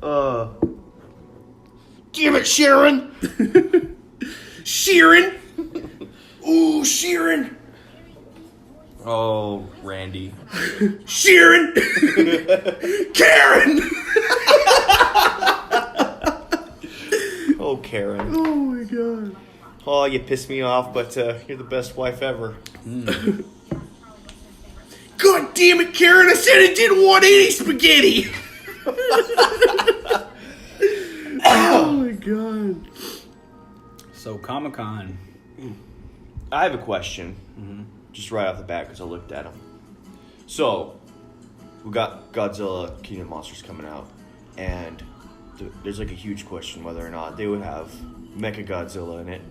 Damn it, Sharon! Sheeran! Ooh, Sheeran! Oh, Randy. Sheeran! Karen! Oh, Karen. Oh my god. Oh, you pissed me off, but you're the best wife ever. God damn it, Karen! I said I didn't want any spaghetti! Oh my god. So, Comic-Con. I have a question. Just right off the bat, because I looked at them. So, we got Godzilla King of Monsters coming out, and there's like a huge question whether or not they would have Mechagodzilla in it.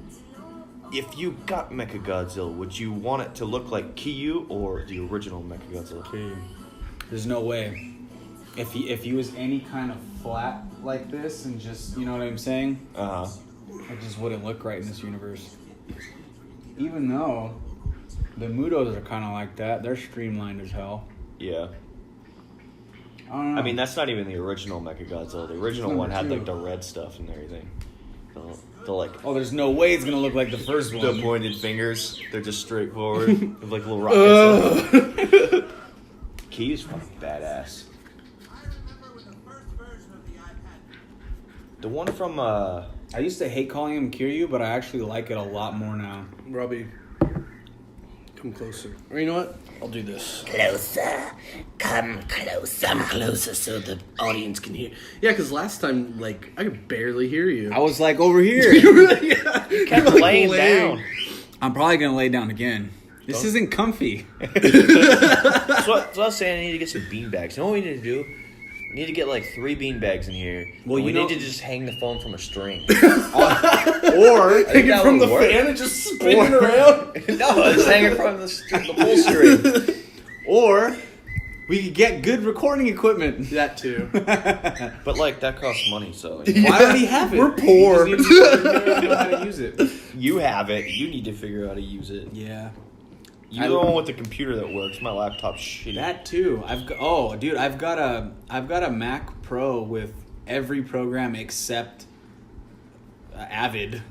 If you got Mechagodzilla, would you want it to look like Kiyu or the original Mechagodzilla? Kiyu. There's no way. If he was any kind of flat like this and just, you know what I'm saying? It just wouldn't look right in this universe. Even though the Mudos are kind of like that. They're streamlined as hell. Yeah. I don't know. I mean, that's not even the original Mechagodzilla. The original one had like the red stuff and everything. The like. Oh, there's no way it's gonna look like the first one. The pointed fingers. They're just straightforward. With like little rockets. Key's fucking badass. The one from I used to hate calling him Kiryu, but I actually like it a lot more now. Robbie, come closer. Or you know what? I'll do this. Closer. Come closer. Come closer so the audience can hear. Yeah, because last time, like, I could barely hear you. I was like over here. Yeah. You kept laying down. I'm probably gonna lay down again. This isn't comfy. That's what I was saying. I need to get some beanbags. You know what we need to do? We need to get like 3 beanbags in here. Well, we need to just hang the phone from a string. Or hang it from the fan and just spin it around. No, just hang it from the pull string. Or we could get good recording equipment. That too. But like that costs money, so Why would he have it? We're poor. You just need to know how to use it. you have it. You need to figure out how to use it. Yeah. You're the one with the computer that works. My laptop's shitty. That too. I've got a Mac Pro with every program except Avid.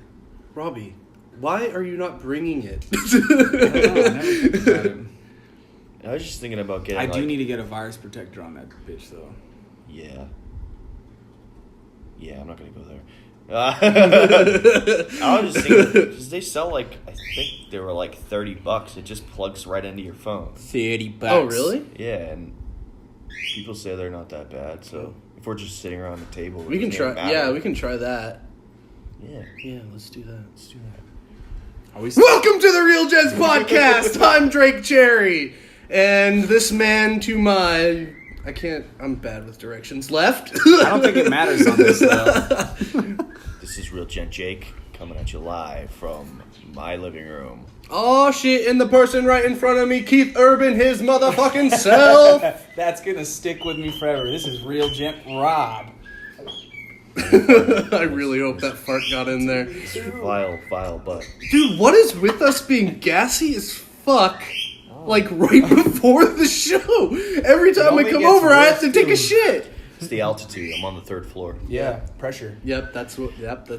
Robbie, why are you not bringing it? I don't know, I never think about it. I was just thinking about getting. I do need to get a virus protector on that bitch though. Yeah. Yeah, I'm not gonna go there. I was just thinking, because they sell like, I think they were like $30. It just plugs right into your phone. $30. Oh, really? Yeah, and people say they're not that bad. So if we're just sitting around the table, We can try. Yeah, we can try that. Yeah. Yeah, let's do that. Welcome to the Real Gents podcast. I'm Drake Cherry, and this man to my. I'm bad with directions. Left? I don't think it matters on this though. This is Real Gent Jake coming at you live from my living room. Oh shit, and the person right in front of me, Keith Urban, his motherfucking self. That's gonna stick with me forever. This is Real Gent Rob. I really hope that fart got in there. Vile butt. Dude, what is with us being gassy as fuck? Like right before the show. Every time I come over, I have to take a shit. It's the altitude. I'm on the 3rd floor. Yeah, pressure. Yep, that's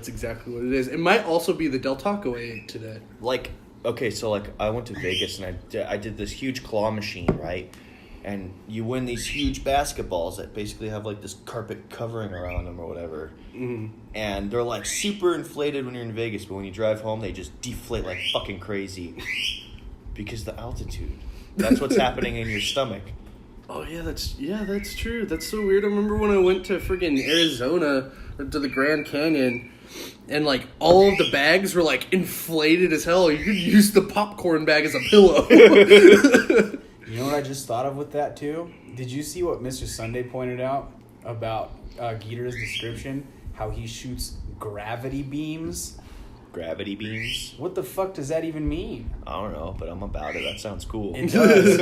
exactly what it is. It might also be the Del Taco I ate today. Like, okay, so like I went to Vegas and I did this huge claw machine, right? And you win these huge basketballs that basically have like this carpet covering around them or whatever. Mm-hmm. And they're like super inflated when you're in Vegas, but when you drive home, they just deflate like fucking crazy. Because the altitude. That's what's happening in your stomach. Oh yeah, that's true. That's so weird. I remember when I went to friggin' Arizona or to the Grand Canyon, and like all of the bags were like inflated as hell. You could use the popcorn bag as a pillow. You know what I just thought of with that too? Did you see what Mr. Sunday pointed out about Geeter's description? How he shoots gravity beams. Gravity beams. What the fuck does that even mean? I don't know, but I'm about it. That sounds cool. It does.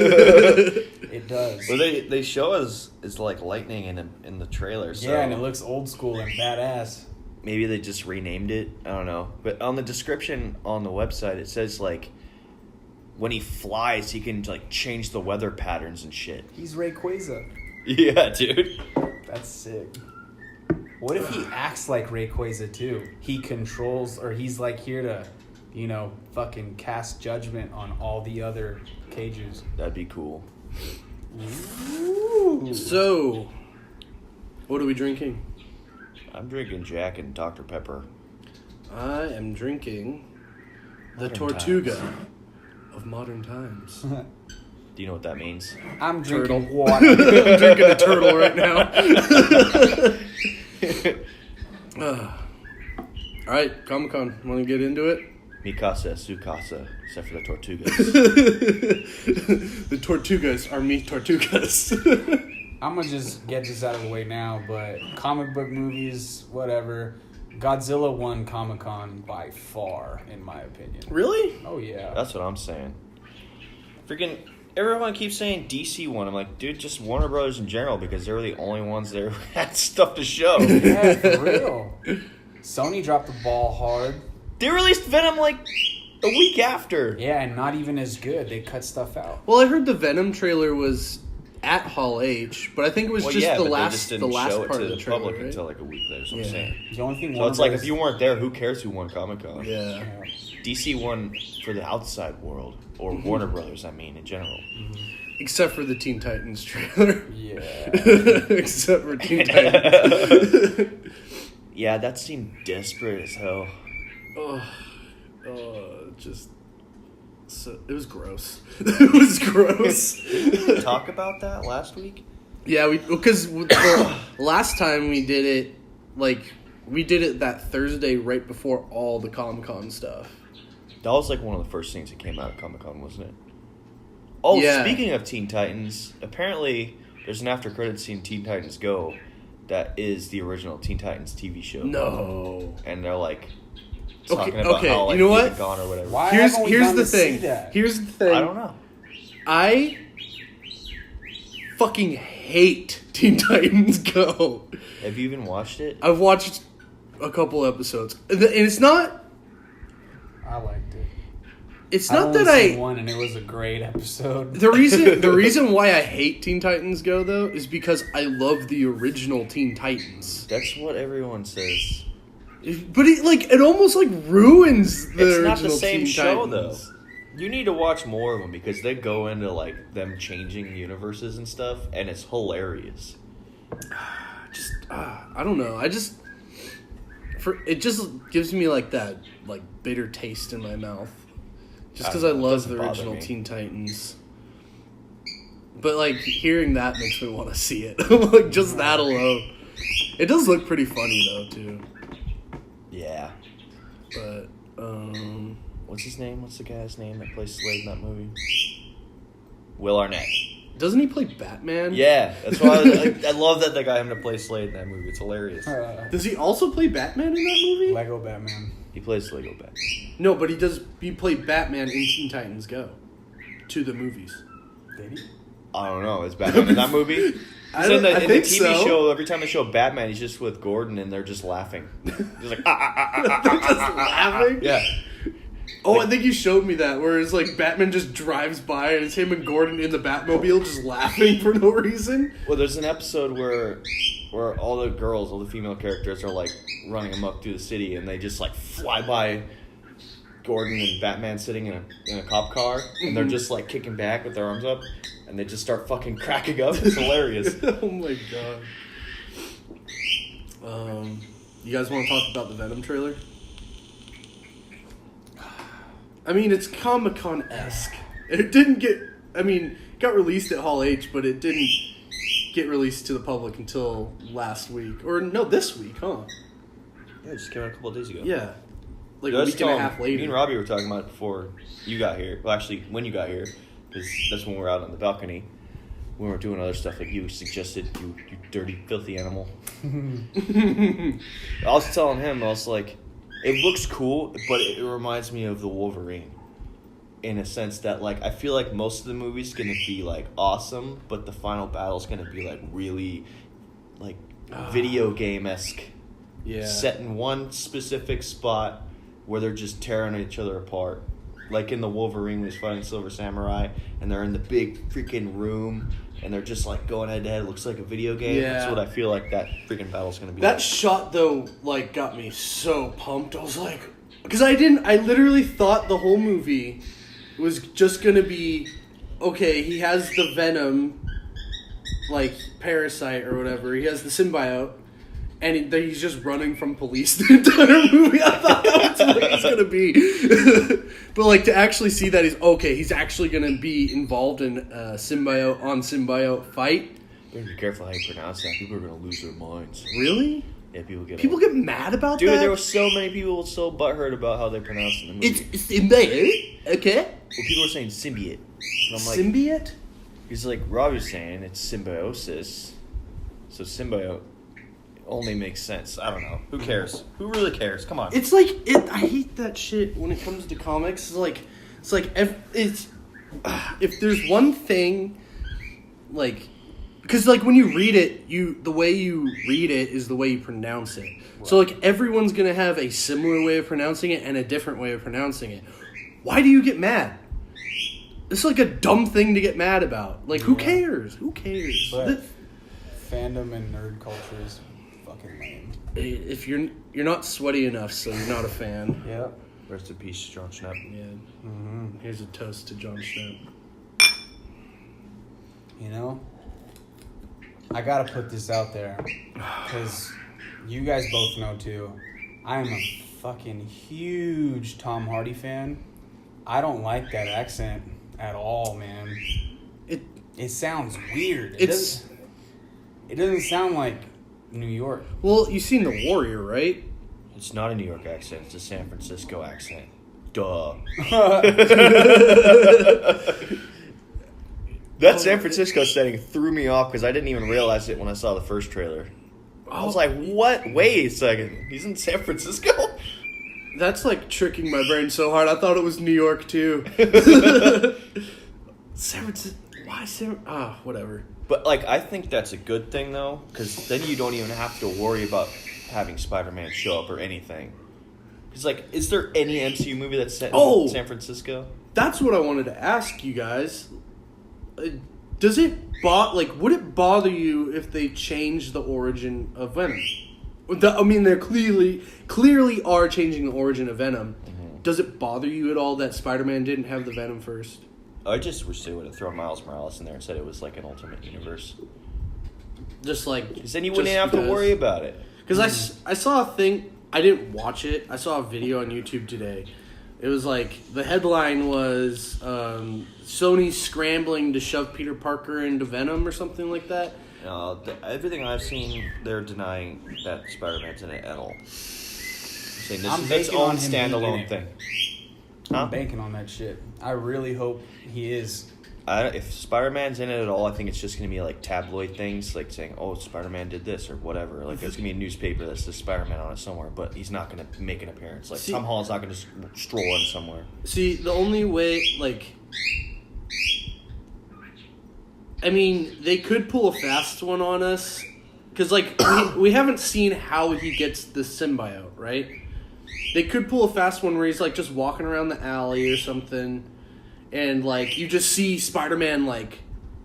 It does. Well, they show us it's like lightning in the trailer. So yeah, and it looks old school and badass. Maybe they just renamed it. I don't know. But on the description on the website, it says like when he flies, he can like change the weather patterns and shit. He's Rayquaza. Yeah, dude. That's sick. What if he acts like Rayquaza too? He controls, or he's like here to, fucking cast judgment on all the other cages. That'd be cool. Ooh. So, what are we drinking? I'm drinking Jack and Dr. Pepper. I am drinking the Modern Tortuga times. of modern times. Do you know what that means? I'm Turtle. drinking water. I'm drinking a turtle right now. All right, Comic-Con. Want to get into it? Mikasa, Sukasa, except for the Tortugas. The Tortugas are me Tortugas. I'm gonna just get this out of the way now, but comic book movies, whatever. Godzilla won Comic-Con by far, in my opinion. Really? Oh, yeah. That's what I'm saying. Freaking everyone keeps saying DC won. I'm like, dude, just Warner Brothers in general, because they were the only ones there who had stuff to show. Yeah, for real. Sony dropped the ball hard. They released Venom like a week after. Yeah, and not even as good. They cut stuff out. Well, I heard the Venom trailer was at Hall H, but I think it was Well, just yeah, the but last they just the didn't last show it part to of the the trailer, public right? until like a week later. So Yeah. I'm saying. The only thing So Warner it's like Brothers- if you weren't there, who cares who won Comic Con? Yeah. DC won for the outside world, or Warner Brothers, I mean, in general. Except for the Teen Titans trailer. Yeah. Except for Teen Titans. Yeah, that seemed desperate as hell. Just so it was gross. It was gross. Did we talk about that last week? Yeah, because last time we did it, we did it that Thursday right before all the Comic-Con stuff. That was like one of the first things that came out of Comic Con, wasn't it? Oh, Yeah. Speaking of Teen Titans, apparently there's an after credit scene, Teen Titans Go, that is the original Teen Titans TV show. No. And they're like Okay, talking about okay, how like you know he's what? gone or whatever. Why Here's haven't we here's gone the to see thing. that? Here's the thing. I don't know. I fucking hate Teen Titans Go. Have you even watched it? I've watched a couple episodes, and it's not. I liked it. It's I've not only that seen I. one, and it was a great episode. The reason why I hate Teen Titans Go though is because I love the original Teen Titans. That's what everyone says. But it almost ruins the It's original not the same Teen show Titans. though. You need to watch more of them because they go into like them changing universes and stuff, and it's hilarious. I don't know. It just gives me that bitter taste in my mouth. Just because I It love doesn't the bother original me. Teen Titans. But hearing that makes me want to see it. Just that alone. It does look pretty funny though too. Yeah. But What's his name? What's the guy's name that plays Slade in that movie? Will Arnett. doesn't he play Batman? Yeah, that's why I love that they got him to play Slade in that movie. It's hilarious. Does he also play Batman in that movie? Lego Batman. He plays Lego Batman. No, but he played Batman in Teen Titans Go. To the movies. Did he? I don't know. Is Batman in that movie? He's I in the think TV so. show. Every time they show Batman, he's just with Gordon, and they're just laughing. He's like, They're just laughing? Yeah. Oh, I think you showed me that, where it's Batman just drives by and it's him and Gordon in the Batmobile just laughing for no reason. Well, there's an episode where all the girls, all the female characters, are running amok through the city, and they just fly by Gordon and Batman sitting in a cop car, and they're just kicking back with their arms up, and they just start fucking cracking up. It's hilarious. Oh my god. You guys want to talk about the Venom trailer? I mean, it's Comic-Con-esque. It didn't get... it got released at Hall H, but it didn't get released to the public until last week. Or, no, this week, huh? Yeah, it just came out a couple of days ago. Yeah. A Let's week and a half later. Me and Robbie were talking about it before you got here. Well, actually, when you got here, because that's when we were out on the balcony. We were doing other stuff like you suggested, you dirty, filthy animal. I was telling him, I was like, it looks cool, but it reminds me of the Wolverine. In a sense that, I feel like most of the movie's going to be, awesome, but the final battle's going to be, really, video game-esque. Yeah. Set in one specific spot where they're just tearing each other apart. like in the Wolverine when he's fighting Silver Samurai, and they're in the big freaking room, and they're just like going head to head. It looks like a video game. Yeah. That's what I feel like that freaking battle's gonna be. That like. shot though, like, got me so pumped. I was like, because I literally thought the whole movie was just gonna be, okay, he has the Venom, like, parasite or whatever. He has the symbiote, and he's just running from police the entire movie. I thought that was what it's gonna be. But, like, to actually see that he's actually gonna be involved in a symbiote fight. You gotta be careful how you pronounce that. People are gonna lose their minds. Really? Yeah, people get mad about Dude, that? there were so many people so butthurt about how they pronounced it in the movie. It's symbiote, okay? Well, people were saying symbiote. And I'm like, Symbiote? he's like, Robbie's saying it's symbiosis. So symbiote only makes sense. I don't know. Who cares? Who really cares? Come on. It's like I hate that shit when it comes to comics. It's like if there's one thing, like, because like when you read it, the way you read it is the way you pronounce it. Right. So like everyone's gonna have a similar way of pronouncing it and a different way of pronouncing it. Why do you get mad? It's like a dumb thing to get mad about. Like, who cares? Who cares? But fandom and nerd culture is fucking lame. If you're not sweaty enough, so you're not a fan. Yep. Rest in peace, John Schnapp. Yeah. Mm-hmm. Here's a toast to John Schnapp. You know, I gotta put this out there because you guys both know too. I am a fucking huge Tom Hardy fan. I don't like that accent at all, man. It sounds weird. It doesn't sound like New York. Well, you've seen The Warrior, right? It's not a New York accent. It's a San Francisco accent. Duh. That San Francisco setting threw me off because I didn't even realize it when I saw the first trailer. I was like, what? Wait a second. He's in San Francisco? That's like tricking my brain so hard. I thought it was New York too. San Francisco. Why San? Whatever. But like, I think that's a good thing though, because then you don't even have to worry about having Spider-Man show up or anything. It's like, is there any MCU movie that's set in San Francisco? That's what I wanted to ask you guys. Does it would it bother you if they changed the origin of Venom? I mean, they're clearly are changing the origin of Venom. Mm-hmm. Does it bother you at all that Spider-Man didn't have the Venom first? I just wish they would have thrown Miles Morales in there and said it was like an alternate universe. Just like... Because then you wouldn't have to worry about it. Because I saw a thing... I didn't watch it. I saw a video on YouTube today. It was like... The headline was... Sony scrambling to shove Peter Parker into Venom or something like that. Everything I've seen, they're denying that Spider-Man's in it at all. Saying this is its own standalone thing. I'm banking on that shit. I really hope he is. If Spider-Man's in it at all, I think it's just going to be like tabloid things, like saying, oh, Spider-Man did this or whatever. Like, there's going to be a newspaper that says Spider-Man on it somewhere, but he's not going to make an appearance. Like, Tom Holland's not going to stroll in somewhere. See, the only way, like... I mean, they could pull a fast one on us. Because, like, we haven't seen how he gets the symbiote, right? They could pull a fast one where he's, like, just walking around the alley or something. And, like, you just see Spider-Man, like,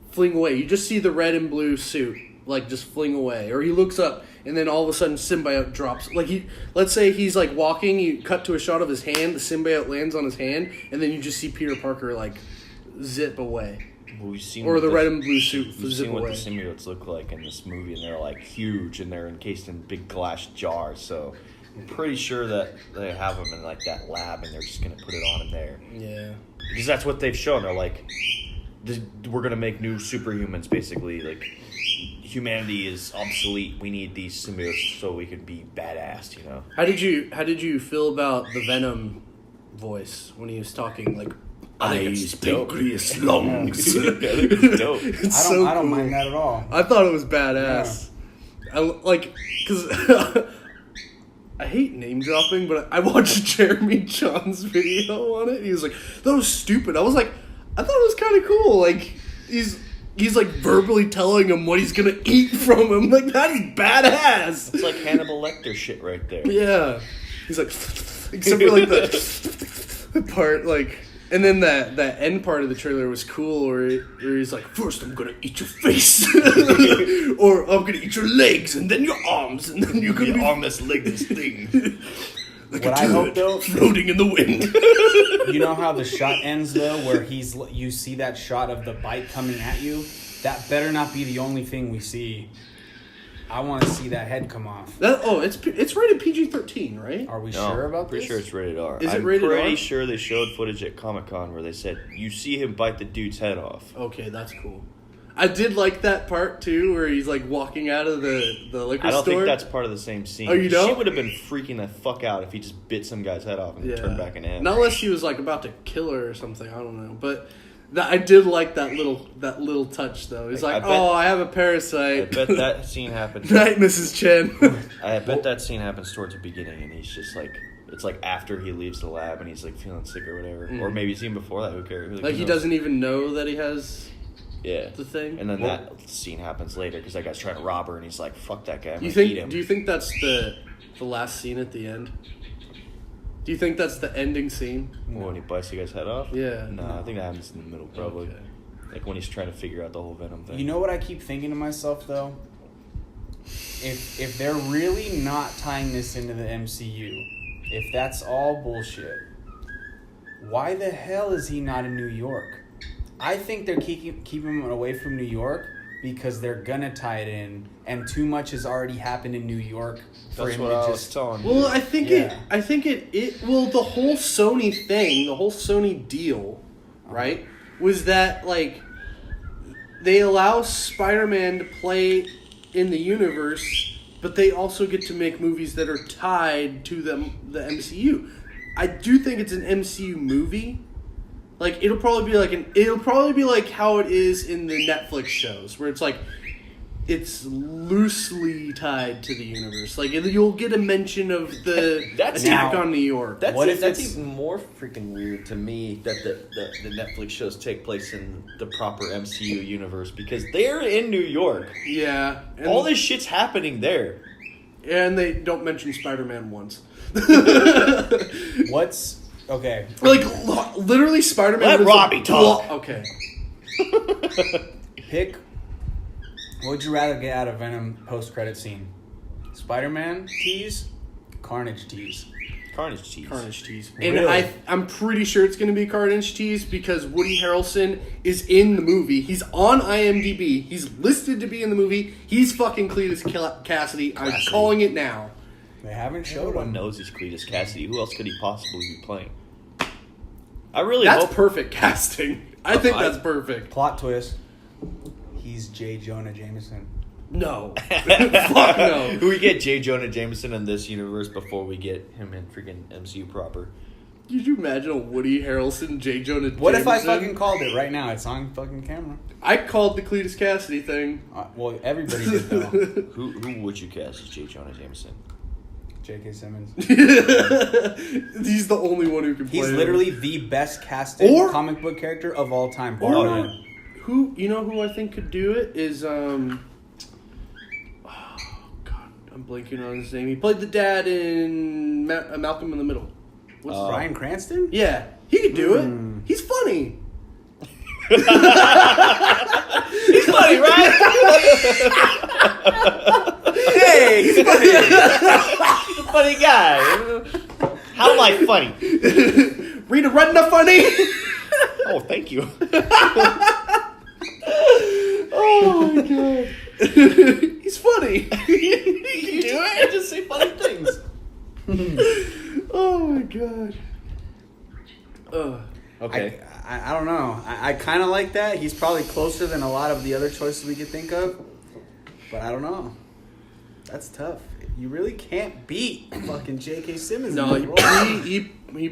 fling away. You just see the red and blue suit, like, just fling away. Or he looks up, and then all of a sudden, symbiote drops. Like, let's say he's, like, walking. You cut to a shot of his hand. The symbiote lands on his hand. And then you just see Peter Parker, like, zip away. Well, we've seen or the red and blue suit zip away. We've seen what the symbiotes look like in this movie, and they're, like, huge, and they're encased in big glass jars, so... I'm pretty sure that they have them in like that lab, and they're just gonna put it on in there. Yeah, because that's what they've shown. They're like, we're gonna make new superhumans. Basically, like humanity is obsolete. We need these symbiotes so we can be badass. You know. How did you feel about the Venom voice when he was talking? Like, eyes, pancreas, lungs. Yeah, it's dope. I don't mind that at all. I thought it was badass. Yeah. Because. I hate name dropping, but I watched Jeremy John's video on it. And he was like, "That was stupid." I was like, I thought it was kind of cool. Like he's like verbally telling him what he's gonna eat from him. Like, that is badass. It's like Hannibal Lecter shit right there. Yeah, he's like, except for like the part like And then that end part of the trailer was cool, where he's like, first I'm gonna eat your face, or I'm gonna eat your legs, and then your arms, and then you're gonna be armless, legless thing. like What a I hope, turd though- floating in the wind. You know how the shot ends though, where you see that shot of the bite coming at you. That better not be the only thing we see. I want to see that head come off. It's rated PG-13, right? Are we sure about pretty this? sure it's rated R. Is it rated I'm pretty R? sure they showed footage at Comic-Con where they said, you see him bite the dude's head off. Okay, that's cool. I did like that part too, where he's like walking out of the liquor store. I don't think that's part of the same scene. Oh, you don't? She would have been freaking the fuck out if he just bit some guy's head off and turned back in half. Not unless he was like about to kill her or something. I don't know, but I did like that little touch though. He's like, I have a I parasite. bet that scene happens. Night, Mrs. Chen. I bet that scene happens towards the beginning, and he's just like, it's like after he leaves the lab, and he's like feeling sick or whatever, or maybe it's even before that. Who cares? Like who he knows? doesn't even know that he has Yeah, the thing. and then that scene happens later because that guy's trying to rob her, and he's like, "Fuck that guy, I'm Do you gonna eat him." think that's the last scene at the end? Do you think that's the ending scene? When he bites the guy's head off? Yeah. No, I think that happens in the middle, probably. Okay. Like when he's trying to figure out the whole Venom thing. You know what I keep thinking to myself though? If they're really not tying this into the MCU, if that's all bullshit, why the hell is he not in New York? I think they're keeping him away from New York because they're gonna tie it in, and too much has already happened in New York for That's him what to I was just. telling you. Well, I think Yeah. the whole Sony thing, the whole Sony deal, right, was that like they allow Spider-Man to play in the universe, but they also get to make movies that are tied to the MCU. I do think it's an MCU movie. Like it'll probably be like how it is in the Netflix shows, where it's like it's loosely tied to the universe. Like you'll get a mention of the That's attack now- on New York. That's What if that's it's- even more freaking weird to me that the Netflix shows take place in the proper MCU universe because they're in New York. Yeah, and, All this shit's happening there. and they don't mention Spider-Man once. What's okay? Like literally, Spider-Man. Let was Robbie talk. Okay. Pick. What would you rather get out of Venom post-credit scene? Spider-Man tease, Carnage tease. Carnage cheese. Carnage tease. And Really? I'm pretty sure it's going to be Carnage tease because Woody Harrelson is in the movie. He's on IMDb. He's listed to be in the movie. He's fucking Cletus Cassidy. I'm calling it now. They haven't showed Everyone him. knows he's Cletus Cassidy. Who else could he possibly be playing? I really That's hope. perfect casting. I think that's perfect. Plot twist. He's J. Jonah Jameson. No. Fuck no. Who we get J. Jonah Jameson in this universe before we get him in freaking MCU proper? Could you imagine a Woody Harrelson, J. Jonah What if I Jameson? fucking called it right now? It's on fucking camera. I called the Cletus Cassidy thing. Well, everybody did though. Who would you cast as J. Jonah Jameson? J.K. Simmons. He's the only one who can play He's him. literally the best casted Or- comic book character of all time. bar Or none. who I think could do it is oh god, I'm blanking on his name. He played the dad in Malcolm in the Middle. What's his Bryan Cranston? Yeah, he could do it. He's funny. He's funny, right? Hey, he's funny. He's a funny guy. How am I funny? Rita Rudna funny. Oh, thank you. Oh my god. He's funny. You do it? Just say funny things. Oh my god. Okay. I don't know. I kind of like that. He's probably closer than a lot of the other choices we could think of. But I don't know. That's tough. You really can't beat fucking J.K. Simmons. No, in that role.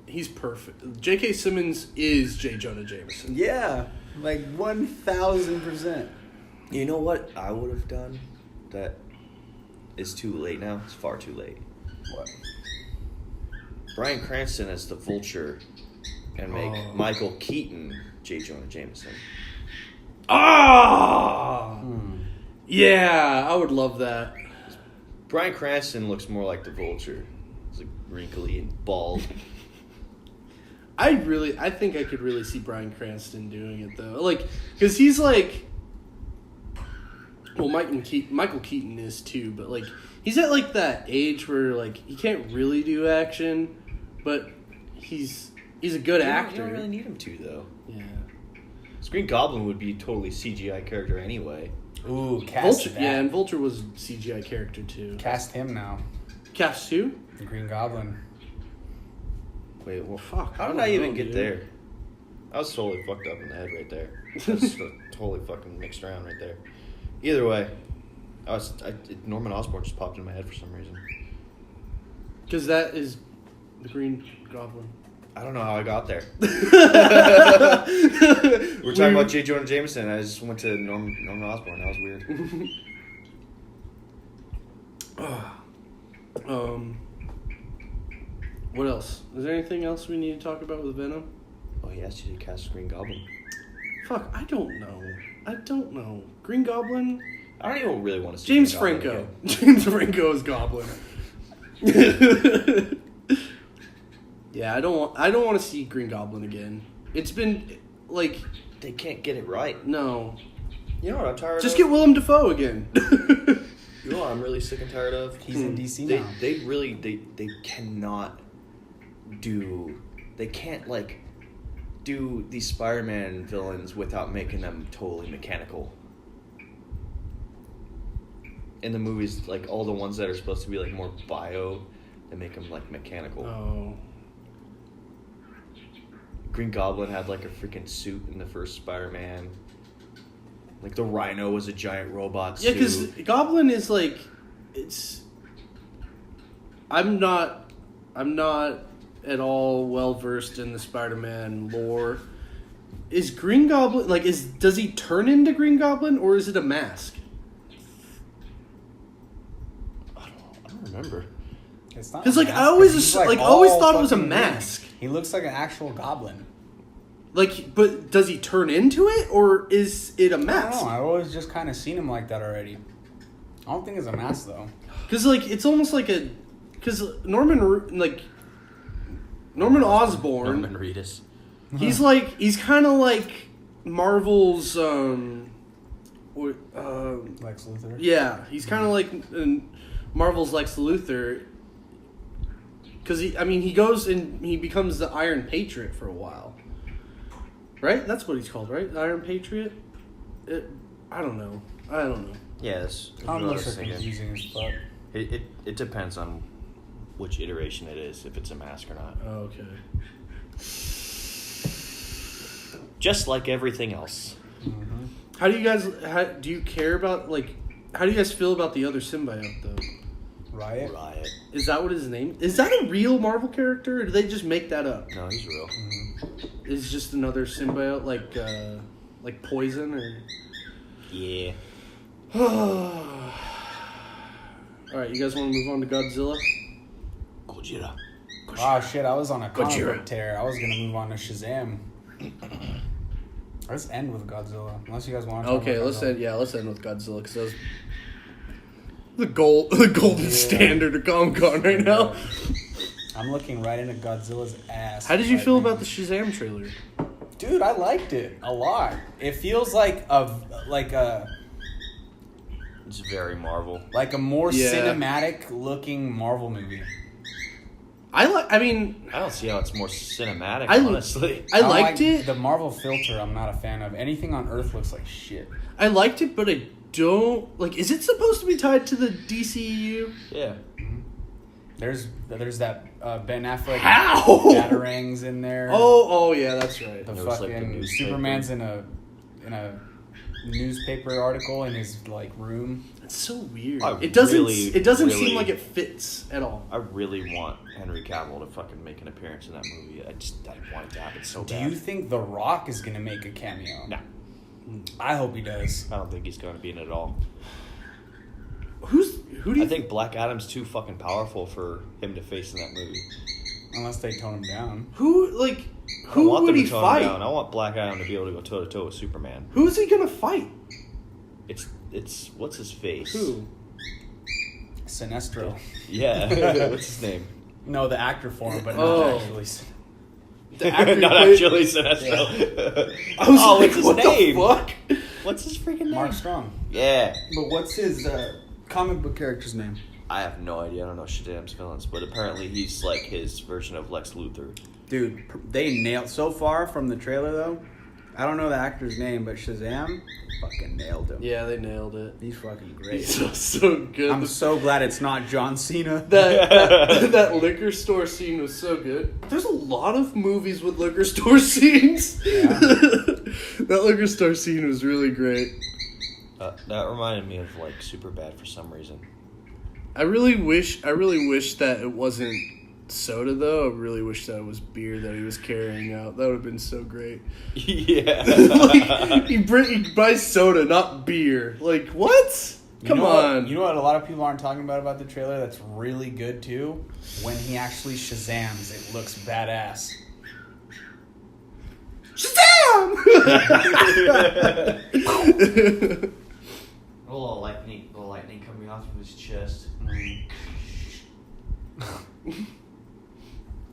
he's perfect. J.K. Simmons is J. Jonah Jameson. Yeah, like 1,000%. You know what I would have done that is too late now? It's far too late. What? Bryan Cranston as the Vulture and make Michael Keaton J. Jonah Jameson. Ah! Yeah, I would love that. Bryan Cranston looks more like the Vulture. He's like wrinkly and bald. I think I could really see Bryan Cranston doing it though, like, because he's like, well, Michael Keaton is too, but like he's at like that age where like he can't really do action, but he's a good actor. You don't really need him to though. Yeah. Green Goblin would be a totally CGI character anyway. Ooh, cast Vulture, that. yeah, and Vulture was CGI character too. Cast him now. Cast who? The Green Goblin. Wait, well, Fuck. how did I even get there? I was totally fucked up in the head right there. I was totally fucking mixed around right there. Either way, Norman Osborn just popped in my head for some reason. Because that is the Green Goblin. I don't know how I got there. We're talking about J. Jonah Jameson. I just went to Norman Osborn. That was weird. What else? Is there anything else we need to talk about with Venom? Oh, he asked you to cast Green Goblin. Fuck, I don't know. Green Goblin? I don't even really want to see James Green Franco. Goblin again. James Franco is Goblin. Yeah, I don't want to see Green Goblin again. It's been like They can't get it right. no. You know what I'm tired of? Just get Willem Dafoe again. You know what I'm really sick and tired of? He's in DC They now. they cannot do. They can't like do these Spider-Man villains without making them totally mechanical. In the movies, like all the ones that are supposed to be like more bio, they make them like mechanical. Oh. Green Goblin had like a freaking suit in the first Spider-Man. Like the Rhino was a giant robot Yeah, suit. because Goblin is like, it's. I'm not at all well versed in the Spider-Man lore. Is Green Goblin like does he turn into Green Goblin or is it a mask? I don't remember. It's not. Because a like mask, I always 'cause he's, always all thought it was a fucking mask. green. He looks like an actual goblin. Like, but does he turn into it or is it a I don't mask? know. I've always just kind of seen him like that already. I don't think it's a mask though. Because like it's almost like a, because Norman Osborn. Norman Reedus. He's like he's kind of like Marvel's Lex Luthor. yeah, he's kind of like Marvel's Lex Luthor. Because he goes and he becomes the Iron Patriot for a while, right? That's what he's called, right? The Iron Patriot. I don't know. Yeah, that's what I Comics was are thinking. confusing as fuck. It depends on which iteration it is, if it's a mask or not. Oh, okay. Just like everything else. Mm-hmm. How do you guys do you care about how do you guys feel about the other symbiote though? Riot. Riot. Is that what his name? Is that a real Marvel character, or did they just make that up? No, he's real. Mm-hmm. Is just another symbiote like Poison or? Yeah. All right, you guys want to move on to Godzilla? Gojira. Oh shit! I was on a comic Gojira. book tear. I was gonna move on to Shazam. Let's end with Godzilla, unless you guys want to. Okay, let's end with Godzilla because that's the golden standard of Comic-Con right now. I'm looking right into Godzilla's ass. How did you right feel now. about the Shazam trailer? Dude, I liked it a lot. It feels like a It's very Marvel. more Yeah. cinematic looking Marvel movie. I don't see how it's more cinematic, honestly. I don't liked like it. The Marvel filter, I'm not a fan of. Anything on Earth looks like shit. I liked it, but I don't like. Is it supposed to be tied to the DCEU? Yeah. There's that Ben Affleck How? batarangs in there. Oh yeah, that's right. The There was, like, the fucking newspaper. Superman's in a newspaper article in his like room. It's so weird. I It doesn't. really, it doesn't really- seem like it fits at all. I really want Henry Cavill to fucking make an appearance in that movie. I want it to happen so Do bad. you think The Rock is gonna make a cameo? No. I hope he does. I don't think he's going to be in it at all. Who do you I think Black Adam's too fucking powerful for him to face in that movie. Unless they tone him down. Who I don't who want would them to he tone fight? him down. I want Black Adam to be able to go toe to toe with Superman. Who's he gonna fight? It's what's his face? Who? Sinestro. Yeah, what's his name? No, the actor for him, but Oh. not actually. The actor Not played- actually Sinestro. I was Oh, like, what's his what name? the fuck? What's his freaking name? Mark Strong. Yeah. But what's his comic book character's name? I have no idea. I don't know Shazam's villains, but apparently he's like his version of Lex Luthor. Dude, they nailed so far from the trailer though. I don't know the actor's name, but Shazam fucking nailed him. Yeah, they nailed it. He's fucking great. He's so good. I'm so glad it's not John Cena. That liquor store scene was so good. There's a lot of movies with liquor store scenes. Yeah. That liquor store scene was really great. That reminded me of like Superbad for some reason. I really wish that it wasn't soda though. I really wish that it was beer that he was carrying out. That would have been so great. Yeah. Like, he buys soda, not beer. Like, what? Come on. You know what a lot of people aren't talking about the trailer that's really good too? When he actually Shazams, it looks badass. Shazam! A little lightning coming off of his chest.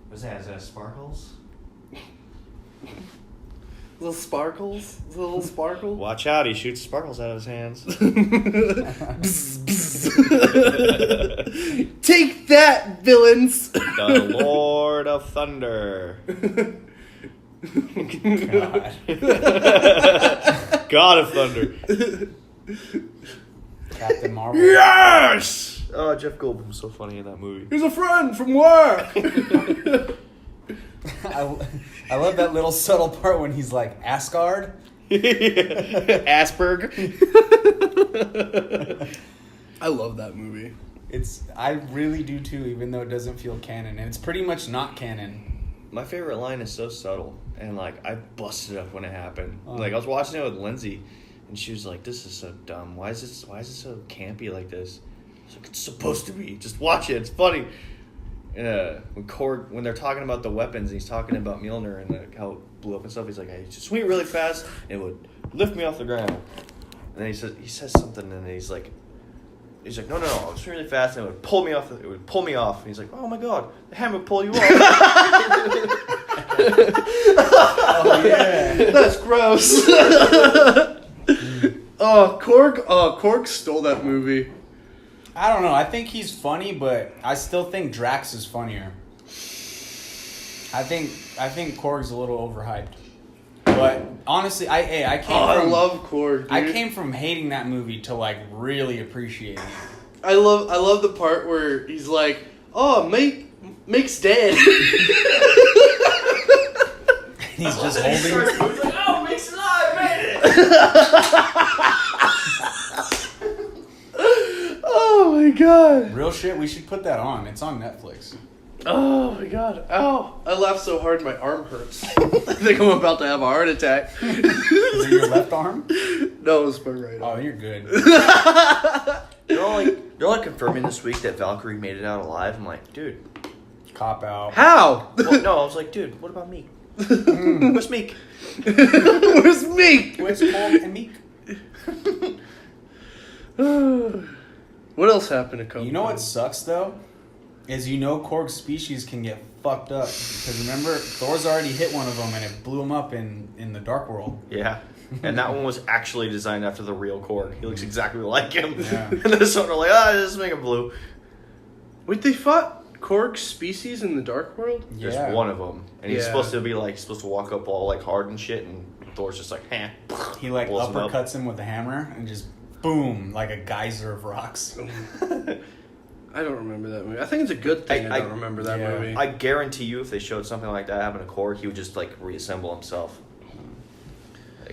What's that? Is that sparkles? Little sparkles? Little sparkle? Watch out, he shoots sparkles out of his hands. Bzz, bzz. Take that, villains! The Lord of Thunder. God. God of Thunder. Captain Marvel. Yes! Oh, Jeff Goldblum was so funny in that movie. Here's a friend from work! I love that little subtle part when he's like, Asgard? Asperg. I love that movie. I really do too, even though it doesn't feel canon. And it's pretty much not canon. My favorite line is so subtle, and like I busted up when it happened. Like I was watching it with Lindsay, and she was like, "This is so dumb. Why is it so campy like this?" I was like, "It's supposed to be. Just watch it. It's funny." And when they're talking about the weapons, and he's talking about Mjolnir and how it blew up and stuff, he's like, "I just swing it really fast, and it would lift me off the ground." And then he says something, and he's like, no, I was really fast, and it would pull me off. And he's like, "Oh my god, the hammer would pull you off." Oh, yeah. That's gross. Korg stole that movie. I don't know. I think he's funny, but I still think Drax is funnier. I think Korg's a little overhyped. But honestly, I love Korg, dude. I came from hating that movie to like really appreciating it. I love the part where he's like, "Oh, Make's dead." He's just holding. He's like, "Oh, Make's alive, man!" Oh my god. Real shit. We should put that on. It's on Netflix. Oh my god. Ow. I laughed so hard my arm hurts. I think I'm about to have a heart attack. Is it your left arm? No, it's my right Oh, arm. you're good. They're like confirming this week that Valkyrie made it out alive. I'm like, dude. Cop out. How? Well, no, I was like, dude, what about Meek? Where's Meek? Where's Meek? Where's Korg and Meek? What else happened to Coco? You know what sucks though? Is Korg's species can get fucked up. Because remember, Thor's already hit one of them and it blew him up in the Dark World. Yeah. And that one was actually designed after the real Korg. He looks exactly like him. Yeah. And then some are like, just make him blue. Wait, they fought Korg's species in the Dark World? There's Yeah. one of them. And he's Yeah. supposed to walk up all like hard and shit. And Thor's just like, He like pulls him up. uppercuts him with a hammer and just boom, like a geyser of rocks. I don't remember that movie. I think it's a good thing I don't remember that yeah. movie. I guarantee you if they showed something like that happen to Korg, he would just like reassemble himself.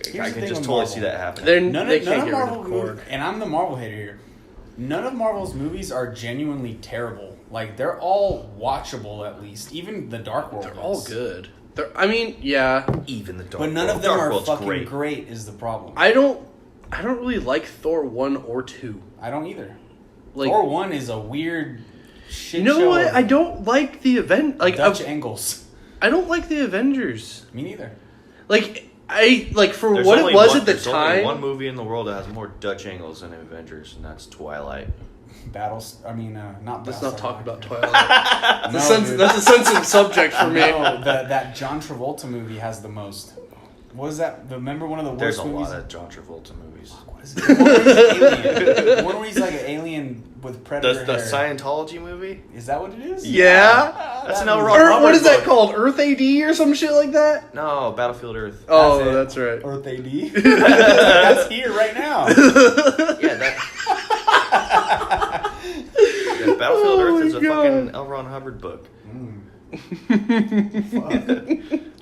Here's I the can thing just with totally Marvel. see that happening. None they of can't get rid Marvel of movies, Korg. and I'm the Marvel hater here. None of Marvel's movies are genuinely terrible. Like they're all watchable at least. Even the Dark World. They're is. all good. Yeah. Even the Dark But none World. of them Dark are World's fucking great. Is the problem. I don't really like Thor 1 or 2. I don't either. Like, Thor 1 is a weird shit you know show what? of I don't like the event. Like Dutch angles. I don't like the Avengers. Me neither. For There's what only it was one- at the there's only time. one movie in the world that has more Dutch angles than Avengers, and that's Twilight. not. Let's not talk about Twilight. Dude. That's a sensitive subject for me. No, that John Travolta movie has the most. What is that? Remember one of the worst There's a movies? lot of John Travolta movies. What is it? The one where he's an alien. The one where he's like an alien with predator The hair. Scientology movie? Is that what it is? Yeah. That's an That L. movie- Ron What is Hubbard that called? Earth AD or some shit like that? No, Battlefield Earth. Oh, it. that's right. Earth AD. That's here right now. Yeah, Battlefield Oh Earth is my a God. fucking L. Ron Hubbard book.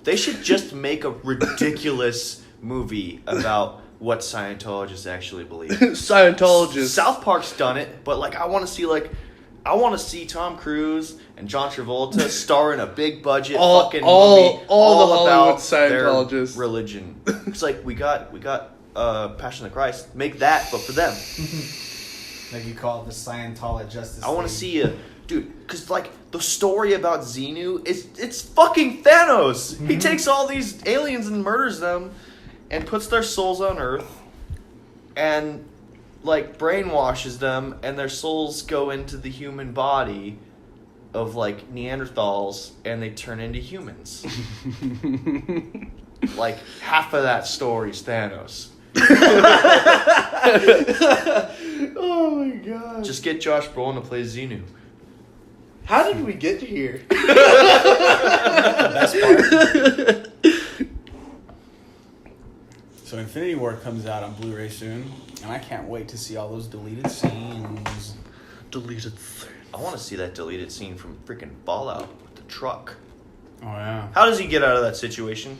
They should just make a ridiculous movie about what Scientologists actually believe. Scientologists. South Park's done it, but like I want to see Tom Cruise and John Travolta star in a big budget fucking movie all the Hollywood about their Scientologists. religion. It's like we got Passion of the Christ. Make that, but for them. Like you call it the Scientology Justice. I want to League. see a dude, because like the story about Xenu it's fucking Thanos. He takes all these aliens and murders them, and puts their souls on Earth, and like brainwashes them, and their souls go into the human body of like Neanderthals, and they turn into humans. Like half of that story's Thanos. Oh my god. Just get Josh Brolin to play Xenu. How did we get here? Best part. So Infinity War comes out on Blu-ray soon, and I can't wait to see all those deleted scenes. Deleted. I want to see that deleted scene from freaking Fallout with the truck. Oh yeah, How does he get out of that situation?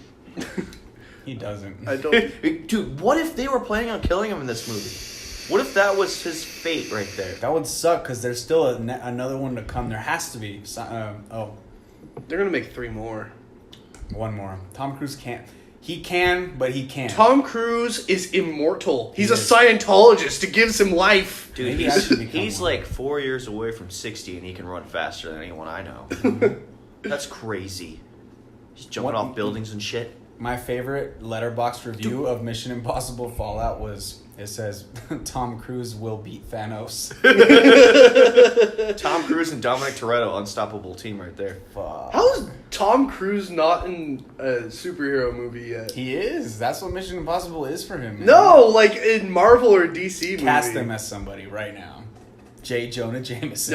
he doesn't. I don't. Dude, what if they were planning on killing him in this movie? What if that was his fate right there? That would suck because there's still another one to come. There has to be. They're gonna make 3 more. One more. Tom Cruise can't. He can, but he can't. Tom Cruise is immortal. He's He a is. Scientologist. It gives him life. Dude, Maybe I should become he's one. like 4 years away from 60 and he can run faster than anyone I know. That's crazy. He's jumping What- off buildings and shit. My favorite letterbox review of Mission Impossible Fallout was, it says, Tom Cruise will beat Thanos. Tom Cruise and Dominic Toretto, unstoppable team right there. Fuck. How is Tom Cruise not in a superhero movie yet? He is. That's what Mission Impossible is for him. Man. No, like in Marvel or DC movie. Cast him as somebody right now. J. Jonah Jameson.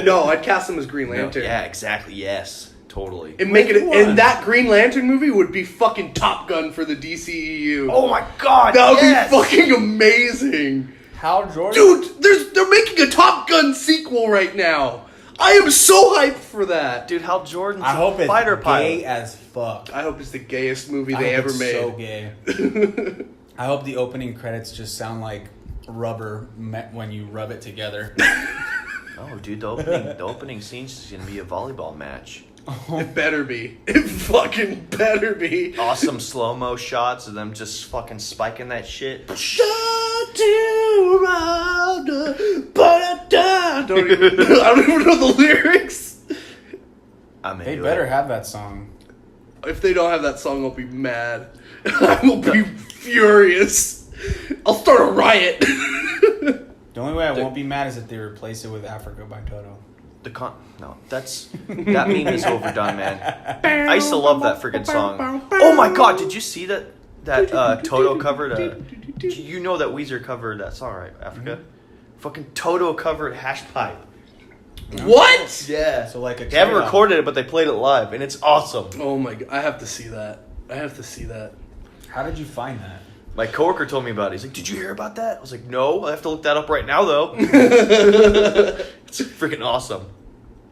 No, I'd cast him as Green Lantern. Yeah, exactly. Yes, totally. And make it, Which one? and that Green Lantern movie would be fucking Top Gun for the DCEU. Oh my god, that would yes! be fucking amazing. Hal Jordan. Dude, they're making a Top Gun sequel right now. I am so hyped for that. Dude, Hal Jordan's I hope a it's fighter gay pilot. as fuck. I hope it's the gayest movie I they hope ever it's made. so gay. I hope the opening credits just sound like rubber when you rub it together. Oh, dude, the opening scene is gonna be a volleyball match. It better be. It fucking better be. Awesome slow-mo shots of them just fucking spiking that shit. Shut you around, I don't even know the lyrics. I'm They into better it. have that song. If they don't have that song, I'll be mad. I will be furious. I'll start a riot. The only way I won't be mad is if they replace it with Africa by Toto. No, that meme is overdone, man. I used to love that freaking song. Oh my god, did you see that Toto covered you know that Weezer covered that song, right? Africa? Fucking Toto covered Hash Pipe. What? Yeah. So like a They haven't trade-off. recorded it, but they played it live, and it's awesome. Oh my god, I have to see that. How did you find that? My coworker told me about it. He's like, "Did you hear about that?" I was like, "No, I have to look that up right now, though." It's freaking awesome.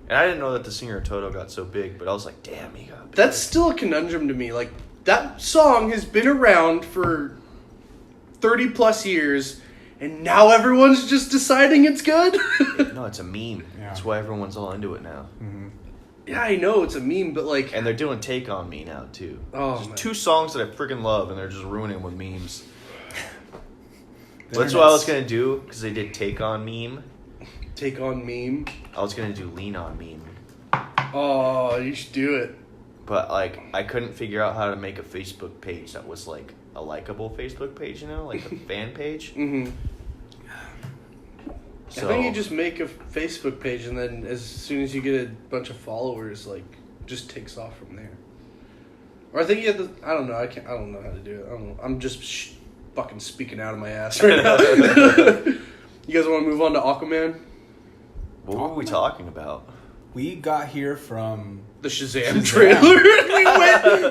And I didn't know that the singer of Toto got so big, but I was like, "Damn, he got big." That's still a conundrum to me. Like, that song has been around for 30 plus years, and now everyone's just deciding it's good? No, it's a meme. Yeah. That's why everyone's all into it now. Yeah, I know it's a meme, but like... And they're doing Take On Me now, too. Oh, Just man. 2 songs that I freaking love, and they're just ruining them with memes. The That's what I was internet's- going to do, because they did Take On Meme. Take on meme. I was going to do Lean On Meme. Oh, you should do it. But, like, I couldn't figure out how to make a Facebook page that was, like, a likable Facebook page, you know? Like a fan page. Mm-hmm. So, I think you just make a Facebook page, and then as soon as you get a bunch of followers, like, just takes off from there. Or I think you have to. I don't know. I don't know how to do it. I'm just fucking speaking out of my ass right now. You guys want to move on to Aquaman? what were we talking about? We got here from The Shazam trailer.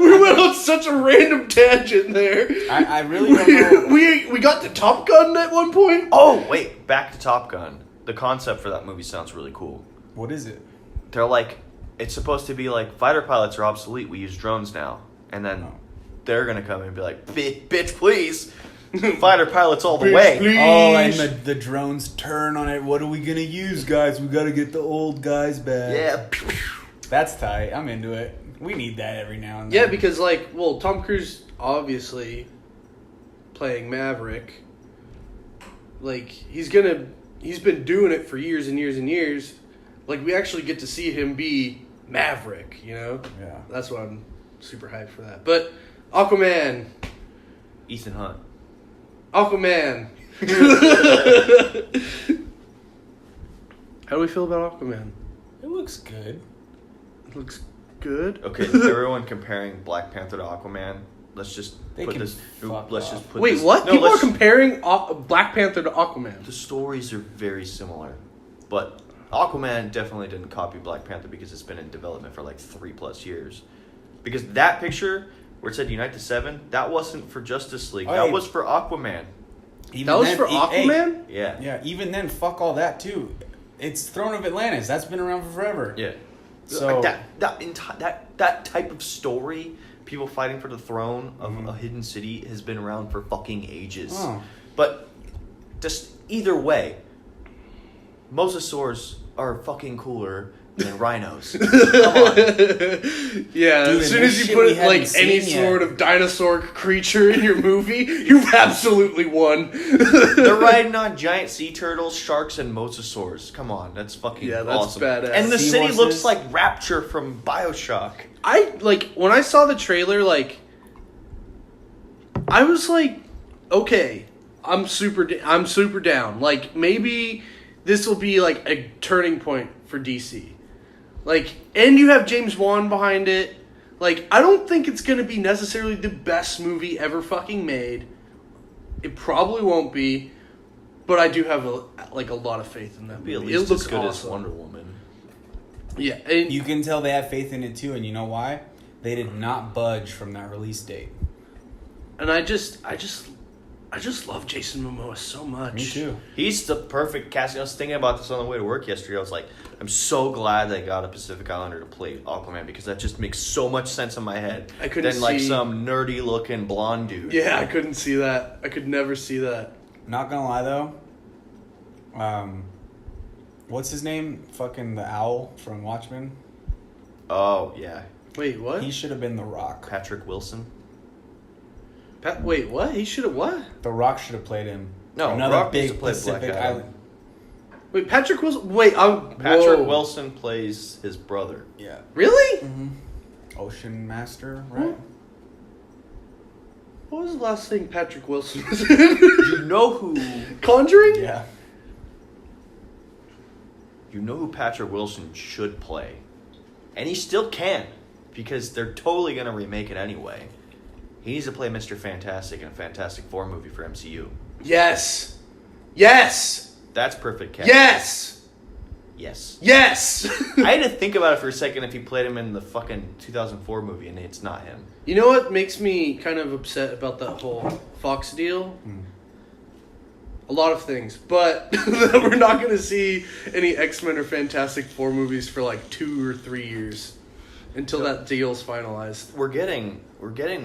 we went on such a random tangent there. I really don't know. We got to Top Gun at one point. Oh, wait, back to Top Gun. The concept for that movie sounds really cool. What is it? They're like, it's supposed to be like, fighter pilots are obsolete, we use drones now. And then they're going to come in and be like, bitch, please. Fighter pilots all the Bitch, way. please. Oh, and the drones turn on it. What are we going to use, guys? We got to get the old guys back. Yeah. That's tight. I'm into it. We need that every now and then. Yeah, because Tom Cruise obviously playing Maverick. Like he's been doing it for years and years and years. Like we actually get to see him be Maverick, you know? Yeah. That's why I'm super hyped for that. But Aquaman. Ethan Hunt. Aquaman. How do we feel about Aquaman? It looks good. It looks good. Okay, everyone comparing Black Panther to Aquaman. Let's just They put can this. fuck Let's off. just put Wait, this, what? No, People are let's- comparing Black Panther to Aquaman. The stories are very similar, but Aquaman definitely didn't copy Black Panther because it's been in development for like 3+ years. Because that picture where it said "Unite the Seven," that wasn't for Justice League. Oh, that hey. was for Aquaman. Even That was then, for hey, Aquaman? Yeah. yeah, even then, fuck all that too. It's Throne of Atlantis. That's been around for forever. Yeah. So Like that type of story, people fighting for the throne of a hidden city, has been around for fucking ages. Oh. But just either way, mosasaurs are fucking cooler than rhinos. Come on. Yeah, Dude, as soon and as this you shit put we like haven't any seen yet. sort of dinosaur creature in your movie, you've absolutely won. They're riding on giant sea turtles, sharks, and mosasaurs. Come on, that's fucking Yeah, that's awesome. badass. And the city Seahorses. looks like Rapture from BioShock. I when I saw the trailer, I was like, okay, I'm super down. Like maybe this will be like a turning point for DC. Like, and you have James Wan behind it. Like, I don't think it's gonna be necessarily the best movie ever fucking made. It probably won't be, but I do have a lot of faith in that It'll be at movie. least It looks as good awesome. as Wonder Woman. Yeah, and you can tell they have faith in it too, and you know why? They did not budge from that release date. I just love Jason Momoa so much. Me too. He's the perfect casting. I was thinking about this on the way to work yesterday. I was like, I'm so glad they got a Pacific Islander to play Aquaman because that just makes so much sense in my head. I couldn't than like see- some nerdy looking blonde dude. Yeah, I couldn't see that. I could never see that. Not gonna lie though. What's his name? Fucking the owl from Watchmen. Oh yeah, Wait, what? He should have been The Rock. Patrick Wilson. Wait, what? He should have what? The Rock should have played him. No, another Rock big used to play Black Pacific Adam. Island. Wait, Patrick Wilson. Wait, Patrick whoa. Wilson plays his brother. Yeah. Really? Ocean Master, right? What was the last thing Patrick Wilson was in? You know who? Conjuring? Yeah. You know who Patrick Wilson should play, and he still can, because they're totally gonna remake it anyway. He needs to play Mr. Fantastic in a Fantastic Four movie for MCU. Yes. Yes. That's perfect casting. Yes. Yes. Yes. I had to think about it for a second if he played him in the fucking 2004 movie, and it's not him. You know what makes me kind of upset about that whole Fox deal? A lot of things, but that we're not going to see any X-Men or Fantastic Four movies for like 2 or 3 years until that deal's finalized. We're getting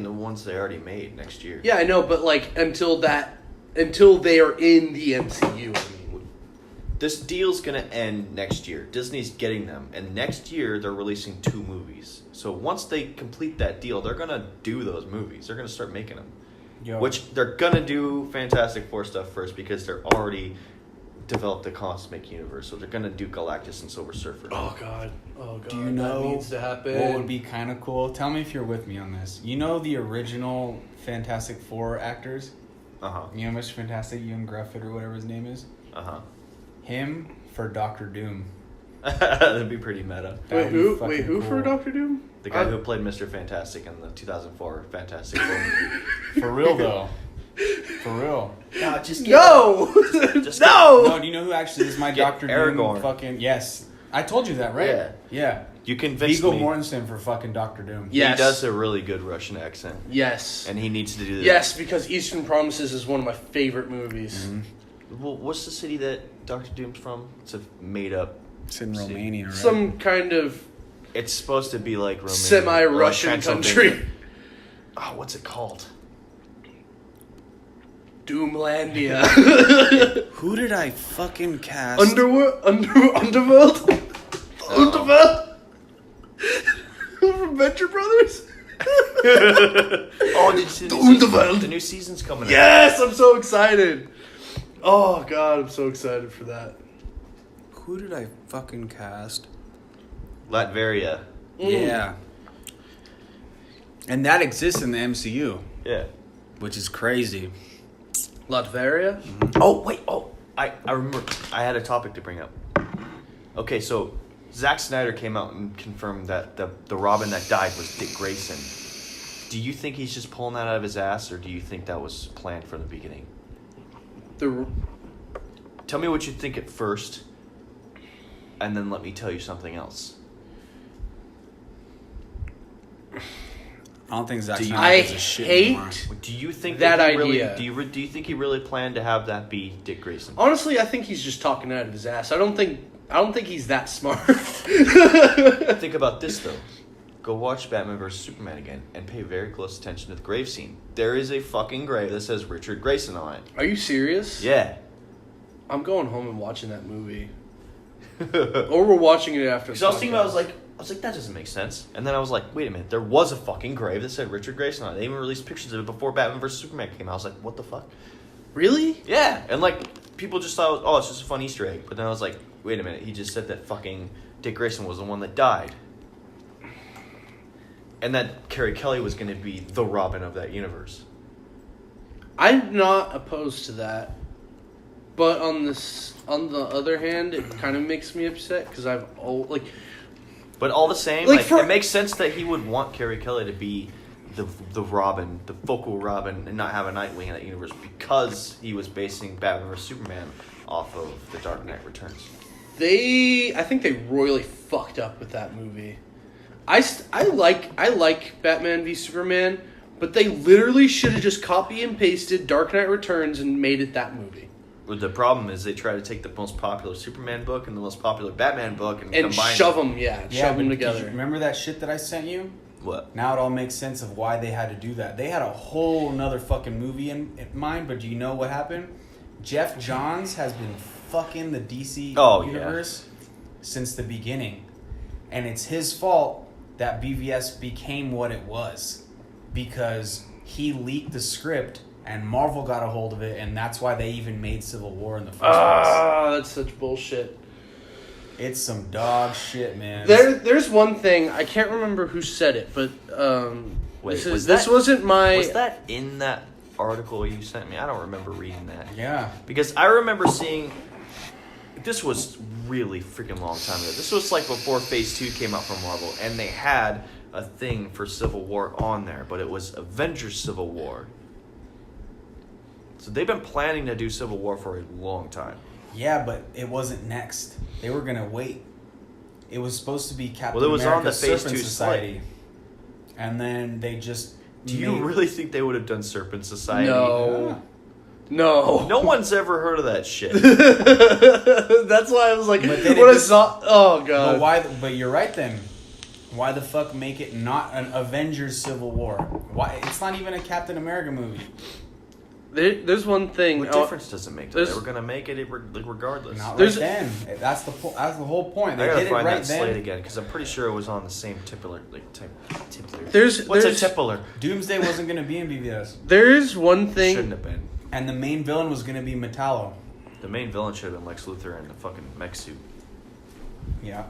the ones they already made next year. Yeah, I know, but like until they are in the MCU. I mean, This deal's gonna end next year. Disney's getting them, and next year they're releasing 2 movies. So once they complete that deal, they're gonna do those movies. They're gonna start making them. Yo. Which they're gonna do Fantastic Four stuff first because they're already developed the cosmic universe. So they're gonna do Galactus and Silver Surfer. oh god, Do you know that needs to happen. what would be kind of cool? Tell me if you're with me on this. You know the original Fantastic Four actors? Uh huh. You know Mr. Fantastic, Ian Grufford or whatever his name is? Uh huh. Him for Doctor Doom. That'd be pretty meta. Wait, who? Wait, who for Doctor Doom? The guy who played Mr. Fantastic in the 2004 Fantastic Four movie. For real though. For real. No, just No! Just No! No, do you know who actually is my Doctor Doom? Aragorn. Fucking yes. I told you that, right? Yeah. You convinced Viggo me. Mortensen for fucking Doctor Doom. Yes. He does a really good Russian accent. Yes. And he needs to do that. Yes, because Eastern Promises is one of my favorite movies. Mm-hmm. Well, what's the city that Dr. Doom's from? It's a made-up It's in city. Romania, right? Some kind of It's supposed to be like Romania. semi-Russian or like country. Transylvania. Oh, what's it called? Doomlandia. Who did I fucking cast? Underworld? Underworld? From Venture Brothers? Oh, did you see the new season's coming out? Yes, I'm so excited. Oh, God, I'm so excited for that. Who did I fucking cast? Latveria. Yeah. And that exists in the MCU, Yeah. which is crazy. Latveria? Oh, wait. Oh, I remember. I had a topic to bring up. Okay, so Zack Snyder came out and confirmed that the Robin that died was Dick Grayson. Do you think he's just pulling that out of his ass, or do you think that was planned from the beginning? Tell me what you think at first, and then let me tell you something else. I don't think Zack Do you- Snyder I gives a shit hate anymore. Do you think that he really, idea. do you think he really planned to have that be Dick Grayson? Honestly, I think he's just talking out of his ass. I don't think he's that smart. Think about this though. Go watch Batman vs Superman again and pay very close attention to the grave scene. There is a fucking grave that says Richard Grayson on it. Are you serious? Yeah. I'm going home and watching that movie. Or we're watching it after. Because I was thinking, I was like, that doesn't make sense. And then I was like, wait a minute, there was a fucking grave that said Richard Grayson on it. They even released pictures of it before Batman vs Superman came out. I was like, what the fuck? Really? Yeah. And like, people just thought, oh, it's just a fun Easter egg. But then I was like, wait a minute, he just said that fucking Dick Grayson was the one that died. And that Carrie Kelly was going to be the Robin of that universe. I'm not opposed to that, but on the other hand, it kind of makes me upset because But all the same, Like, it makes sense that he would want Carrie Kelly to be the Robin, the focal Robin, and not have a Nightwing in that universe because he was basing Batman vs Superman off of The Dark Knight Returns. I think they royally fucked up with that movie. I like Batman v Superman, but they literally should have just copy and pasted Dark Knight Returns and made it that movie. But the problem is they try to take the most popular Superman book and the most popular Batman book and combine shove them. them, shove them but did you together. remember that shit that I sent you? What? Now it all makes sense of why they had to do that. They had a whole nother fucking movie in mind, but do you know what happened? Jeff Johns has been fucking the DC universe since the beginning. And it's his fault that BVS became what it was. Because he leaked the script and Marvel got a hold of it, and that's why they even made Civil War in the first place. That's such bullshit. It's some dog shit, man. There's one thing, I can't remember who said it, but Wait, this wasn't my... Was that in that article you sent me? I don't remember reading that. Yeah. Because I remember seeing... This was really freaking long time ago. This was like before Phase 2 came out from Marvel, and they had a thing for Civil War on there, but it was Avengers Civil War. So they've been planning to do Civil War for a long time. Yeah, but it wasn't next. They were gonna wait. It was supposed to be Captain Well, it was on America's the Phase Serpent 2 Society, and then they just. Do you really think they would have done Serpent Society? No. No. No one's ever heard of that shit. That's why I was like, But then what it I just- saw... Oh, God. But why? But you're right then. Why the fuck make it not an Avengers Civil War? Why? It's not even a Captain America movie. There's one thing... What difference does it make? They there's- were gonna make it regardless. Not There's- right then. That's the That's the whole point. They I gotta did it find right that slate then. again because I'm pretty sure it was on the same tippler. There's What's a tippler? Doomsday wasn't gonna be in BVS, There's one thing... Shouldn't have been. and the main villain was gonna be Metallo. The main villain should have been Lex Luthor in the fucking mech suit. Yeah,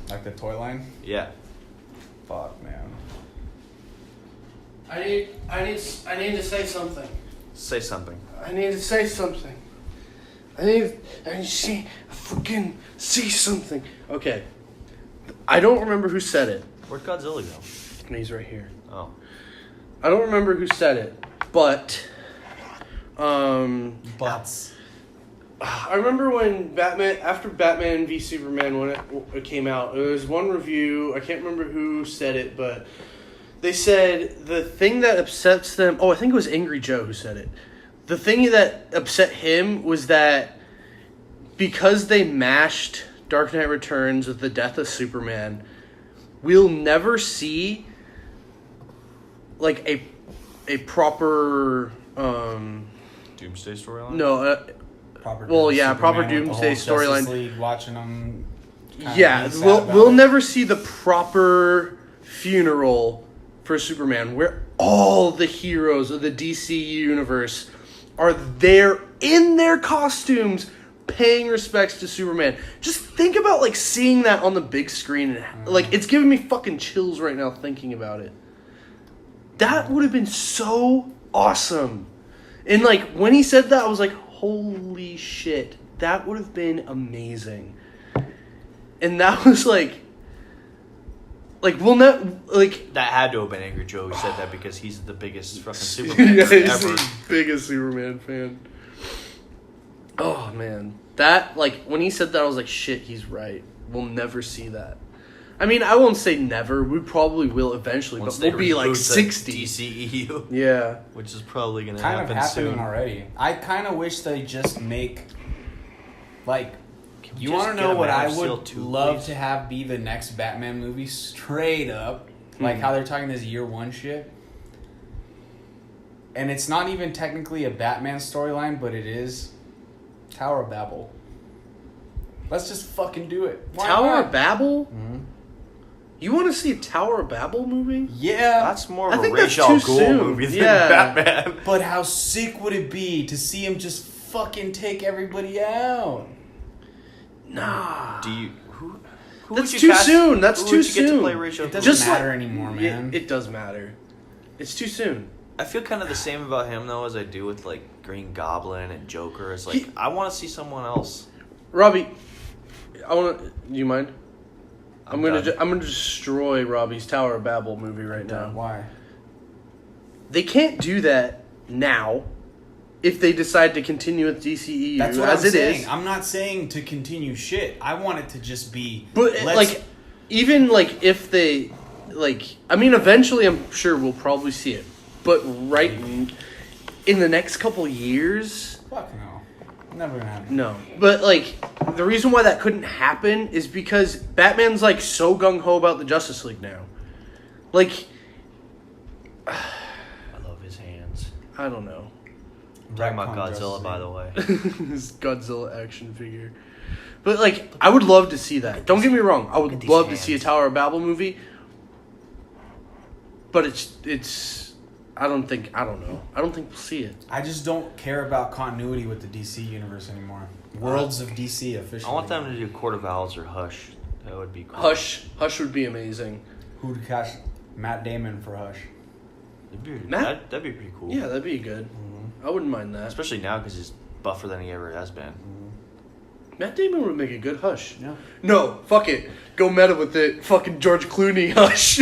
like the toy line. Yeah. Fuck, man. I need to say something. Say something. I need to say something. I need to see something. Okay. I don't remember who said it. Where'd Godzilla go? And he's right here. Oh. I don't remember who said it, but Butts. I remember when after Batman v Superman, when it came out, there was one review, I can't remember who said it, but they said the thing that upsets them, I think it was Angry Joe who said it. The thing that upset him was that because they mashed Dark Knight Returns with the death of Superman, we'll never see like a proper Doomsday storyline? No, Proper proper Superman with the Doomsday whole storyline. Justice League watching them. Yeah, we'll never see the proper funeral for Superman where all the heroes of the DC universe are there in their costumes paying respects to Superman. Just think about like seeing that on the big screen and like it's giving me fucking chills right now thinking about it. That would have been so awesome. And like when he said that I was like, holy shit, that would have been amazing. And that was like we'll not like that had to have been Angry Joe who said that because he's the biggest fucking Superman he's ever. the biggest Superman fan. Oh man, that like when he said that I was like, shit, he's right. We'll never see that. I mean, I won't say never. We probably will eventually, Once but we'll be like reboot the 60. DCEU, Yeah, which is probably gonna Kind happen of happening soon. already. I kind of wish they just make like. we You just want to get know a what Man I of Steel would 2, love please? to have be the next Batman movie straight up? Like how they're talking this year one shit. And it's not even technically a Batman storyline, but it is Tower of Babel. Let's just fucking do it. Why Tower not? of Babel. Mhm. You want to see a Tower of Babel movie? Yeah. That's more I of a think Ra's that's al too Ghul soon. movie than Yeah. Batman. But how sick would it be to see him just fucking take everybody out? Nah. Do you who That's would you too cast- soon. That's who too would you get to soon. play Ra's al It Ghul? doesn't Just matter like- anymore, man. It does matter. It's too soon. I feel kind of the same about him though as I do with like Green Goblin and Joker. It's like He- I want to see someone else. Robbie, I want to. Do you mind? I'm done. gonna destroy Robbie's Tower of Babel movie right now. Why? They can't do that now. If they decide to continue with DCEU That's what as I'm it saying. is, I'm not saying to continue shit. I want it to just be. but like, even like if they, like, I mean, eventually, I'm sure we'll probably see it. But right in the next couple years, Fuck no. Never gonna happen. no. But like, the reason why that couldn't happen is because Batman's like so gung ho about the Justice League now. Like, I love his hands. I don't know. Talking about Retcon Godzilla, Justice by League. the way. This Godzilla action figure. But like, I would love to see that. Don't get me wrong. I Look at would these love to see a hands. Tower of Babel movie. But it's. I don't know. I don't think we'll see it. I just don't care about continuity with the DC universe anymore. Worlds of DC officially. I want them to do Court of Owls or Hush. That would be cool. Hush would be amazing. Who to cast Matt Damon for Hush? Matt? That'd be pretty cool. Yeah, that'd be good. I wouldn't mind that. Especially now because he's buffer than he ever has been. Matt Damon would make a good Hush. Yeah. No, fuck it. Go meta with it. Fucking George Clooney Hush.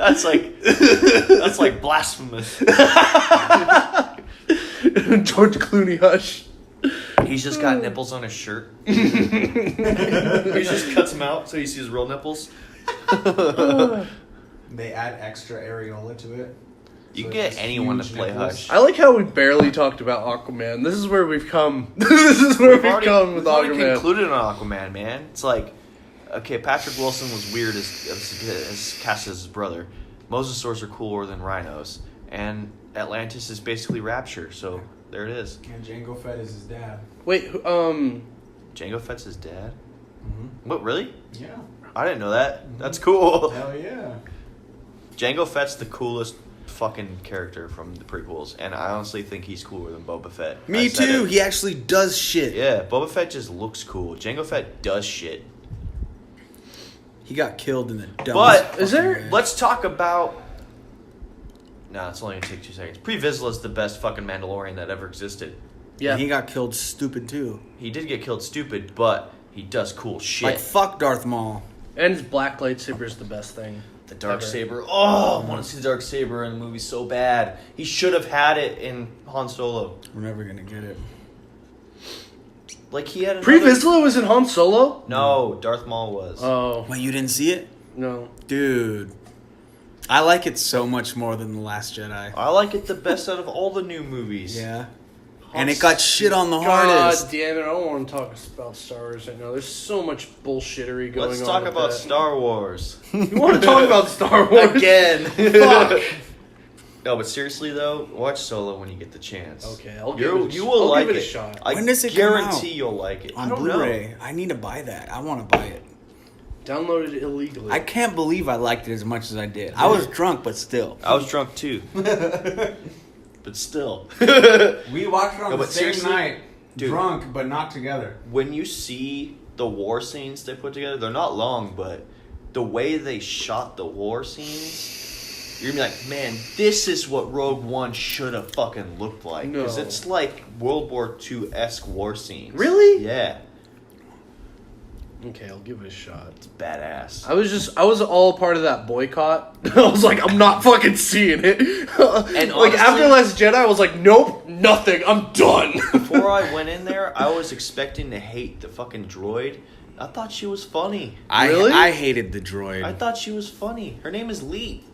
That's like blasphemous. George Clooney Hush. He's just got nipples on his shirt. He just cuts them out so you see his real nipples. They add extra areola to it. You So can it's get anyone to huge play nipples. Hush. I like how we barely talked about Aquaman. This is where we've come. This is where we've come with we've already Aquaman. concluded on Aquaman, man. It's like, okay, Patrick Wilson was weird as cast as his brother. Mosasaurs are cooler than rhinos, and Atlantis is basically Rapture. So there it is. And Jango Fett is his dad. Wait, Jango Fett's his dad. Mm-hmm. What, really? Yeah. I didn't know that. That's cool. Hell yeah. Jango Fett's the coolest fucking character from the prequels, and I honestly think he's cooler than Boba Fett. I Me said too. it. He actually does shit. Yeah, Boba Fett just looks cool. Jango Fett does shit. He got killed in the dumbest But fucking is there- way. Let's talk about Nah, it's only gonna take 2 seconds. Pre Vizsla's the best fucking Mandalorian that ever existed. Yeah. And he got killed stupid too. He did get killed stupid, but he does cool shit. Like fuck Darth Maul. And his black lightsaber is the best thing. The dark ever. saber. Oh, I want to see the dark saber in the movie so bad. He should have had it in Han Solo. We're never gonna get it. Like he had. Pre Vizsla was in Han Solo? No, Darth Maul was. Oh. Wait, you didn't see it? No. Dude. I like it so much more than The Last Jedi. I like it the best out of all the new movies. Yeah. And it got shit on the God hardest. damn it, I don't want to talk about Star Wars right now. There's so much bullshittery going on. Let's talk with about that. Star Wars. You want to talk about Star Wars? Again. Fuck. No, but seriously though, watch Solo when you get the chance. Okay, I'll You give will like it a it. shot. I When does it come guarantee out? you'll like it. On I don't Blu-ray. know. I need to buy that. I want to buy it. Download it illegally. I can't believe I liked it as much as I did. I was drunk, but still. I was drunk too. But still. We watched it on No, the but same seriously, night, dude. drunk, but not together. When you see the war scenes they put together, they're not long, but the way they shot the war scenes, you're gonna be like, man, this is what Rogue One should have fucking looked like. Because No. it's like World War II-esque war scenes. Really? Yeah. Okay, I'll give it a shot. It's badass. I was all part of that boycott. I was like, I'm not fucking seeing it. And like honestly- after Last Jedi, I was like, nope, nothing. I'm done. Before I went in there, I was expecting to hate the fucking droid. I thought she was funny. Really? I hated the droid. I thought she was funny. Her name is Lee.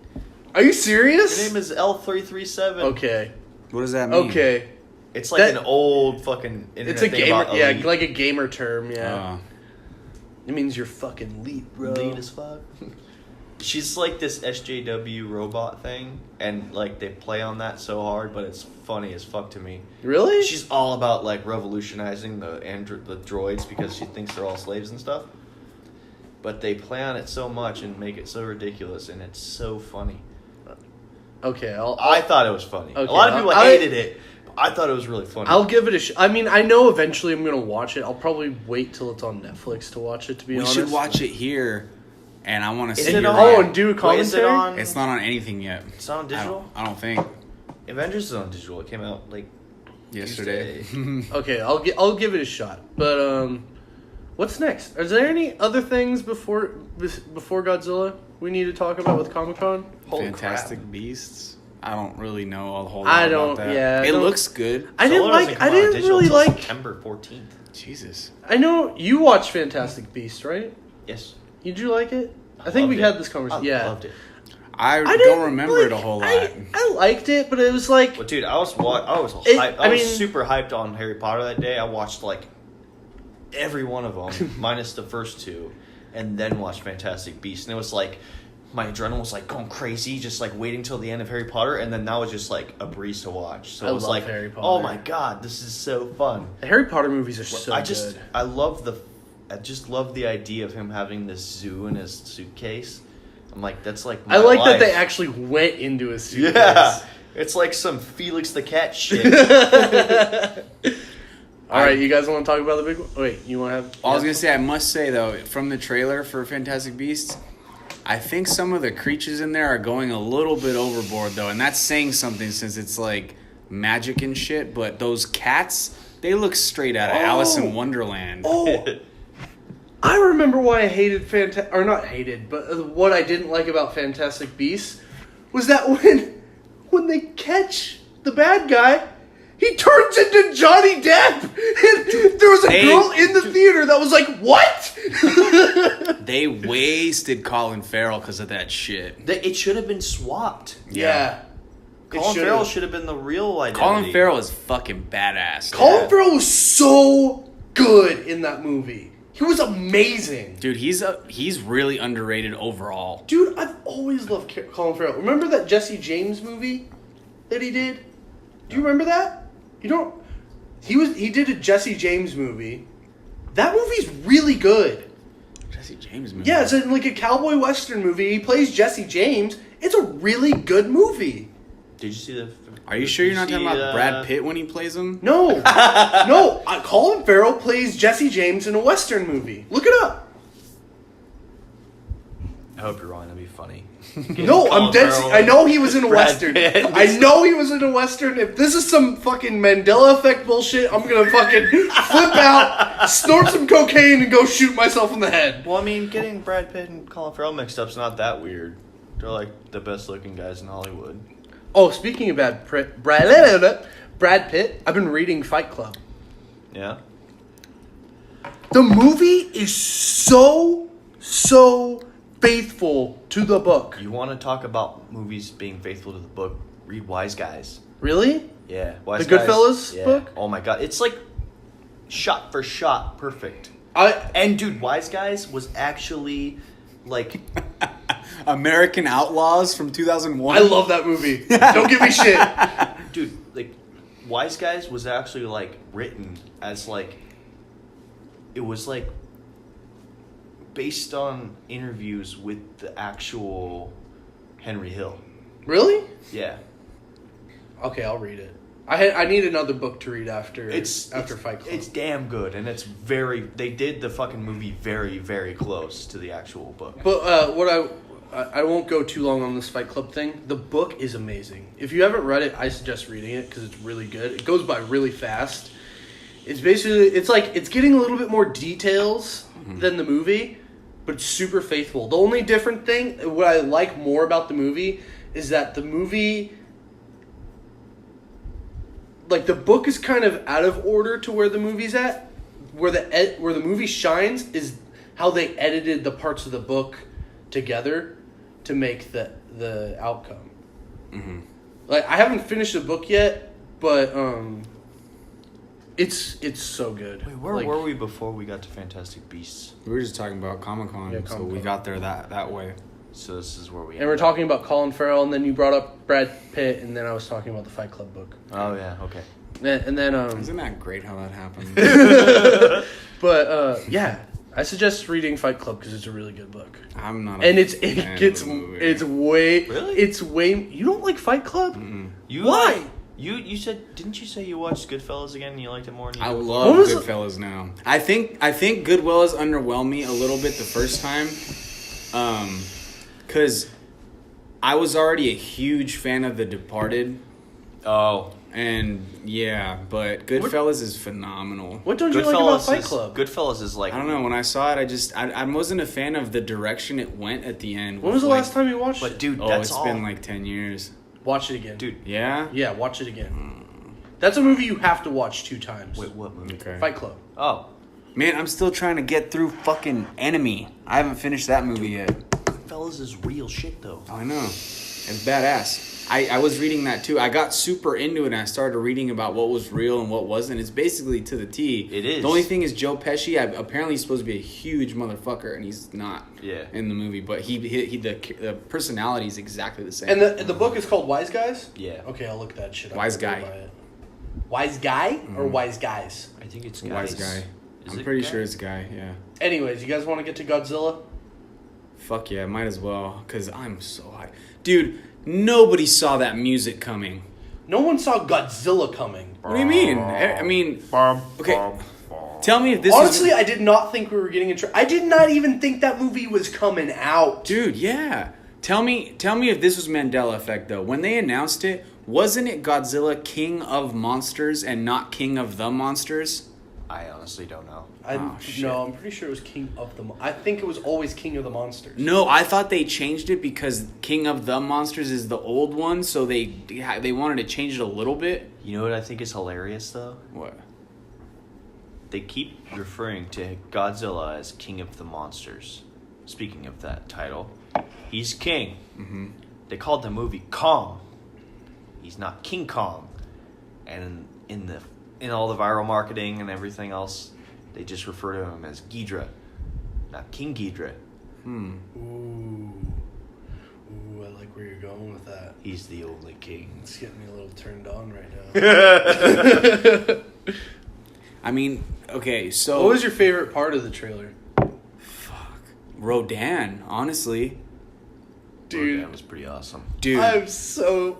Are you serious? Her name is L337. Okay. What does that mean? Okay. It's like That- an old fucking internet It's a thing gamer. about Yeah, elite. like a gamer term. Yeah. Oh. It means you're fucking elite, bro. Elite as fuck. She's like this SJW robot thing, and like they play on that so hard, but it's funny as fuck to me. Really? She's all about like revolutionizing the droids because she thinks they're all slaves and stuff. But they play on it so much and make it so ridiculous, and it's so funny. Okay. I thought it was funny. Okay, A lot of people hated it. But I thought it was really funny. I'll give it a I mean, I know eventually I'm gonna watch it. I'll probably wait till it's on Netflix to watch it. To be We honest, should watch it here, and I want to Is see it your on- Oh, reaction. and do a Wait, is commentary. it on? It's not on anything yet. It's not on digital. I don't think. Avengers is on digital. It came out like Yesterday. Tuesday. Okay, I'll give it a shot. But what's next? Is there any other things before Godzilla we need to talk about with Comic-Con? Holy Fantastic crap. Beasts. I don't really know a whole lot I don't. about that. Yeah, It don't- looks good. I didn't Solo doesn't like. come I out on didn't digital really till like. September 14th. Jesus. I know you watched Fantastic Beasts, right? Yes. Did you like it? I think we loved it. had this conversation. I Yeah. loved it. I I don't remember it a whole lot. I liked it, but it was like Well, dude, I was It- hyped. I I was mean- super hyped on Harry Potter that day. I watched like every one of them, minus the first two, and then watched Fantastic Beasts. And it was like my adrenaline was like going crazy, just like waiting till the end of Harry Potter, and then that was just like a breeze to watch. So I it was love like, Harry Potter. oh my god, this is so fun. the Harry Potter movies are so I just good. I just love the idea of him having this zoo in his suitcase. I'm like, that's like I my like life. that they actually went into a suitcase. Yeah, it's like some Felix the Cat shit. All right, you guys want to talk about the big one? Wait, you want to have? I was gonna say, I must say though, from the trailer for Fantastic Beasts, I think some of the creatures in there are going a little bit overboard though, and that's saying something since it's like magic and shit. But those cats, they look straight out of Alice in Wonderland. Oh, I remember why I hated or not hated, but what I didn't like about Fantastic Beasts was that when they catch the bad guy, he turns into Johnny Depp. And there was a girl in the theater that was like, "What?" They wasted Colin Farrell because of that shit. It should have been swapped. Yeah. Colin Farrell should have been the real identity. Colin Farrell is fucking badass. Colin Farrell was so good in that movie. He was amazing. Dude, he's really underrated overall. Dude, I've always loved Colin Farrell. Remember that Jesse James movie that he did? Do you remember that? You don't. He did a Jesse James movie. That movie's really good. Jesse James movie. Yeah, it's like a cowboy western movie. He plays Jesse James. It's a really good movie. Did you see the? Are you sure you're not talking about Brad Pitt when he plays him? No, no. Colin Farrell plays Jesse James in a western movie. Look it up. I hope you're wrong. That'd be funny. No, I'm dead. I know he was in a Brad Western. Pitt. I know he was in a Western. If this is some fucking Mandela effect bullshit, I'm gonna fucking flip out, snort some cocaine, and go shoot myself in the head. Well, I mean, getting Brad Pitt and Colin Farrell mixed up's not that weird. They're like the best looking guys in Hollywood. Oh, speaking of Brad Pitt, I've been reading Fight Club. Yeah. The movie is so faithful to the book. You want to talk about movies being faithful to the book? Read Wise Guys. Really? Yeah. Wise The Guys. Goodfellas book? Oh my god. It's like shot for shot perfect. And And dude, Wise Guys was actually like American Outlaws from 2001. I love that movie. Don't give me shit. dude, like Wise Guys was actually like written as like it was like based on interviews with the actual Henry Hill. Really? Yeah. Okay, I'll read it. I need another book to read after It's Fight Club. It's damn good, and it's they did the fucking movie very, very close to the actual book. But what I won't go too long on this Fight Club thing. The book is amazing. If you haven't read it, I suggest reading it because it's really good. It goes by really fast. It's basically it's getting a little bit more details than the movie, but it's super faithful. The only different thing, what I like more about the movie, is that the movie, like the book is kind of out of order to where the movie's at. Where the movie shines is how they edited the parts of the book together to make the outcome. Mm-hmm. Like I haven't finished the book yet, but it's so good. Wait, where were we before we got to Fantastic Beasts? We were just talking about Comic-Con, Yeah, so Comic-Con. we got there that way. So this is where we. And we're talking about Colin Farrell, and then you brought up Brad Pitt, and then I was talking about the Fight Club book. Oh yeah, okay. And then Isn't that great how that happened? but yeah, I suggest reading Fight Club because it's a really good book. I'm not. And fan of the movie. it's way. You don't like Fight Club? Mm-mm. You Why? like- you said, didn't you say you watched Goodfellas again and you liked it more? Than you I did love What was Goodfellas now. I think Goodfellas underwhelmed me a little bit the first time, because I was already a huge fan of The Departed, Oh, and yeah, but Goodfellas is phenomenal. What don't you like about Fight is, Club? Goodfellas is like I don't know. When I saw it, I wasn't a fan of the direction it went at the end. When was the last time you watched But it? dude, Oh, that's it's all. been like 10 years. Watch it again. Dude, Yeah. Yeah, watch it again. That's a movie you have to watch 2 times. wait, what movie? Okay. Fight Club. Oh, Man, I'm still trying to get through fucking Enemy. I haven't finished that movie yet. Goodfellas is real shit though. I know. It's badass. I was reading that too. I got super into it and I started reading about what was real and what wasn't. It's basically to the T. It is. The only thing is Joe Pesci, apparently he's supposed to be a huge motherfucker and he's not Yeah. in the movie. But the personality is exactly the same. And the book is called Wise Guys? Yeah. Okay, I'll look that shit up. Wise I'll go Guy. buy it. Wise Guy or Wise Guys? I think it's Wise Guys. Guy. Is I'm it pretty Guy? sure it's a guy, yeah. Anyways, you guys want to get to Godzilla? Fuck yeah, might as well. Because I'm so high. Dude, nobody saw that music coming. No one saw Godzilla coming. What do you mean? I mean, okay. Tell me if this Honestly, is... I did not think we were getting a I did not even think that movie was coming out. Dude, yeah. Tell me if this was Mandela effect though. When they announced it, wasn't it Godzilla King of Monsters and not King of the Monsters? I honestly don't know. shit. No, I'm pretty sure it was King of the I think it was always King of the Monsters. No, I thought they changed it because King of the Monsters is the old one, so they wanted to change it a little bit. You know what I think is hilarious though? What? They keep referring to Godzilla as King of the Monsters. Speaking of that title, he's king. Mm-hmm. They called the movie Kong. He's not King Kong. And in all the viral marketing and everything else, they just refer to him as Ghidra, not King Ghidra. Ooh, I like where you're going with that. He's the only king. It's getting me a little turned on right now. I mean, okay, so... What was your favorite part of the trailer? Rodan, honestly. Dude, That was pretty awesome. Dude. I'm so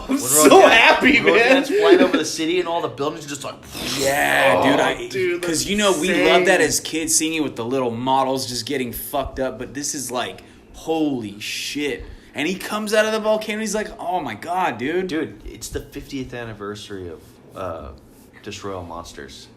When so Rodan- happy, when man. Rodan's flying over the city and all the buildings are just like... Yeah, dude, dude. Because, that's you know, we insane. love that as kids, seeing it with the little models just getting fucked up. But this is like, holy shit. And he comes out of the volcano. He's like, oh my god, dude. Dude, it's the 50th anniversary of Destroy All Monsters.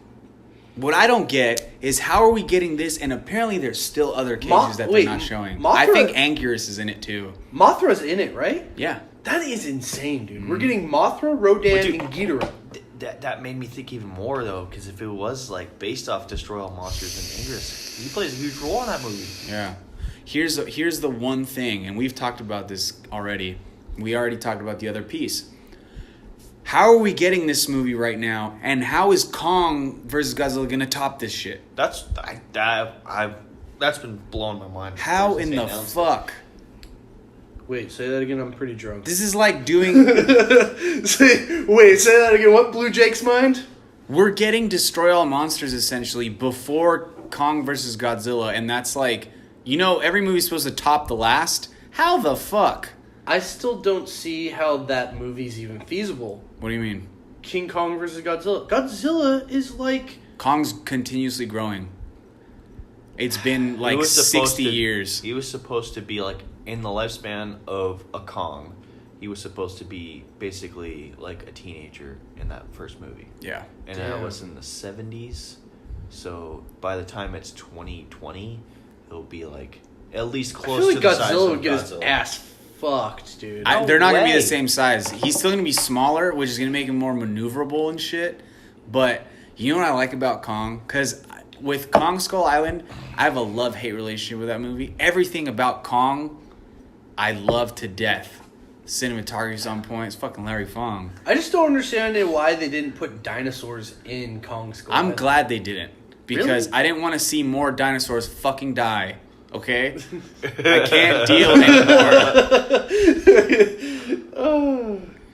What I don't get is how are we getting this? And apparently there's still other cages that they're not showing. I think Anguirus is in it too. Mothra's in it, right? Yeah. That is insane, dude. We're getting Mothra, Rodan, and Ghidorah. That made me think even more, though, because if it was, like, based off Destroy All Monsters and Anguirus, he plays a huge role in that movie. Yeah. Here's the one thing, and we've talked about this already. We already talked about the other piece. How are we getting this movie right now, and how is Kong versus Godzilla going to top this shit? That's been blowing my mind. How in the fuck? Wait, say that again. I'm pretty drunk. This is like doing... Say that again. What blew Jake's mind? We're getting Destroy All Monsters, essentially, before Kong versus Godzilla, and that's like... You know, every movie's supposed to top the last. How the fuck? I still don't see how that movie's even feasible. What do you mean? King Kong versus Godzilla. Godzilla is like... Kong's continuously growing. It's been like 60 years. He was supposed to be like, in the lifespan of a Kong, he was supposed to be basically like a teenager in that first movie. Yeah. And that was in the 70s. So by the time it's 2020, he'll be like at least close to the size of Godzilla would get Godzilla. his ass fucked, dude. They're not going to be the same size. He's still going to be smaller, which is going to make him more maneuverable and shit. But you know what I like about Kong? Because with Kong Skull Island, I have a love-hate relationship with that movie. Everything about Kong, I love to death. Cinematography's on point. It's fucking Larry Fong. I just don't understand why they didn't put dinosaurs in Kong Skull I'm Island. glad they didn't. Because Really? I didn't want to see more dinosaurs fucking die. Okay? I can't deal anymore.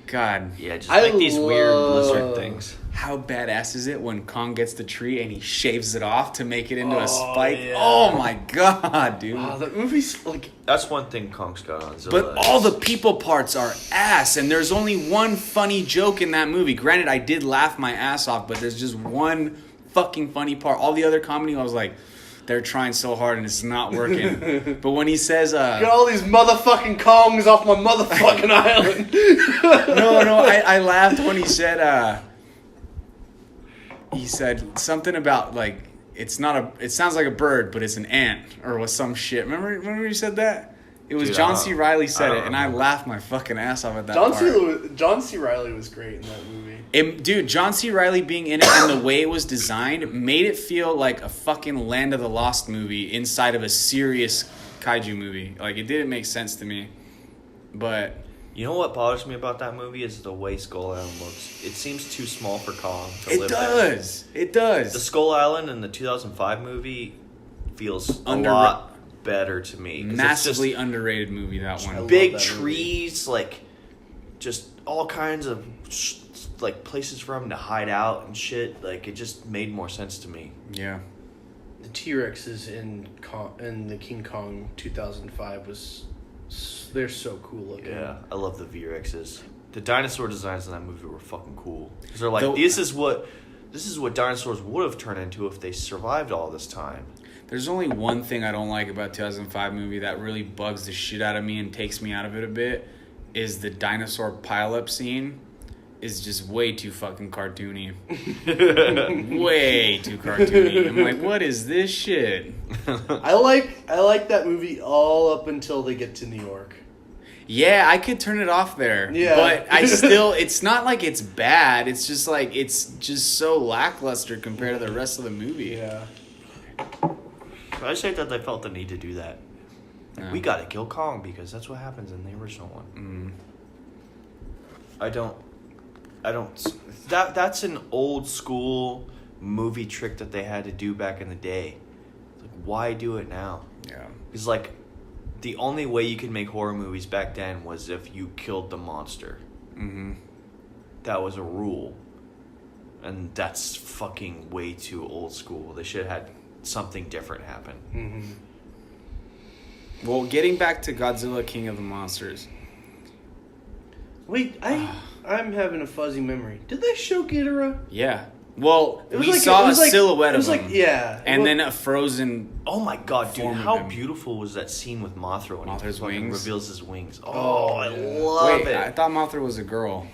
God. Yeah, just like these weird lizard things. How badass is it when Kong gets the tree and he shaves it off to make it into a spike? yeah. Oh my god, dude. Wow, that movie's like... That's one thing Kong's got on Zilla. But all the people parts are ass, and there's only one funny joke in that movie. Granted, I did laugh my ass off, but there's just one fucking funny part. All the other comedy, I was like, they're trying so hard and it's not working. But when he says, Get all these motherfucking Kongs off my motherfucking island. No, I laughed when he said something about like it sounds like a bird, but it's an ant or was some shit. Remember he said that? It was John C. Reilly said it, and I laughed my fucking ass off at that part. John C. Reilly was great in that movie. Dude, John C. Reilly being in it and the way it was designed made it feel like a fucking Land of the Lost movie inside of a serious kaiju movie. Like, it didn't make sense to me. But... You know what bothers me about that movie is the way Skull Island looks. It seems too small for Kong to live there. It does. The Skull Island in the 2005 movie feels a lot better to me. Massively underrated movie, that one. Big trees, like, just all kinds of... like places for him to hide out and shit. Like, it just made more sense to me. Yeah. The T-Rexes in the King Kong 2005 they're so cool looking. Yeah, I love the V-Rexes. The dinosaur designs in that movie were fucking cool. Because they're like, this is what dinosaurs would have turned into if they survived all this time. There's only one thing I don't like about 2005 movie that really bugs the shit out of me and takes me out of it a bit is the dinosaur pileup scene. Is just way too fucking cartoony. Way too cartoony. I'm like, what is this shit? I like that movie all up until they get to New York. Yeah, I could turn it off there. Yeah. But I still, it's not like it's bad. It's just like, it's just so lackluster compared to the rest of the movie. Yeah. I just hate that they felt the need to do that. Yeah. We gotta kill Kong because that's what happens in the original one. I don't. That's an old school movie trick that they had to do back in the day. Like, why do it now? Yeah. It's like the only way you could make horror movies back then was if you killed the monster. Mm-hmm. That was a rule, and that's fucking way too old school. They should have had something different happen. Mm-hmm. Well, getting back to Godzilla King of the Monsters. Wait, I'm having a fuzzy memory. Did they show Ghidorah? Yeah. Well, It was we like- saw it was a like- silhouette it was of him. like- yeah. And then a frozen. Oh my god, dude! Form of How him. beautiful was that scene with Mothra when Mothra's he fucking wings? reveals his wings? Oh, Oh, I yeah. love Wait, it. I thought Mothra was a girl.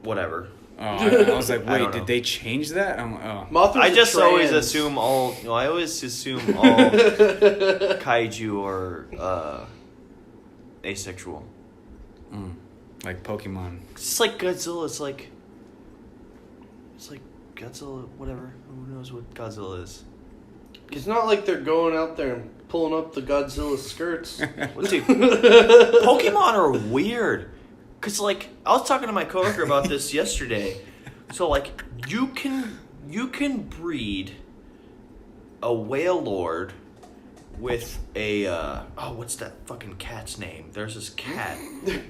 Whatever. Oh, I was like, I don't wait, know. did they change that? Oh. Mothra's I a just always trans. assume all. No, I always assume all kaiju are asexual. Like Pokemon. It's like Godzilla. It's like Godzilla. Whatever. Who knows what Godzilla is? It's not like they're going out there and pulling up the Godzilla skirts. Well, dude, Pokemon are weird. Cause like I was talking to my coworker about this yesterday. So like you can breed a whale lord with a what's that fucking cat's name? There's this cat.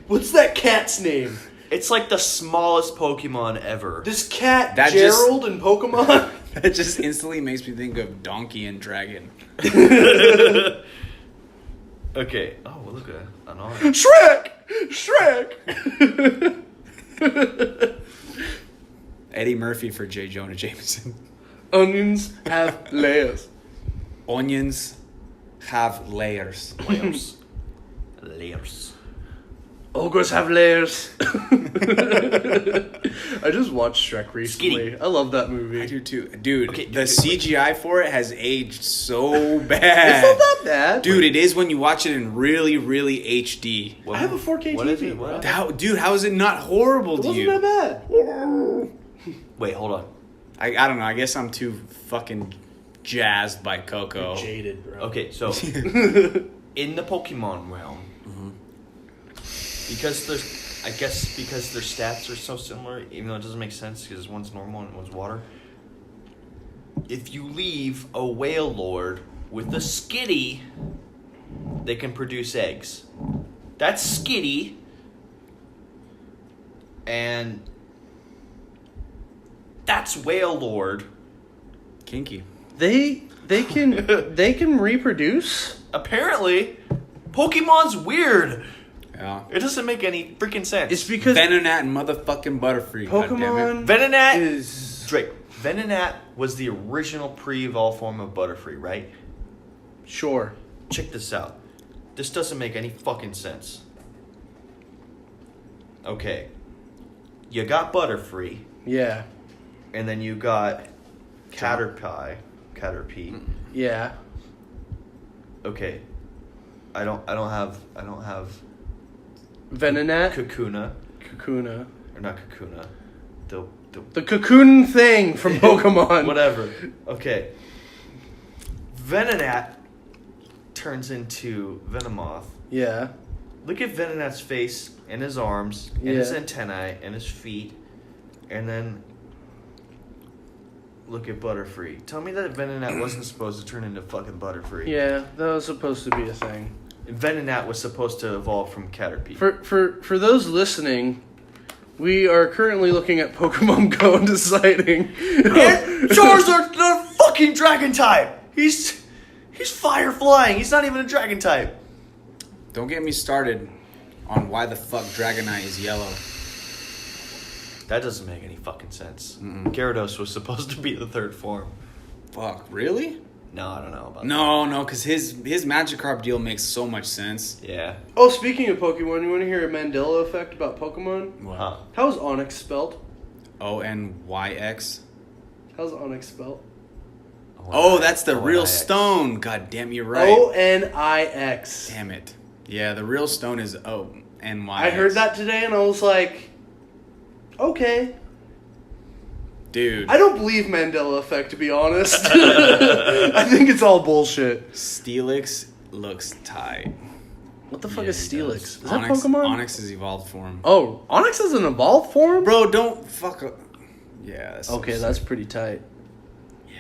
What's that cat's name? It's like the smallest Pokemon ever. This cat, That Gerald in Pokemon? That just instantly makes me think of Donkey and Dragon. Okay. Oh, well, look at an arm. Shrek! Eddie Murphy for J. Jonah Jameson. Onions have layers. Onions have layers. Layers. Ogres have layers. I just watched Shrek recently. Skitty. I love that movie. I do too. Dude, Okay, the dude, CGI for it has aged so bad. It's not that bad. Dude, it is when you watch it in really, really HD. What- I have a 4K what is TV, it? bro. What? Dude, how is it not horrible It to wasn't you? that bad. Wait, hold on. I don't know. I guess I'm too fucking jazzed by Coco. Jaded, bro. Okay, so in the Pokemon realm, because their stats are so similar, even though it doesn't make sense because one's normal and one's water. If you leave a whale lord with a skitty, they can produce eggs. That's skitty, and that's whale lord. Kinky. They can reproduce? Apparently, Pokemon's weird. Yeah. It doesn't make any freaking sense. It's because Venonat and motherfucking Butterfree. Pokemon Venonat is Drake. Venonat was the original pre-evolved form of Butterfree, right? sure. Check this out. This doesn't make any fucking sense. Okay. You got Butterfree, Yeah. and then you got Caterpie. Yeah. Okay. I don't have Venonat, Kakuna. Kakuna. Or not Kakuna. The The cocoon thing from Pokemon. whatever. Okay. Venonat turns into Venomoth. Yeah. Look at Venonat's face and his arms and his Yeah. antennae and his feet, and then look at Butterfree. Tell me that Venonat wasn't supposed to turn into fucking Butterfree. Yeah, that was supposed to be a thing. Venonat was supposed to evolve from Caterpie. For those listening, we are currently looking at Pokemon Go and deciding. And Charizard's not a fucking dragon type. He's fire flying. He's not even a dragon type. Don't get me started on why the fuck Dragonite is yellow. That doesn't make any fucking sense. Gyarados was supposed to be the third form. Fuck, really? No, I don't know about No, because his Magikarp deal makes so much sense. that. Yeah. Oh, speaking of Pokemon, you want to hear a Mandela effect about Pokemon? Huh. How's Onyx spelled? ONYX. How's Onyx spelled? Oh, that's the real ONIX. stone. God damn, you're right. ONIX. Damn it. Yeah, the real stone is ONYX. I heard that today and I was like, okay. Dude. I don't believe Mandela effect, to be honest. I think it's all bullshit. Steelix looks tight. What the fuck Yeah, is he Steelix? does. Is that Onyx, Pokemon? Onyx is evolved form. Oh, Onyx is an evolved form? Bro, don't fuck up. Yeah, that's so Okay, sick. that's pretty tight. Yeah.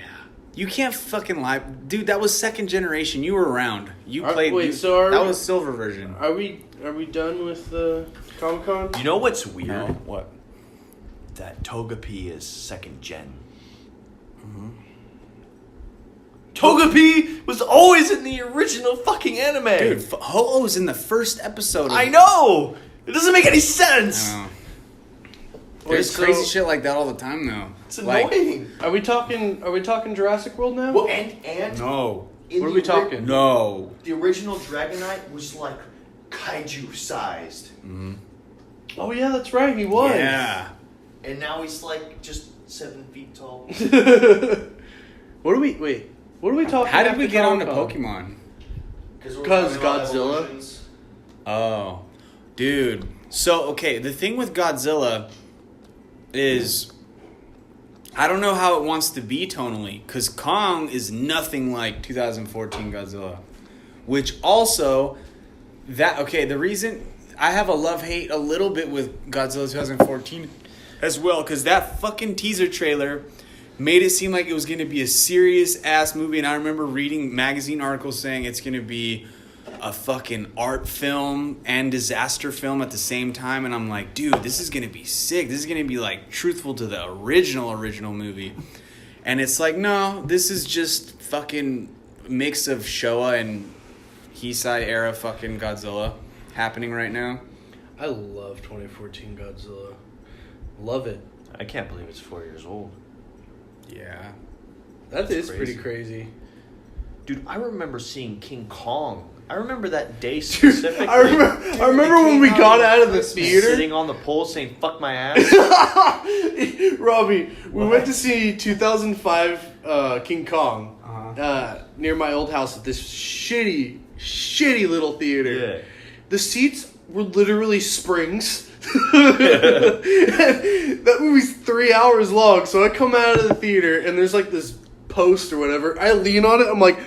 You can't fucking lie. Dude, that was second generation. You were around. You played. wait, you- so are that we- was silver version. Are we done with the Comic-Con? You know what's weird? No, what? That Togepi is second gen. Togepi was always in the original fucking anime. Dude, Ho-Oh was in the first episode. I know. It doesn't make any sense. I know. There's crazy shit like that all the time, though. It's annoying. Are we talking Jurassic World now? Well, and No. What are we talking? No. The original Dragonite was like kaiju sized, Oh yeah, that's right. He was. Yeah. and now he's like just 7 feet tall. What are we talking? How did we after get onto Comic-Con? Pokemon? Because Godzilla. Oh. Dude. So, okay, the thing with Godzilla is I don't know how it wants to be tonally, because Kong is nothing like 2014 Godzilla. Which also, the reason I have a love-hate a little bit with Godzilla 2014 as well, because that fucking teaser trailer made it seem like it was going to be a serious-ass movie, and I remember reading magazine articles saying it's going to be a fucking art film and disaster film at the same time, and I'm like, dude, this is going to be sick. This is going to be, like, truthful to the original movie. And it's like, no, this is just fucking mix of Showa and Heisei era fucking Godzilla happening right now. I love 2014 Godzilla. Love it. I can't believe it's 4 years old. Yeah. That That's is crazy. pretty crazy. Dude, I remember seeing King Kong. I remember that day specifically. I remember when we got out of the theater. Sitting on the pole saying, fuck my ass. Robbie, we went to see 2005 King Kong near my old house at this shitty little theater. Yeah. The seats were literally springs. That movie's 3 hours long, so I come out of the theater and there's like this post or whatever. I lean on it, I'm like,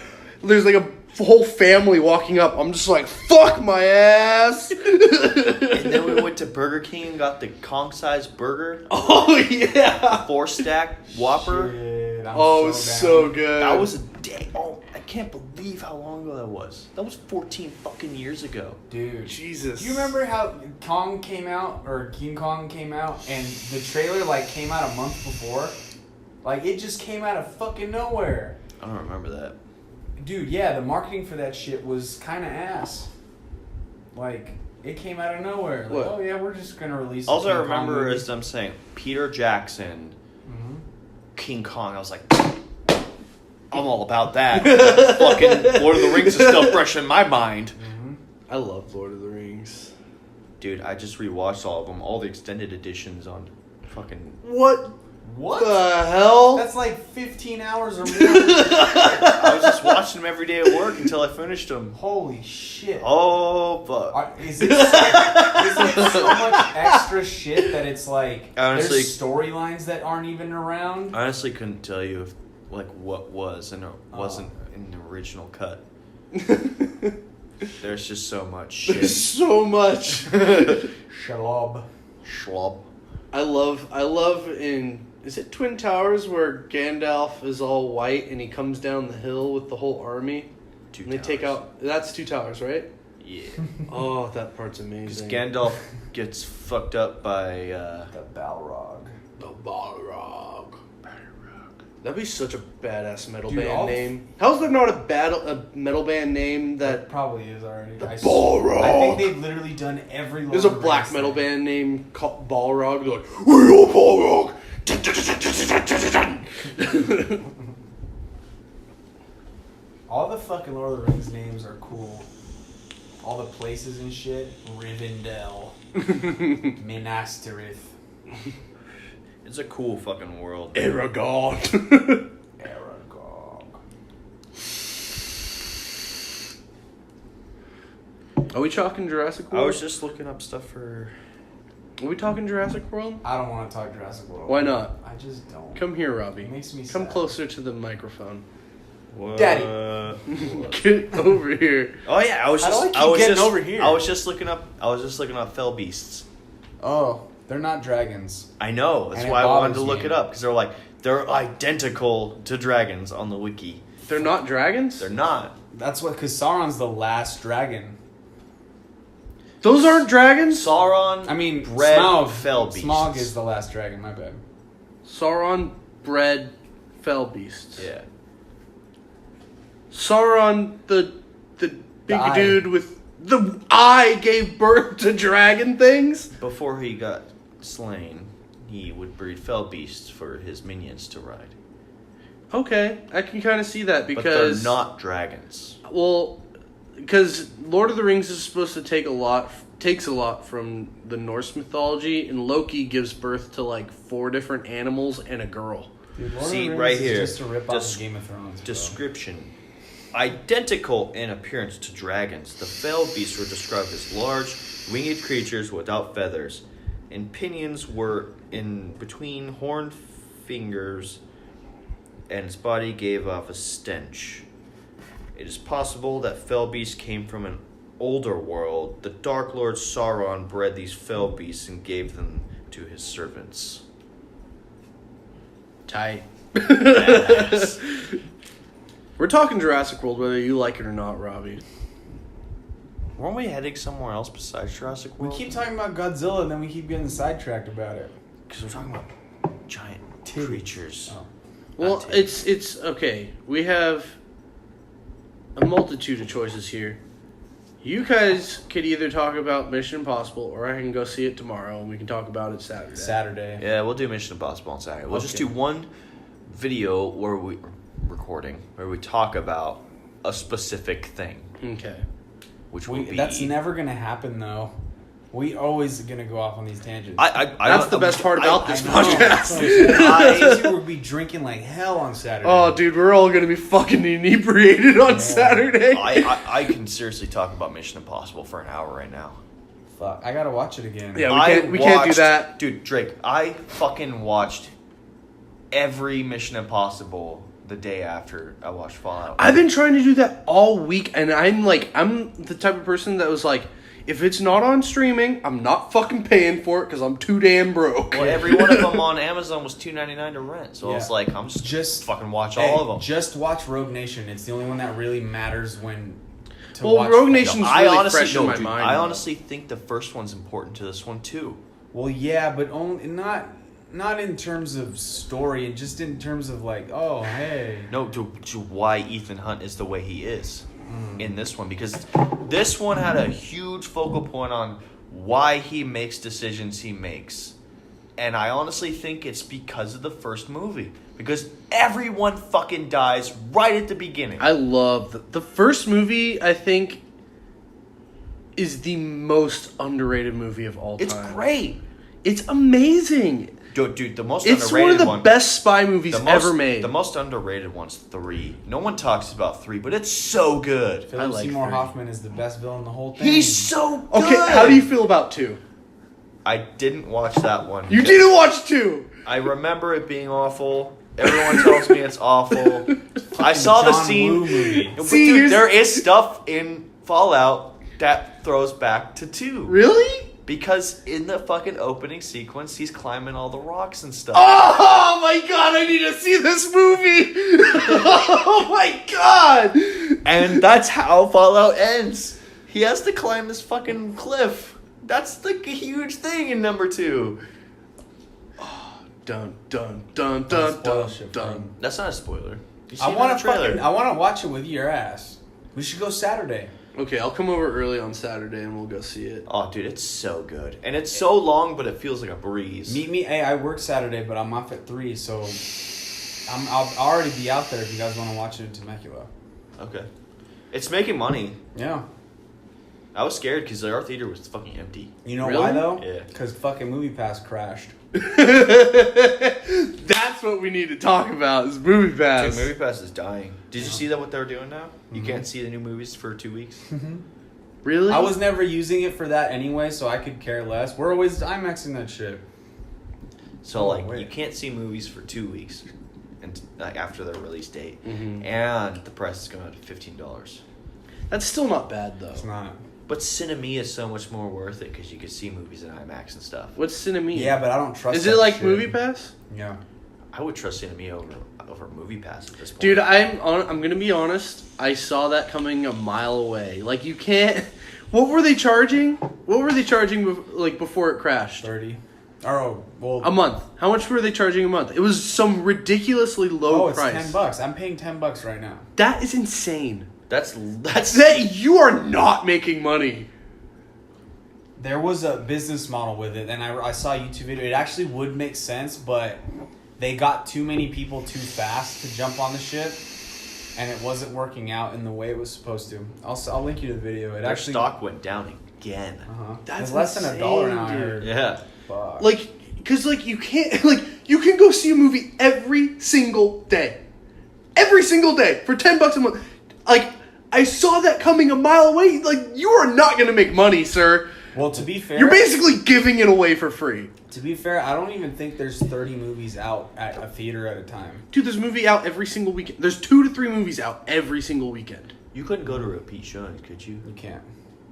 there's like a whole family walking up. I'm just like, fuck my ass. And then we went to Burger King and got the Kong-sized burger. Oh yeah. 4-stack Whopper. Shit, I'm Oh, it was so down. good. That was a day. Oh, I can't believe how long ago that was. That was 14 fucking years ago. Dude. Jesus. Do you remember how Kong came out, or King Kong came out, and the trailer, like, came out a month before? Like, it just came out of fucking nowhere. I don't remember that. Dude, yeah, the marketing for that shit was kind of ass. Like, it came out of nowhere. Like, What? oh yeah, we're just gonna release. All a I King Kong remember movie. is them saying Peter Jackson, Mhm. King Kong. I was like, I'm all about that. Fucking Lord of the Rings is still fresh in my mind. I love Lord of the Rings. Dude, I just rewatched all of them, all the extended editions on fucking. What What? the hell? That's like 15 hours or more. I was just watching them every day at work until I finished them. Holy shit. Oh, fuck. Is it so much extra shit that it's like Honestly- there's storylines that aren't even around? I honestly couldn't tell you if, like, what was and it wasn't in the original cut. There's just so much There's shit. so much. Shalob. Schwab. I love in, is it Twin Towers where Gandalf is all white and he comes down the hill with the whole army? Two And they take towers. out, that's Two Towers, right? Yeah. Oh, that part's Because amazing. Gandalf gets fucked up by, The Balrog. The Balrog. That'd be such a badass metal Dude, band all- name. How's there not a metal band name That that... probably is already. The I Balrog. I think they've literally done every. There's a Lord of the black Rings metal thing. band named called Balrog. They're like, we are Balrog. All the fucking Lord of the Rings names are cool. All the places and shit. Rivendell. Minas Tirith. It's a cool fucking world. Aragorn. Aragog. Are we talking Jurassic I World? was just looking up stuff for. Are we talking Jurassic World? I don't want to talk Jurassic World. Why not? I just don't. Come here, Robbie. It makes me Come sad. closer to the microphone. What? Daddy. Get over here. Oh yeah, I was How do just. I keep I was getting just over here? I was just looking up fell beasts. Oh, they're not dragons. I know. That's And it why I wanted bothers to look me. it up because they're identical to dragons on the wiki. They're not dragons? They're not. That's what, because Sauron's the last dragon. Those aren't dragons? Sauron. I mean, bred Smaug, fell beasts. Smaug is the last dragon, my bad. Sauron bred fell beasts. Yeah. Sauron, the big eye. dude with the eye gave birth to dragon things? Before he got slain, he would breed fell beasts for his minions to ride. Okay, I can kind of see that But because they're not dragons. well, because Lord of the Rings is supposed to takes a lot from the Norse mythology, and Loki gives birth to like 4 different animals and a girl. Dude, Lord See, of the Rings right is here, just a rip off of Game of Thrones. Bro. Description. Identical in appearance to dragons, the fell beasts were described as large, winged creatures without feathers, and pinions were in between horned fingers, and its body gave off a stench. It is possible that fell beasts came from an older world. The Dark Lord Sauron bred these fell beasts and gave them to his servants. Tight. Badass. We're talking Jurassic World, whether you like it or not, Robbie. Weren't we heading somewhere else besides Jurassic We World? keep talking about Godzilla, and then we keep getting sidetracked about it. Because we're talking about giant creatures. Oh. Well, Not it's okay. We have a multitude of choices here. You guys could either talk about Mission Impossible, or I can go see it tomorrow, and we can talk about it Saturday. Saturday. Yeah, we'll do Mission Impossible on Saturday. We'll just Okay. do one video where we talk about a specific thing, Okay. which will be. That's never gonna happen though. We always gonna go off on these tangents. That's the best part about this I know. podcast. We would be drinking like hell on Saturday. Oh, dude, we're all gonna be fucking inebriated on Saturday. I can seriously talk about Mission Impossible for an hour right now. Fuck! I gotta watch it again. Yeah, we can't do that. Dude, Drake, I fucking watched every Mission Impossible the day after I watched Fallout. I've been trying to do that all week, and I'm the type of person that was like, if it's not on streaming, I'm not fucking paying for it because I'm too damn broke. Well, every one of them on Amazon was $2.99 to rent, so I was Yeah. like, I'm just fucking watch all of them. Just watch Rogue Nation. It's the only one that really matters when. To Well, watch Rogue Nation's I really honestly, fresh in my dude, mind. I honestly think the first one's important to this one too. Well, yeah, but only not in terms of story, and just in terms of like, oh hey. No, to why Ethan Hunt is the way he is in this one, because this one had a huge focal point on why he makes decisions he makes, and I honestly think it's because of the first movie, because everyone fucking dies right at the beginning. I love the first movie. I think is the most underrated movie of all time. It's great, It's amazing. dude. The most It's underrated one of the one, best spy movies ever made. The most underrated one's 3. No one talks about 3, but it's so good. Philip like Seymour 3. Hoffman is the best villain in the whole thing. He's so good. Okay, how do you feel about 2? I didn't watch that one. You didn't watch 2. I remember it being awful. Everyone tells me it's awful. I saw the John scene. Woo movie. But See, dude, here's- there is stuff in Fallout that throws back to 2. Really? Because in the fucking opening sequence, he's climbing all the rocks and stuff. Oh my god, I need to see this movie! Oh my god! And that's how Fallout ends. He has to climb this fucking cliff. That's the huge thing in number 2. Dun dun dun Don't dun spoil dun shit for dun. him. That's not a spoiler. You see I it in want the to trailer. I want to watch it with your ass. We should go Saturday. Okay, I'll come over early on Saturday and we'll go see it. Oh, dude, it's so good. And it's so long, but it feels like a breeze. Meet me. Hey, I work Saturday, but I'm off at 3, so I'll already be out there if you guys want to watch it in Temecula. Okay. It's making money. Yeah. I was scared because our theater was fucking empty. You know Really? why though? Yeah. Because fucking MoviePass crashed. That's what we need to talk about is Movie Pass. Dude, MoviePass is dying. Did you see that what they're doing now? You can't see the new movies for 2 weeks. Really? I was never using it for that anyway, so I could care less. We're always IMAXing that shit. So Oh, like wait. you can't see movies for 2 weeks, and like after their release date, Mhm. and the price is going up to $15. That's still not bad though. It's not. But Cinema is so much more worth it because you can see movies in IMAX and stuff. What's Cinemia? Yeah, but I don't trust. Is it that like shit. Movie Pass? Yeah. I would trust Cinema over MoviePass at this point. Dude, I'm gonna be honest. I saw that coming a mile away. Like you can't. What were they charging? What were they charging like before it crashed? 30. Oh, well. A month. How much were they charging a month? It was some ridiculously low it's price. $10. I'm paying $10 right now. That is insane. that's That you are not making money. There was a business model with it, and I saw a YouTube video. It actually would make sense, but they got too many people too fast to jump on the ship, and it wasn't working out in the way it was supposed to. I'll link you to the video. Their stock went down again. That's less than $1 an hour. Yeah. Fuck. Like, because, like, you can't, like, you can go see a movie every single day. Every single day for $10 a month. Like, I saw that coming a mile away. Like, you are not going to make money, sir. Well, to be fair... You're basically giving it away for free. To be fair, I don't even think there's 30 movies out at a theater at a time. Dude, there's a movie out every single weekend. There's 2 to 3 movies out every single weekend. You couldn't go to repeat showings, could you? You can't.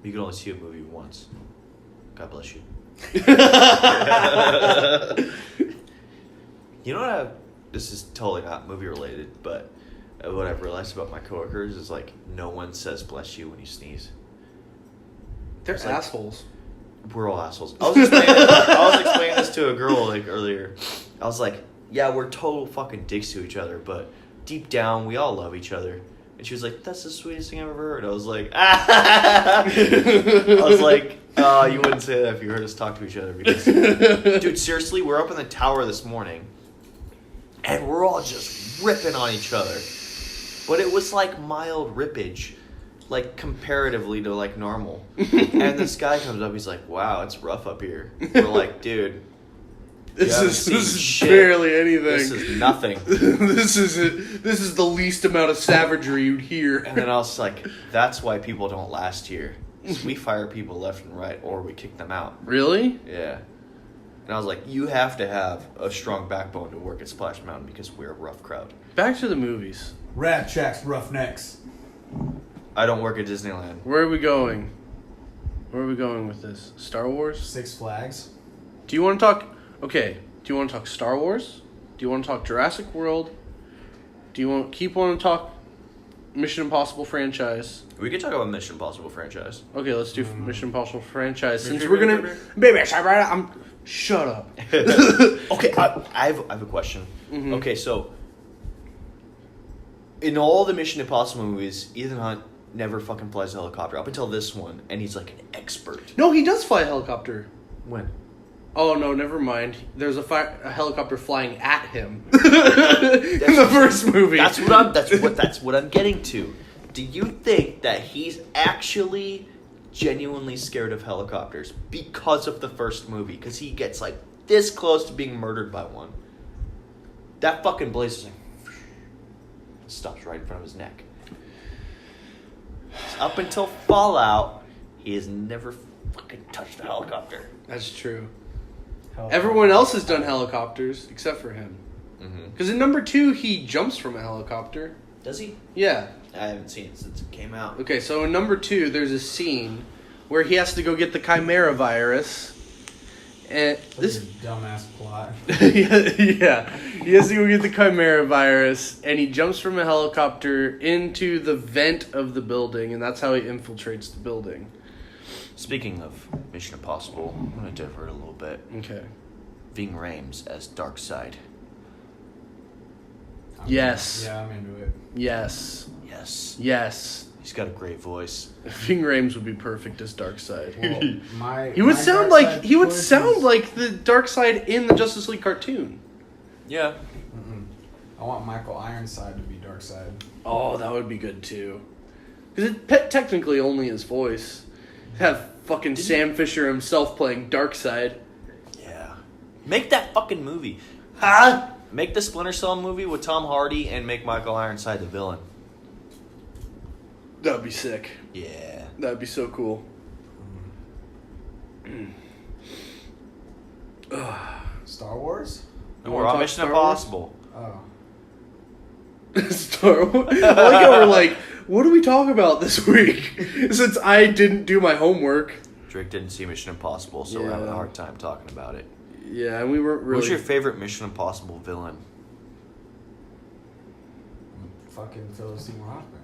You could only see a movie once. God bless you. You know what this is totally not movie related, but what I've realized about my coworkers is, like, no one says bless you when you sneeze. They're It's like- assholes. We're all assholes. I was explaining this to a girl, like, earlier. I was like, yeah, we're total fucking dicks to each other, but deep down, we all love each other. And she was like, that's the sweetest thing I've ever heard. I was like, you wouldn't say that if you heard us talk to each other. Because, dude, seriously, we're up in the tower this morning, and we're all just ripping on each other. But it was like mild rippage, like comparatively to like normal. And this guy comes up, he's like, wow, it's rough up here. We're like, dude, This is barely anything. This is nothing. This is the least amount of savagery you'd hear. And then I was like, that's why people don't last here. Is we fire people left and right, or we kick them out. Really? Yeah. And I was like, you have to have a strong backbone to work at Splash Mountain because we're a rough crowd. Back to the movies. Rat Tracks, Roughnecks. I don't work at Disneyland. Where are we going? Where are we going with this? Star Wars? Six Flags. Do you want to talk... Okay, do you want to talk Star Wars? Do you want to talk Jurassic World? Do you want to talk Mission Impossible franchise? We could talk about Mission Impossible franchise. Okay, let's do Mission Impossible franchise. Since we're gonna... Baby, shut up. Okay, I have a question. Mm-hmm. Okay, so... In all the Mission Impossible movies, Ethan Hunt never fucking flies a helicopter. Up until this one, and he's like an expert. No, he does fly a helicopter. When? Oh, no, never mind. There's a helicopter flying at him in the first movie. That's what I'm getting to. Do you think that he's actually genuinely scared of helicopters because of the first movie? Because he gets like this close to being murdered by one. That fucking blaze is like stops right in front of his neck. Up until Fallout, he has never fucking touched a helicopter. That's true. Everyone else has done helicopters except for him. Because in number 2, he jumps from a helicopter. Does he? Yeah. I haven't seen it since it came out. Okay, so in number 2, there's a scene where he has to go get the Chimera virus. And this dumbass plot. yeah, he has to go get the Chimera virus, and he jumps from a helicopter into the vent of the building, and that's how he infiltrates the building. Speaking of Mission Impossible, I'm going to divert a little bit. Okay. Ving Rhames as Darkseid. Yes. Yeah, I'm into it. Yes. Yes. Yes. He's got a great voice. Ving Rhames would be perfect as Darkseid. Well, he would sound like the Darkseid in the Justice League cartoon. Yeah. I want Michael Ironside to be Darkseid. Oh, that would be good too. Because it technically only his voice. Have fucking Sam Fisher himself playing Darkseid. Yeah. Make that fucking movie. Huh? Make the Splinter Cell movie with Tom Hardy and make Michael Ironside the villain. That would be sick. Yeah. That would be so cool. Star Wars? No, we're on Mission Impossible. Oh. Star Wars? I like how we're like, what do we talk about this week? Since I didn't do my homework. Drake didn't see Mission Impossible, so we're having a hard time talking about it. Yeah, and we weren't really... Who's your favorite Mission Impossible villain? Fucking Philip Seymour Hoffman.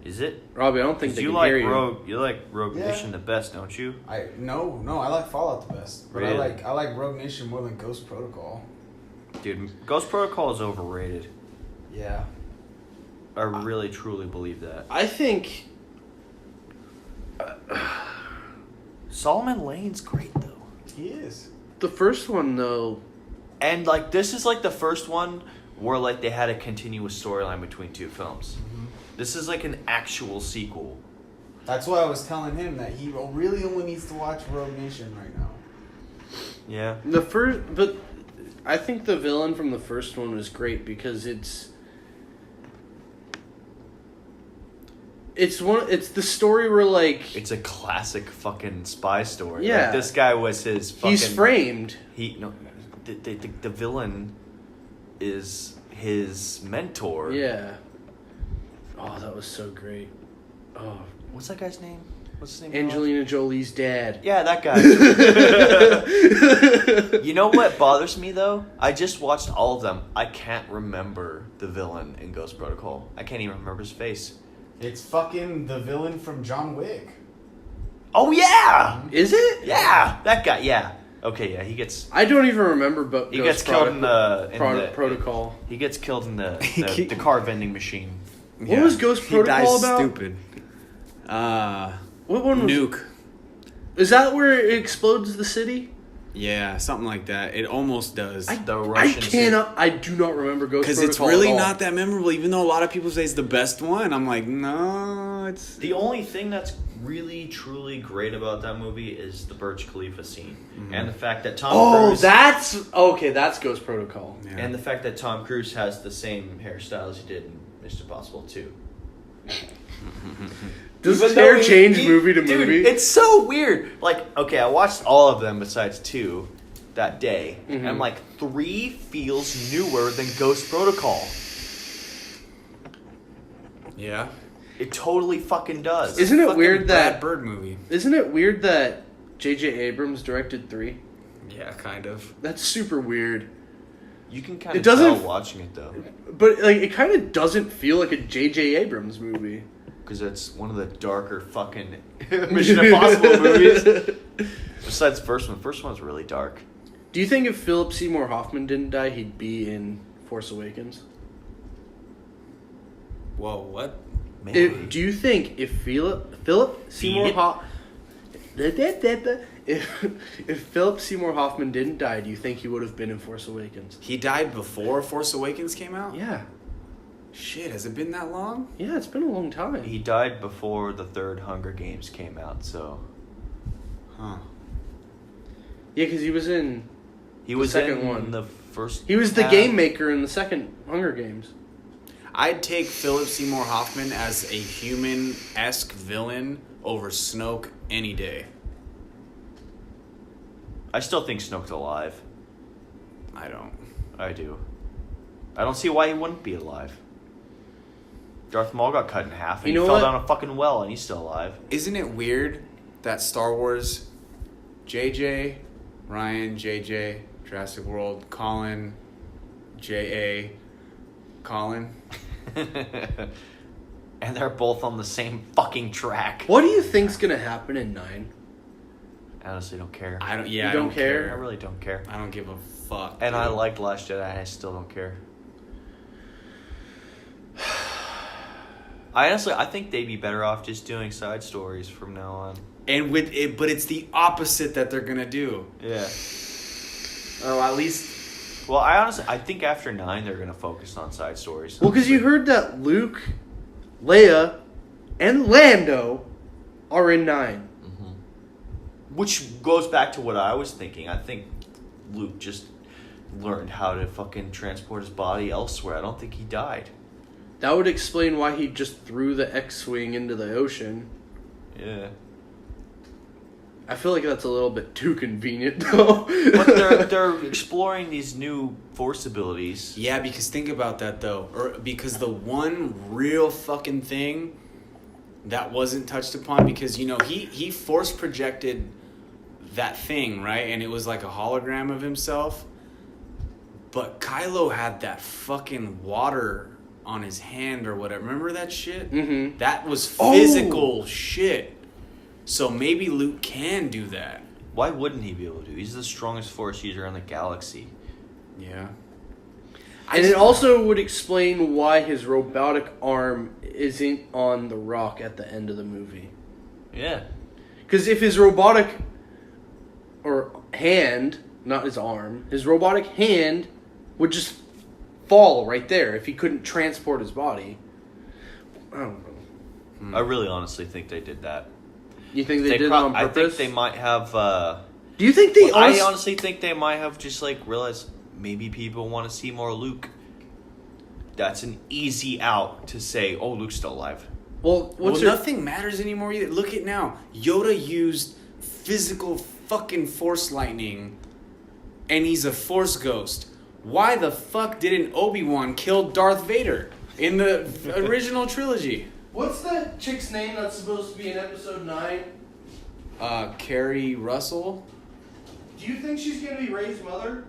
Is it? Robbie, I don't think they you can like hear you. Rogue. You like Rogue Nation the best, don't you? No, I like Fallout the best. But Really? I like Rogue Nation more than Ghost Protocol. Dude, Ghost Protocol is overrated. Yeah. I really truly believe that. I think... Solomon Lane's great though. He is. The first one though, And like this is like the first one where like they had a continuous storyline between two films. Mm-hmm. This is like an actual sequel. That's why I was telling him that he really only needs to watch Rogue Nation right now. Yeah. but I think the villain from the first one was great because it's the story where like It's a classic fucking spy story. Yeah. Like, this guy was his fucking... he's framed. The villain is his mentor. Yeah. Oh, that was so great. Oh, What's that guy's name? What's his name? Angelina Jolie's dad. Yeah, that guy. You know what bothers me, though? I just watched all of them. I can't remember the villain in Ghost Protocol. I can't even remember his face. It's fucking the villain from John Wick. Oh, yeah! Is it? Yeah! That guy, yeah. Okay, yeah, he gets... I don't even remember, but He gets killed in the... Protocol. He gets killed in the car vending machine. What was Ghost Protocol about? Stupid. What one was Nuke. Is that where it explodes the city? Yeah, something like that. It almost does. The Russian I do not remember Ghost Protocol Because it's really at all. not that memorable, even though a lot of people say it's the best one. I'm like, no, it's... The only thing that's really, truly great about that movie is the Burj Khalifa scene. Mm-hmm. And the fact that Tom Cruise... that's Ghost Protocol. Yeah. And the fact that Tom Cruise has the same hairstyle as he did in Mission Impossible 2. Does Even his hair though change movie to dude, movie? it's so weird. Like, okay, I watched all of them besides 2 that day. Mm-hmm. And like 3 feels newer than Ghost Protocol. Yeah. It totally fucking does. Isn't it Fucking weird Brad that Bird movie? Isn't it weird that J.J. Abrams directed 3? Yeah, kind of. That's super weird. You can kind It of doesn't- tell watching it though. But like it kind of doesn't feel like a J.J. Abrams movie. Because it's one of the darker fucking Mission Impossible movies. Besides the first one. The first one's really dark. Do you think if Philip Seymour Hoffman didn't die, he'd be in Force Awakens? Whoa, what? Maybe. Do you think if Philip Seymour if Philip Seymour Hoffman didn't die, do you think he would have been in Force Awakens? He died before Force Awakens came out? Yeah. Shit, has it been that long? Yeah, it's been a long time. He died before the third Hunger Games came out, so... Huh. Yeah, because he was in... He was second in one. the first... He was the half. game maker in the second Hunger Games. I'd take Philip Seymour Hoffman as a human-esque villain over Snoke any day. I still think Snoke's alive. I don't. I do. I don't see why he wouldn't be alive. Darth Maul got cut in half, and You know he fell what? down a fucking well, and he's still alive. Isn't it weird that Star Wars, JJ, Ryan, JJ, Jurassic World, Colin, JA, Colin? And they're both on the same fucking track. What do you think's gonna happen in 9? I honestly don't care. I don't. Yeah, You I don't don't care? I really don't care. I don't give a fuck. And I dude. liked Last Jedi, and I still don't care. I think they'd be better off just doing side stories from now on. And with it, but it's the opposite that they're gonna do. Yeah. Oh, at least. Well, I think after 9 they're gonna focus on side stories. Well, because you heard that Luke, Leia, and Lando are in 9. Which goes back to what I was thinking. I think Luke just learned how to fucking transport his body elsewhere. I don't think he died. That would explain why he just threw the X-Wing into the ocean. Yeah. I feel like that's a little bit too convenient, though. But they're exploring these new force abilities. Yeah, because think about that though, or because the one real fucking thing that wasn't touched upon, because he force projected that thing, right, and it was like a hologram of himself. But Kylo had that fucking water on his hand or whatever. Remember that shit? Mm-hmm. That was physical shit. So maybe Luke can do that. Why wouldn't he be able to? He's the strongest force user in the galaxy. Yeah. And it also would explain why his robotic arm isn't on the rock at the end of the movie. Yeah. Because if his robotic or hand, not his arm, his robotic hand would just fall right there if he couldn't transport his body. I don't know. I really honestly think they did that. You think they did it on purpose? I think they might have. Do you think they? I honestly think they might have just like realized maybe people want to see more Luke. That's an easy out to say, "Oh, Luke's still alive." Well, nothing matters anymore either. Look at now. Yoda used physical fucking force lightning, and he's a force ghost. Why the fuck didn't Obi-Wan kill Darth Vader in the original trilogy? What's that chick's name that's supposed to be in episode 9? Carrie Russell? Do you think she's gonna be Rey's mother?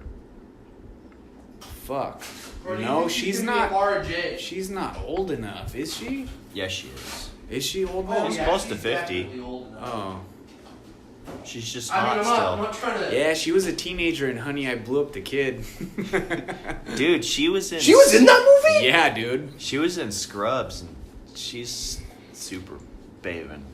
Fuck. Or do you No, think she's gonna be not. Mara Jade? She's not old enough, is she? Yes, she is. Is she old Oh, enough? She's yeah, close to she's 50. definitely old enough. Oh. She's just I mean, hot I'm still. not trying to. Yeah, she was a teenager in Honey, I Blew Up the Kid. Dude, she was in. She was in that movie? Yeah, dude. She was in Scrubs, and she's super bavin'.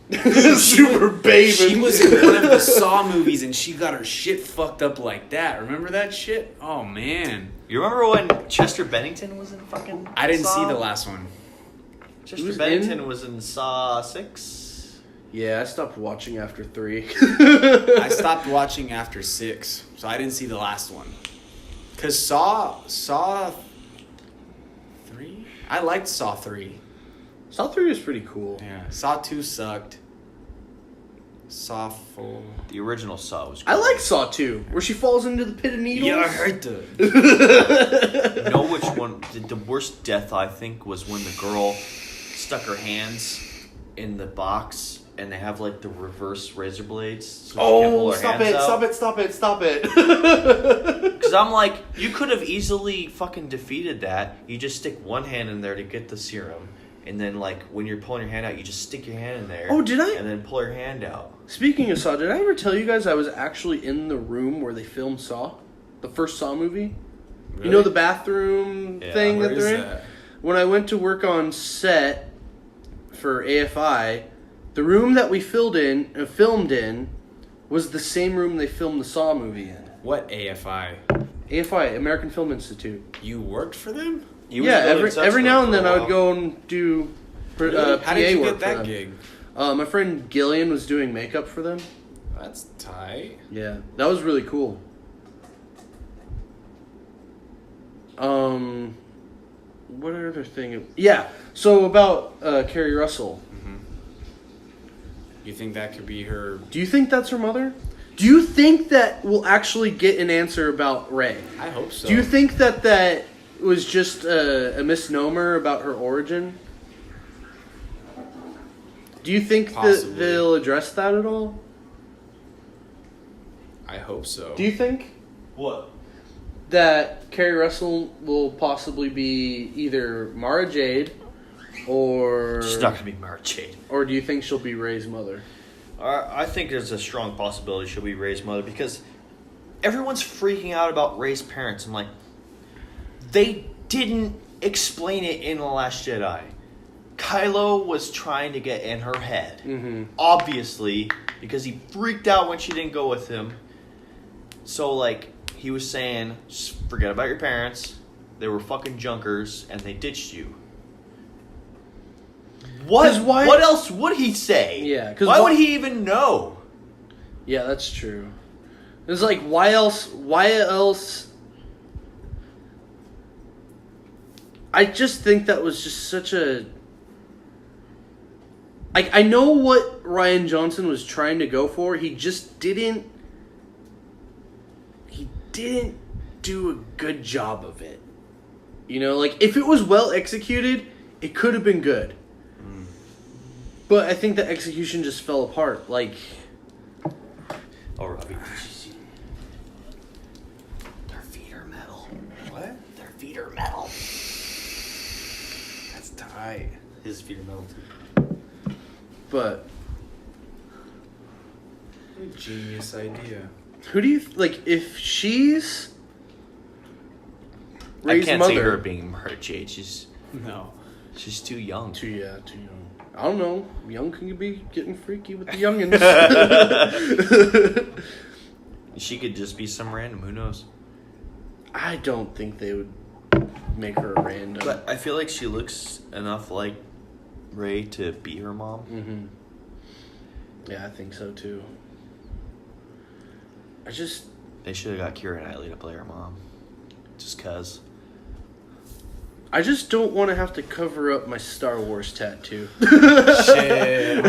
Super baby. She was in one of the Saw movies and she got her shit fucked up like that. Remember that shit? Oh, man. You remember when Chester Bennington was in fucking? I didn't see Saw? the last one. Chester Who's Bennington in? was in Saw 6. Yeah, I stopped watching after 3. I stopped watching after 6, so I didn't see the last one. Because Saw 3? I liked Saw 3. Saw 3 was pretty cool. Yeah. Saw 2 sucked. Saw 4. The original Saw was. I Cool. like Saw 2, where she falls into the pit of needles. Yeah, I heard that. You know which one? The worst death I think was when the girl stuck her hands in the box and they have like the reverse razor blades. So she can't pull her hands out. Stop it. Because I'm like, you could have easily fucking defeated that. You just stick one hand in there to get the serum. And then, like, when you're pulling your hand out, you just stick your hand in there. Oh, did I? And then pull your hand out. Speaking of Saw, did I ever tell you guys I was actually in the room where they filmed Saw? The first Saw movie? Really? You know the bathroom thing Where that is they're in? that? When I went to work on set for AFI, the room that we filmed in was the same room they filmed the Saw movie in. What AFI? AFI, American Film Institute. You worked for them? He was Yeah, building sets every for now them and for a then I would while. go and do How PA did you work get that for them. gig? My friend Gillian was doing makeup for them. That's tight. Yeah, that was really cool. What other thing? Yeah, so about Carrie Russell. You think that could be her? Do you think that's her mother? Do you think that we'll actually get an answer about Rey? I hope so. Do you think that was just a misnomer about her origin? Do you think that Possibly. they'll address that at all? I hope so. Do you think What? that Carrie Russell will possibly be either Mara Jade or... She's not going to be Mara Jade. Or do you think she'll be Rey's mother? I think there's a strong possibility she'll be Rey's mother because everyone's freaking out about Rey's parents. I'm like, they didn't explain it in The Last Jedi. Kylo was trying to get in her head. Mm-hmm. Obviously, because he freaked out when she didn't go with him. So, like, he was saying, just forget about your parents. They were fucking junkers, and they ditched you. What else would he say? Yeah, why would he even know? Yeah, that's true. It's like, why else? I just think that was just such a... I know what Rian Johnson was trying to go for. He just didn't... He didn't do a good job of it. You know, like, if it was well executed, it could have been good. But I think the execution just fell apart. Like... Oh, Robbie, did you see? Their feet are metal. What? Their feet are metal. That's tight. His feet are metal, too. But... What a genius idea. Who do you... Like, if she's... I Rey's can't mother, see her being Mara Jade. She's No. too young. Too young. I don't know. Young can be getting freaky with the youngins. She could just be some random. Who knows? I don't think they would make her a random. But I feel like she looks enough like Ray to be her mom. Mm-hmm. Yeah, I think so too. They should have got Keira Knightley to play her mom. Just cause. I just don't want to have to cover up my Star Wars tattoo. Shit.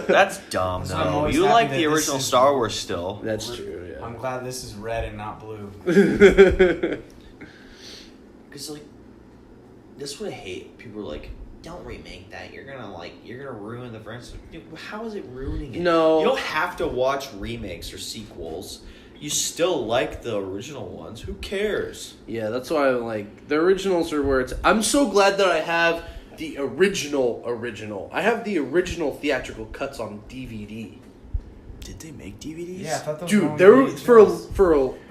That's dumb, So I'm though. always You happy like that the this original is- Star Wars still. That's true, yeah. I'm glad this is red and not blue. Because, like, this would hate. People are like, don't remake that. You're gonna ruin the franchise. Dude, how is it ruining it? No. You don't have to watch remakes or sequels. You still like the original ones. Who cares? Yeah, that's why I like the originals are where it's. I'm so glad that I have the original. I have the original theatrical cuts on DVD. Did they make DVDs? Yeah, I thought those Dude, were there only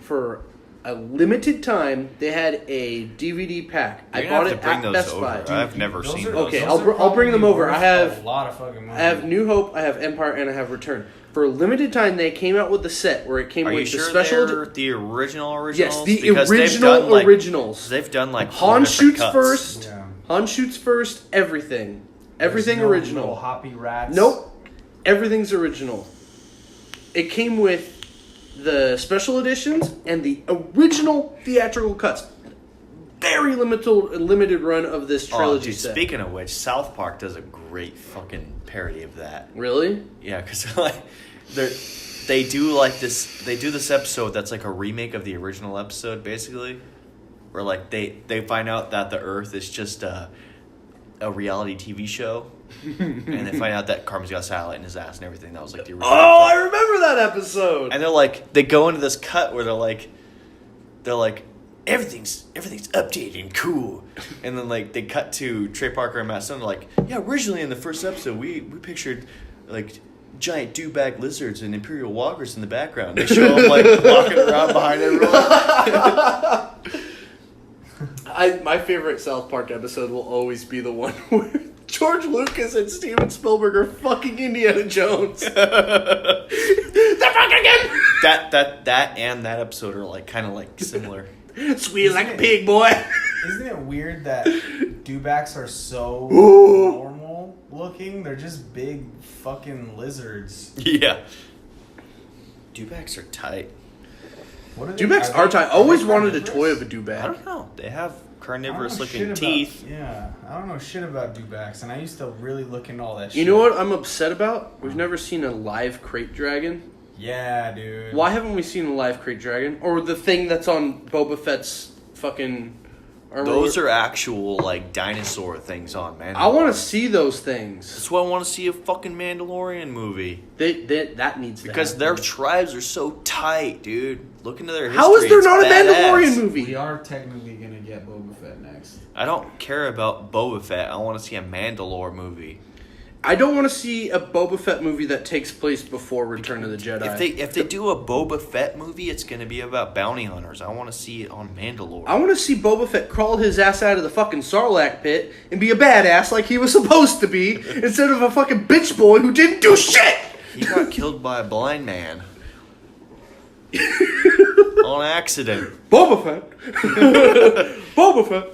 for a limited time they had a DVD pack. You're I gonna bought have it to bring at those Best over. Buy. I've never seen those. Okay, those I'll bring them probably over. I worth have- a lot of fucking money. I have New Hope, I have Empire, and I have Return. For a limited time, they came out with the set where it came Are with you the sure special. they're the originals? Yes, the Because they've original done, like- originals. They've done like four Han different shoots cuts. first. Yeah. Han shoots first. Everything. There's Everything no original. little hoppy rats. Nope. Everything's original. It came with the special editions and the original theatrical cuts. Very limited run of this Oh, trilogy dude, set. speaking of which, South Park does a great fucking parody of that. Really? Yeah, because like they do like this. They do this episode that's like a remake of the original episode, basically, where like they find out that the Earth is just a reality TV show, and they find out that Carmen's got a satellite in his ass and everything. That was like the original. Oh, I episode. remember that episode. And they go into this cut where they're like everything's updated and cool, and then like they cut to Trey Parker and Matt Stone. They're like, yeah, originally in the first episode we pictured like giant dewback lizards and imperial walkers in the background. They show them like walking around behind everyone. My favorite South Park episode will always be the one where George Lucas and Steven Spielberg are fucking Indiana Jones. They're fucking again. That and that episode are like kind of like similar. Sweet like a pig, boy. Isn't it weird that dewbacks are so Ooh. normal looking? They're just big fucking lizards. Yeah, dewbacks are tight. What are they? Dewbacks are tight. I always wanted a toy of a I dewback. don't know. They have I don't carnivorous know looking shit teeth. About, yeah, I don't know shit about dewbacks, and I used to really look into all that shit. You know what I'm upset about? We've never seen a live crate dragon. Yeah, dude. Why haven't we seen a live crate dragon? Or the thing that's on Boba Fett's fucking armor? Those are actual like dinosaur things on Mandalorian. I want to see those things. That's why I want to see a fucking Mandalorian movie. That needs to Because happen. their tribes are so tight, dude. Look into their history. How is there it's not a badass. Mandalorian We movie? are technically gonna get Boba Fett next. I don't care about Boba Fett. I want to see a Mandalore movie. I don't want to see a Boba Fett movie that takes place before Return of the Jedi. If they do a Boba Fett movie, it's going to be about bounty hunters. I want to see it on Mandalore. I want to see Boba Fett crawl his ass out of the fucking Sarlacc pit and be a badass like he was supposed to be, instead of a fucking bitch boy who didn't do shit! He got killed by a blind man. On accident. Boba Fett. Boba Fett.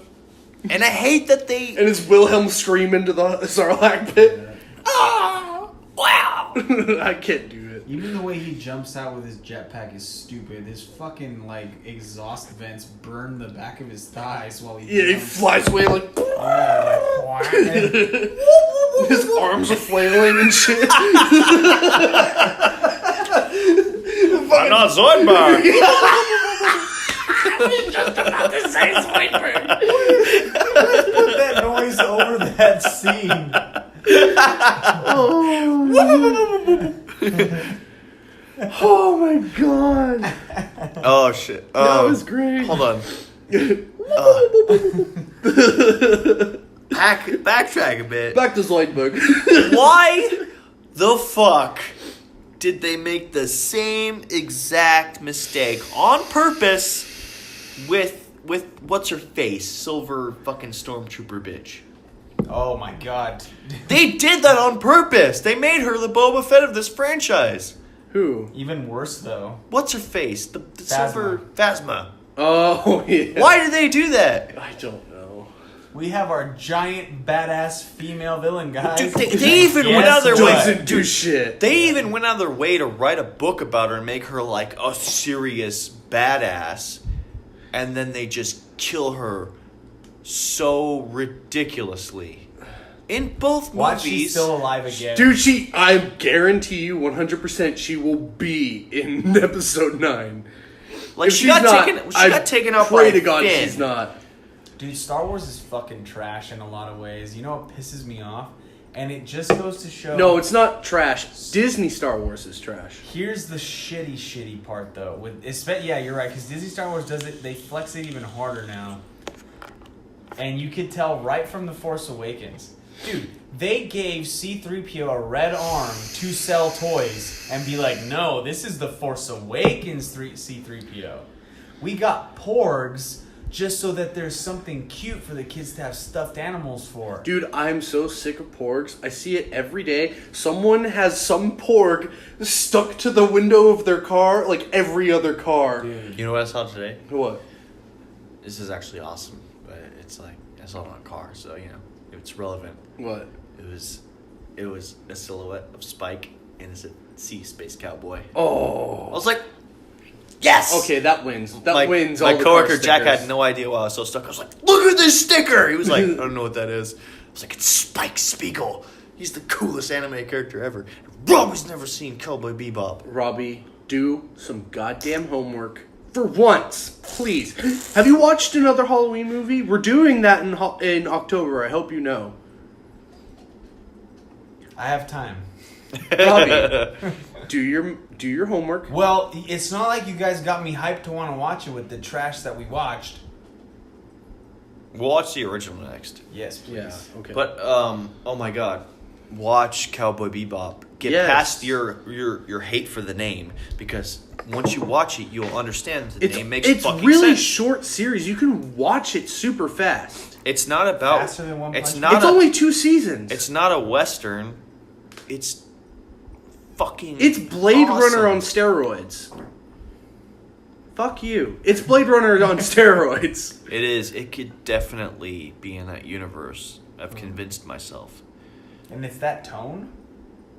And I hate that they... And his Wilhelm scream into the Sarlacc pit. Ah! Wow! I can't do it. Even the way he jumps out with his jetpack is stupid. His fucking like exhaust vents burn the back of his thighs while he Yeah, he jumps. flies away like... Yeah, like, His arms are flailing and shit. I'm not Zoidberg! Just about to say Zoidberg. Put that noise over that scene. Oh my god. Oh, shit. That was great. Hold on. Backtrack a bit. Back to Zoidberg. Why the fuck did they make the same exact mistake on purpose with what's her face, silver fucking stormtrooper bitch? Oh my god. They did that on purpose. They made her the Boba Fett of this franchise. Who? Even worse though. What's her face? The silver Phasma. Oh, yeah. Why did they do that? I don't know. We have our giant badass female villain, guys. Dude, they even went out of their way. Doesn't do shit. They even went out of their way to write a book about her and make her like a serious badass, and then they just kill her so ridiculously in both Watch, movies. she's still alive again. Dude, I guarantee you 100% she will be in episode 9. Like If she she's got not, taken. She I got taken out pray by to God Finn. she's not. Dude, Star Wars is fucking trash in a lot of ways. You know what pisses me off? And it just goes to show... No, it's not trash. Disney Star Wars is trash. Here's the shitty part, though. Yeah, you're right, because Disney Star Wars does it... They flex it even harder now. And you could tell right from The Force Awakens. Dude, they gave C-3PO a red arm to sell toys and be like, no, this is The Force Awakens C-3PO. We got Porgs... just so that there's something cute for the kids to have stuffed animals for. Dude, I'm so sick of porgs. I see it every day. Someone has some porg stuck to the window of their car, like every other car. Dude. You know what I saw today? What? This is actually awesome, but it's like I saw it on a car, so you know it's relevant. What? It was a silhouette of Spike and it's a sea space cowboy. Oh. I was like, yes. Okay, that wins. That wins. My all the coworker car Jack stickers. had no idea why I was so stuck. I was like, look at this sticker. He was like, I don't know what that is. I was like, it's Spike Spiegel. He's the coolest anime character ever. Robbie's never seen Cowboy Bebop. Robbie, do some goddamn homework. For once, please. Have you watched another Halloween movie? We're doing that in October. I hope you know. I have time. Robbie, do your homework. Well, it's not like you guys got me hyped to want to watch it with the trash that we watched. We'll watch the original next. Yes, please. Yeah. Okay. But oh my god, watch Cowboy Bebop. Get past your hate for the name, because once you watch it, you'll understand the name makes fucking sense. It's really short series. You can watch it super fast. It's not about. Faster than One Punch It's Man? not. It's only 2 seasons. It's not a western. It's fucking. It's Blade awesome. Runner on steroids. Fuck you. It's Blade Runner on steroids. It is. It could definitely be in that universe. I've convinced myself. And it's that tone?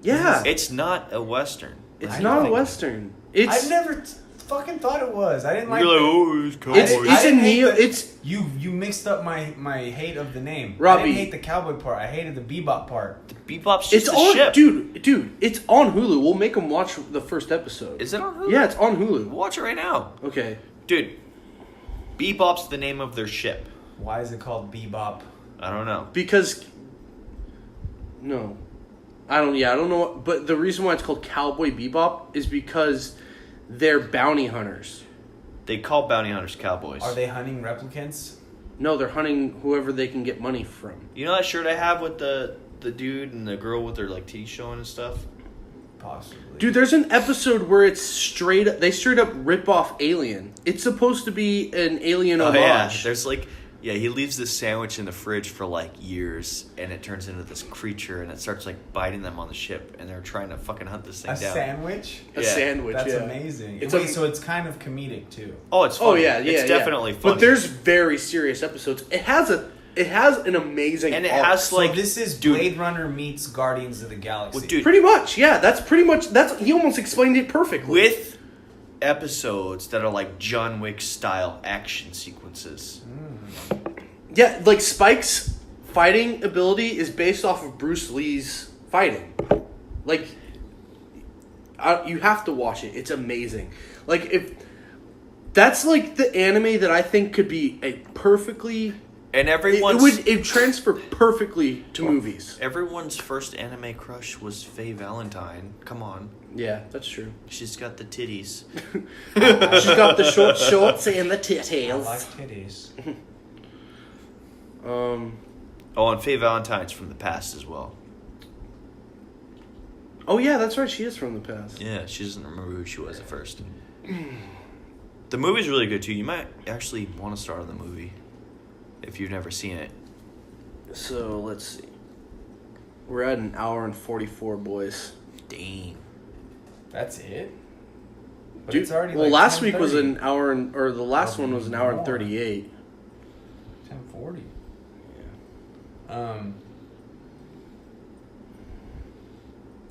Yeah. It's not a western. It's I not a think- western. I've never fucking thought it was. I didn't like You're like, the- oh, it's cowboy. It's I a didn't hate neo. the- It's You mixed up my hate of the name. I Robbie. didn't hate the cowboy part. I hated the bebop part. Bebop's just it's a on, ship. dude. It's on Hulu. We'll make them watch the first episode. Is it on Hulu? Yeah, it's on We'll Hulu. watch it right now. Okay. Dude, Bebop's the name of their ship. Why is it called bebop? I don't know. Because no, I don't know. What, but the reason why it's called Cowboy Bebop is because they're bounty hunters. They call bounty hunters cowboys. Are they hunting replicants? No, they're hunting whoever they can get money from. You know that shirt I have with the dude and the girl with their like teeth showing and stuff? Possibly. Dude, there's an episode where it's straight up rip off Alien. It's supposed to be an Alien homage. yeah. There's like, yeah, he leaves this sandwich in the fridge for like years, and it turns into this creature, and it starts like biting them on the ship, and they're trying to fucking hunt this thing A down. sandwich? A Yeah. sandwich. That's yeah. amazing. It's Wait, a- so it's kind of comedic too. Oh, it's Oh funny. yeah, it's definitely funny. But there's very serious episodes. It has an amazing and it arc. has So like this is dude, Blade Runner meets Guardians of the Galaxy. Well, dude, pretty much. Yeah, that's he almost explained it perfectly. with episodes that are like John Wick style action sequences. Yeah, like Spike's fighting ability is based off of Bruce Lee's fighting. Like, you have to watch it. It's amazing. Like, if that's like the anime that I think could be a perfectly. And It transfer perfectly to movies. everyone's first anime crush was Faye Valentine. Come on, Yeah, that's true. she's got the titties. She's got the short shorts and the I titties. like titties. Oh, and Faye Valentine's from the past as well. Oh yeah, that's right. She is from the past. Yeah, she doesn't remember who she was at first. The movie's really good too. You might actually want to start on the movie if you've never seen it. So let's see. We're at an hour and 44, boys. Dang. That's it? But Dude, it's already well, like last week was 10:30. an hour or the last one was an hour and More. 38. 10:40.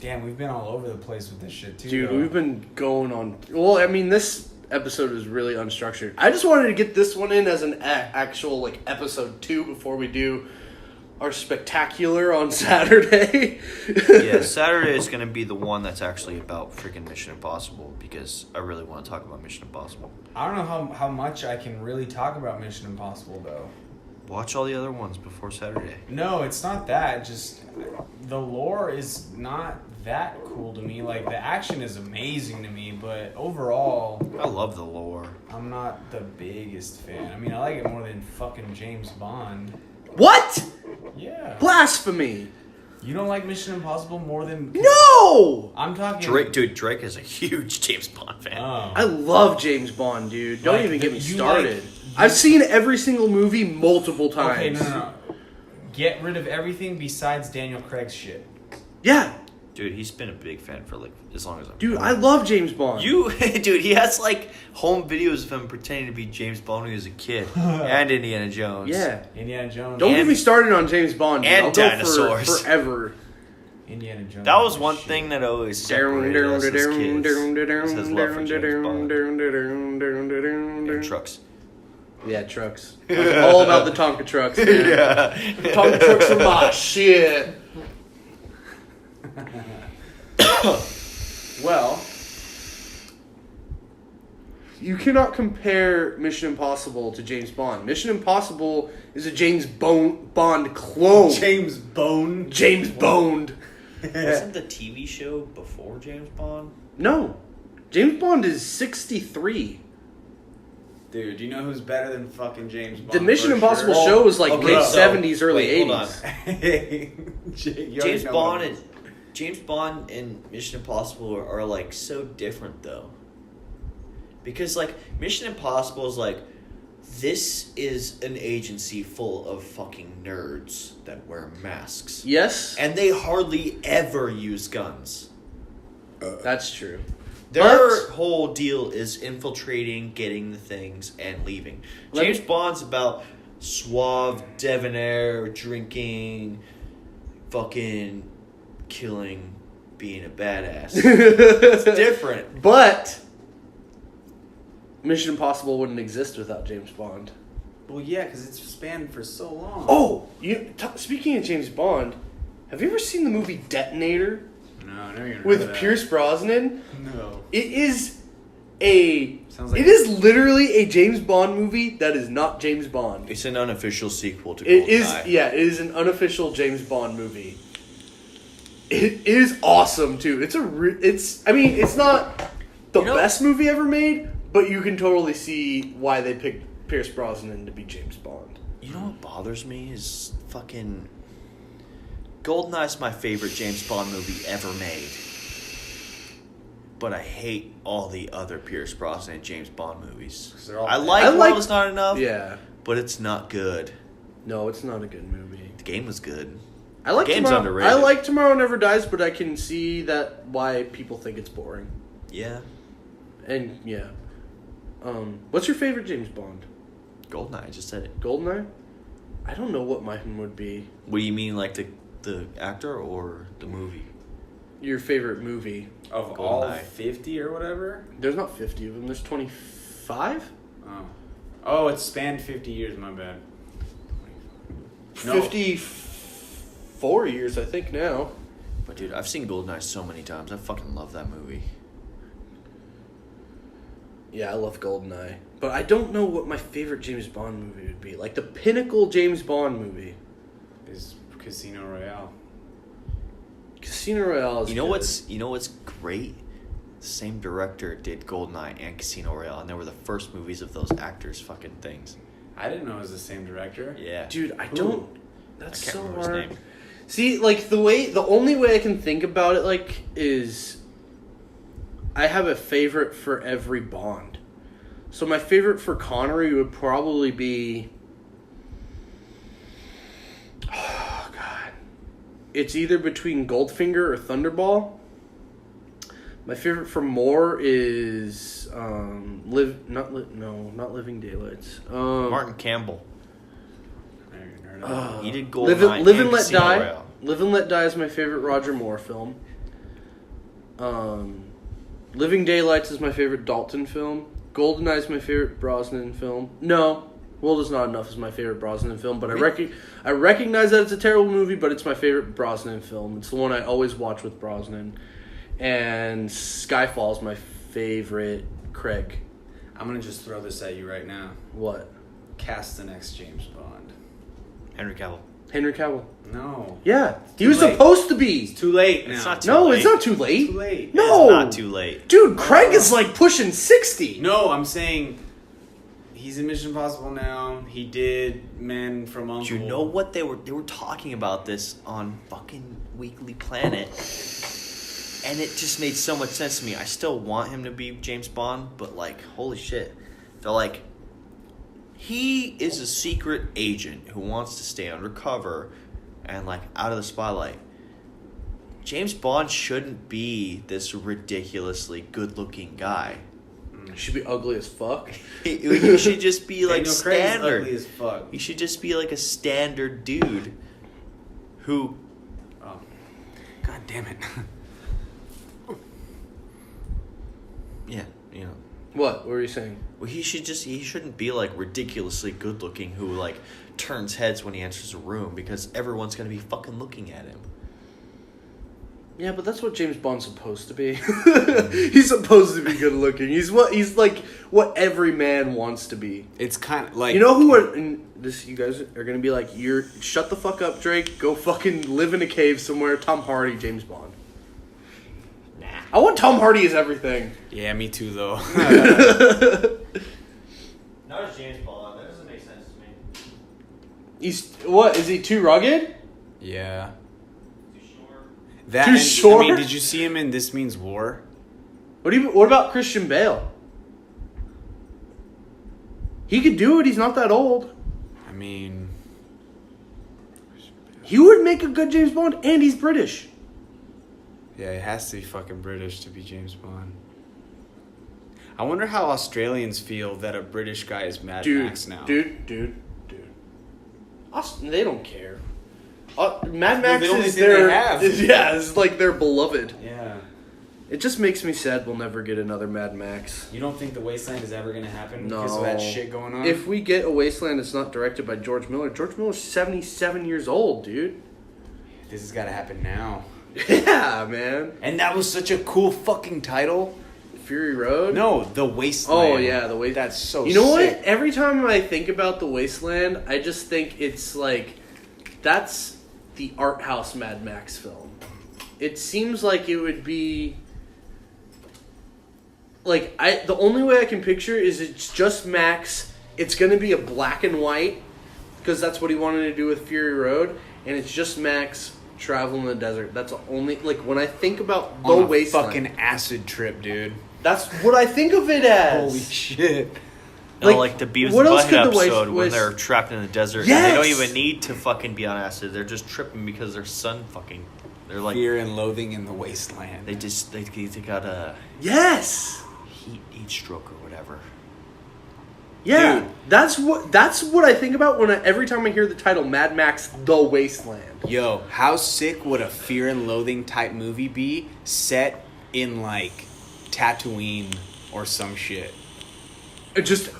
Damn, we've been all over the place with this shit too. Dude, though. we've been going on. Well, I mean, this episode was really unstructured. I just wanted to get this one in as an actual like episode 2 before we do our spectacular on Saturday. Yeah, Saturday is going to be the one that's actually about freaking Mission Impossible because I really want to talk about Mission Impossible. I don't know how much I can really talk about Mission Impossible though. Watch all the other ones before Saturday. No, it's not that. Just the lore is not that cool to me. Like the action is amazing to me, but overall, I love the lore. I'm not the biggest fan. I mean, I like it more than fucking James Bond. What? Yeah. Blasphemy! You don't like Mission Impossible more than... No! I'm talking... Drake is a huge James Bond fan. Oh. I love James Bond, dude. Don't Like, even get me you started. like- I've seen every single movie multiple times. Okay, no. Get rid of everything besides Daniel Craig's shit. Yeah, Dude, he's been a big fan for like as long as I'm dude, I love James Bond. Dude, he has like home videos of him pretending to be James Bond when he was a kid. And Indiana Jones. Yeah. Indiana Jones. Don't get me started on James Bond, dude. and I'll go dinosaurs. for forever. Indiana Jones. That was is one shit. thing that always separated us as kids. Was his love for James Bond. And trucks. Yeah, trucks. All about the Tonka trucks, man. Yeah. Tonka trucks are my shit. Well, You cannot compare Mission Impossible to James Bond. Mission Impossible is a James Bond clone. James Bone. James Bond. Wasn't the TV show before James Bond? No. James Bond is 63. Dude, do you know who's better than fucking James Bond? The Mission for Impossible sure? show was like Okay, late so- 70s, early wait, hold 80s. James Bond and Mission Impossible are like so different though. Because like Mission Impossible is like, this is an agency full of fucking nerds that wear masks. Yes, And they hardly ever use guns. that's true. Their whole deal is infiltrating, getting the things, and leaving. Let James me- Bond's about suave, debonair, drinking, fucking killing, being a badass. It's different. But Mission Impossible wouldn't exist without James Bond. Well, yeah, because it's spanned for so long. Oh, speaking of James Bond, have you ever seen the movie Detonator No, I never even heard of with that. Pierce Brosnan? No. It is it Sounds like is literally a James Bond movie that is not James Bond. It's an unofficial sequel to It is, GoldenEye. yeah, it is an unofficial James Bond movie. It is awesome too. It's it's not the best movie ever made, but you can totally see why they picked Pierce Brosnan to be James Bond. You know what bothers me is fucking... GoldenEye's my favorite James Bond movie ever made. But I hate all the other Pierce Brosnan and James Bond movies. 'Cause they're all I bad. like I World like- Is Not Enough, Yeah. but it's not good. No, it's not a good movie. The game was good. I like Game's Tomorrow. underrated. I like Tomorrow Never Dies, but I can see that why people think it's boring. Yeah. And yeah, what's your favorite James Bond? GoldenEye, I just said it. Goldeneye? I don't know what mine would be. What do you mean, like the actor or the movie? Your favorite movie? Of all GoldenEye. 50 or whatever? There's not 50 of them. There's 25. Oh, it's spanned 50 years, my bad. No. 54 years, I think now. But dude, I've seen GoldenEye so many times. I fucking love that movie. Yeah, I love Goldeneye, but I don't know what my favorite James Bond movie would be. Like the pinnacle James Bond movie. Is Casino Royale. Casino Royale is You know good. what's great? The same director did GoldenEye and Casino Royale, and they were the first movies of those actors' fucking things. I didn't know it was the same director. Yeah. Dude, I Who? don't. I That's can't so remember his hard. name. See, like the only way I can think about it, like, is I have a favorite for every Bond. So my favorite for Connery would probably be. Oh God, it's either between Goldfinger or Thunderball. My favorite from Moore is not Living Daylights. Martin Campbell. He did Goldeneye Live and Let Casino Die. Royale. Live and Let Die is my favorite Roger Moore film. Living Daylights is my favorite Dalton film. Goldeneye is my favorite Brosnan film. No, World Is Not Enough is my favorite Brosnan film, but I recognize that it's a terrible movie, but it's my favorite Brosnan film. It's the one I always watch with Brosnan. And Skyfall is my favorite Craig. I'm gonna just throw this at you right now. What? Cast the next James Bond. Henry Cavill. Henry Cavill. No. Yeah, he Too was late. supposed to be. It's too late now. It's not too No, late. it's not too late. Too late. No, It's not too late. Dude, Craig is like pushing 60. No, I'm saying he's in Mission Impossible now. He did Man from Uncle. Do you know what they were talking about this on fucking Weekly Planet? And it just made so much sense to me. I still want him to be James Bond, but like, holy shit. They're like, he is a secret agent who wants to stay undercover and like out of the spotlight. James Bond shouldn't be this ridiculously good-looking guy. He should be ugly as fuck. He should just be like Daniel Craig's standard. ugly as fuck. He should just be like a standard dude who... Oh. God damn it. Yeah, you know. What were you saying? Well, he shouldn't be like ridiculously good looking who like turns heads when he enters a room because everyone's gonna be fucking looking at him. Yeah, but that's what James Bond's supposed to be. He's supposed to be good looking. He's like what every man wants to be. It's kind of like... You know who are... And this, you guys are going to be like, shut the fuck up, Drake. Go fucking live in a cave somewhere. Tom Hardy, James Bond. Nah. I want Tom Hardy as everything. Yeah, me too, though. Not as James Bond. That doesn't make sense to me. He's... What? Is he too rugged? Yeah. Too short. That Too and- short? I mean, did you see him in This Means War? What about Christian Bale? He could do it. He's not that old. I mean... He would make a good James Bond, and he's British. Yeah, it has to be fucking British to be James Bond. I wonder how Australians feel that a British guy is Mad Max now. Dude. They don't care. Mad That's Max the only is thing their... they have. Yeah, it's like their beloved. Yeah. It just makes me sad we'll never get another Mad Max. You don't think The Wasteland is ever going to happen No. because of that shit going on? If we get a Wasteland that's not directed by George Miller, George Miller's 77 years old, dude. This has got to happen now. Yeah, man. And that was such a cool fucking title. Fury Road? No, The Wasteland. Oh, yeah, The Wasteland. That's so You know sick. what? Every time I think about The Wasteland, I just think it's like, that's the art house Mad Max film. It seems like it would be... Like, the only way I can picture is it's just Max. It's going to be a black and white, because that's what he wanted to do with Fury Road, and it's just Max traveling in the desert. That's the only... Like, when I think about The On a Wasteland... fucking acid trip, dude. That's what I think of it as. Holy shit. Like the Beavis what and else Butthead could the episode when Waste- they're trapped in the desert Yes! and they don't even need to fucking be on acid. They're just tripping because their son fucking... They're like... Fear and Loathing in the Wasteland. They got a Yes! heat stroke or whatever. Yeah, Dude. that's what I think about when every time I hear the title Mad Max: The Wasteland. Yo, how sick would a Fear and Loathing type movie be set in like Tatooine or some shit? And just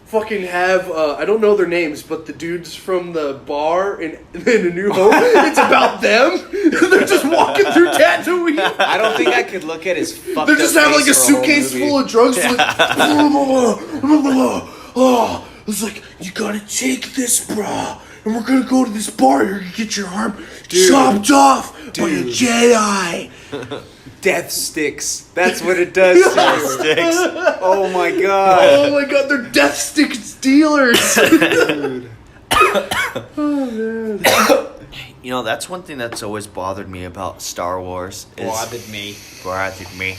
fucking have I don't know their names, but the dudes from the bar in A New Hope. It's about them. They're just walking through Tatooine. I don't think I could look at his fucked They just up have like a face for whole suitcase movie. full of drugs. Like, oh, it's like, you gotta take this, bro. And we're gonna go to this bar. You're gonna get your arm chopped off by a Jedi. Death sticks. That's what it does. Sticks. Oh my god. Oh my god, they're death stick dealers. Dude. You know, that's one thing that's always bothered me about Star Wars. Bothered me. Bothered me.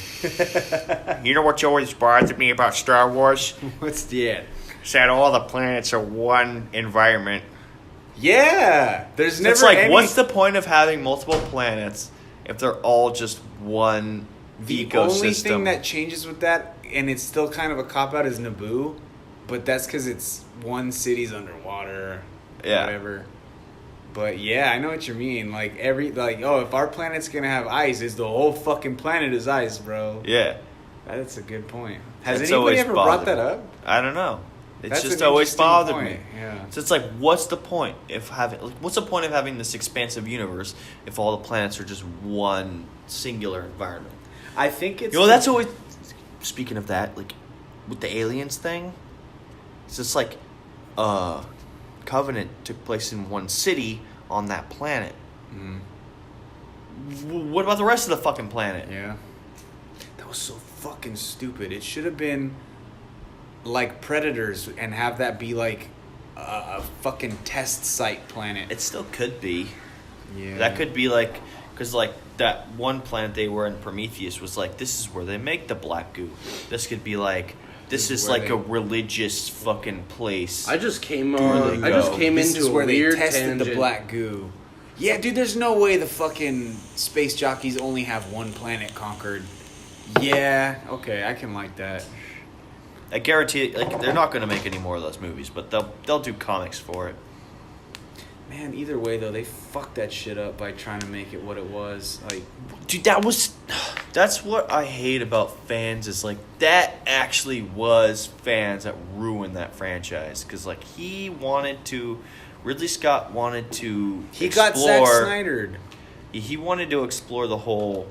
You know what's always bothered me about Star Wars? What's that? It's that all the planets are one environment. Yeah, there's never. It's like, any... what's the point of having multiple planets if they're all just one The ecosystem? only thing that changes with that, and it's still kind of a cop out, is Naboo, but that's because it's one city's underwater. Yeah. Whatever. But yeah, I know what you mean. Like if our planet's gonna have ice, is the whole fucking planet is ice, bro? Yeah. That's a good point. Has It's anybody always ever brought bothered that me. up? I don't know. It's That's just an always interesting bothered point. me. Yeah. So it's like, what's the point what's the point of having this expansive universe if all the planets are just one singular environment? I think it's. You know, that's always. Speaking of that, like with the aliens thing, it's just like, Covenant took place in one city on that planet. Mm. What about the rest of the fucking planet? Yeah. That was so fucking stupid. It should have been like Predators and have that be like a fucking test site planet. It still could be. Yeah. That could be like, because like that one planet they were in, Prometheus, was like, this is where they make the black goo. This could be like, this is where like they- a religious fucking place. I just came Where on. they I just go. came This into is a where weird they tested tangent. the black goo. Yeah, dude, there's no way the fucking space jockeys only have one planet conquered. Yeah, okay, I can like that. I guarantee, like, they're not going to make any more of those movies, but they'll do comics for it. Man, either way though, they fucked that shit up by trying to make it what it was. Like, Dude, that's what I hate about fans, is like, that actually was fans that ruined that franchise. Because like, Ridley Scott wanted to he explore, got Zack Snydered. he wanted to explore the whole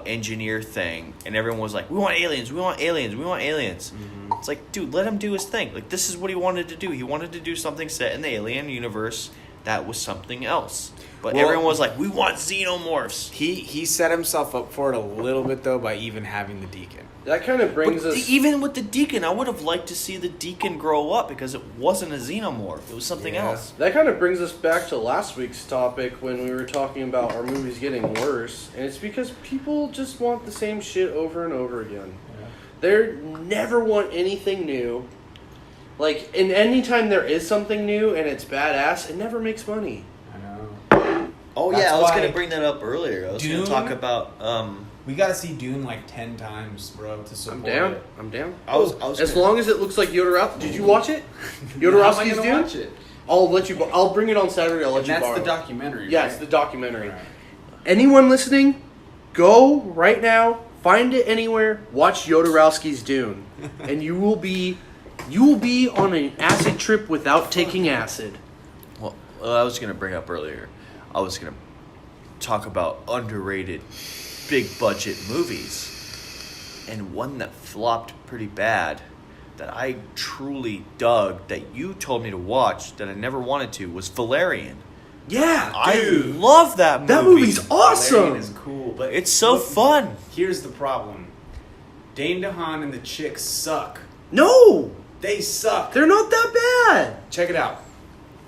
engineer thing, and everyone was like, we want aliens, we want aliens, we want aliens. Mm-hmm. It's like, dude, let him do his thing. Like, this is what he wanted to do. He wanted to do something set in the alien universe that was something else. But Well, everyone was like, we want xenomorphs. He set himself up for it a little bit though by even having the Deacon. That kind of brings But us. even with the Deacon, I would have liked to see the Deacon grow up, because it wasn't a xenomorph. It was something Yeah. else. That kind of brings us back to last week's topic when we were talking about our movies getting worse, and it's because people just want the same shit over and over again. Yeah. They never want anything new. Like, and anytime there is something new and it's badass, it never makes money. I know. Oh, That's yeah, I was why going to bring that up earlier. I was going Dune? to talk about... We gotta see Dune like 10 times, bro, to support I'm down. it. I'm down. I was As gonna- long as it looks like Jodorowsky. Did you watch it? How am I Jodorowsky's gonna Dune? watch it? I'll let you. I'll bring it on Saturday. I'll let And you that's borrow. the documentary. Yeah, right? it's the documentary. Right. Anyone listening, go right now. Find it anywhere. Watch Jodorowsky's Dune, and you will be on an acid trip without taking acid. Well, I was going to bring up earlier, I was going to talk about underrated big budget movies. And one that flopped pretty bad, that I truly dug, that you told me to watch, that I never wanted to, was Valerian. Yeah, I dude. love that movie. That movie's awesome. Valerian is cool, but It's so fun. Here's the problem: Dane DeHaan and the chick suck. No, They suck. they're not that bad. Check it out.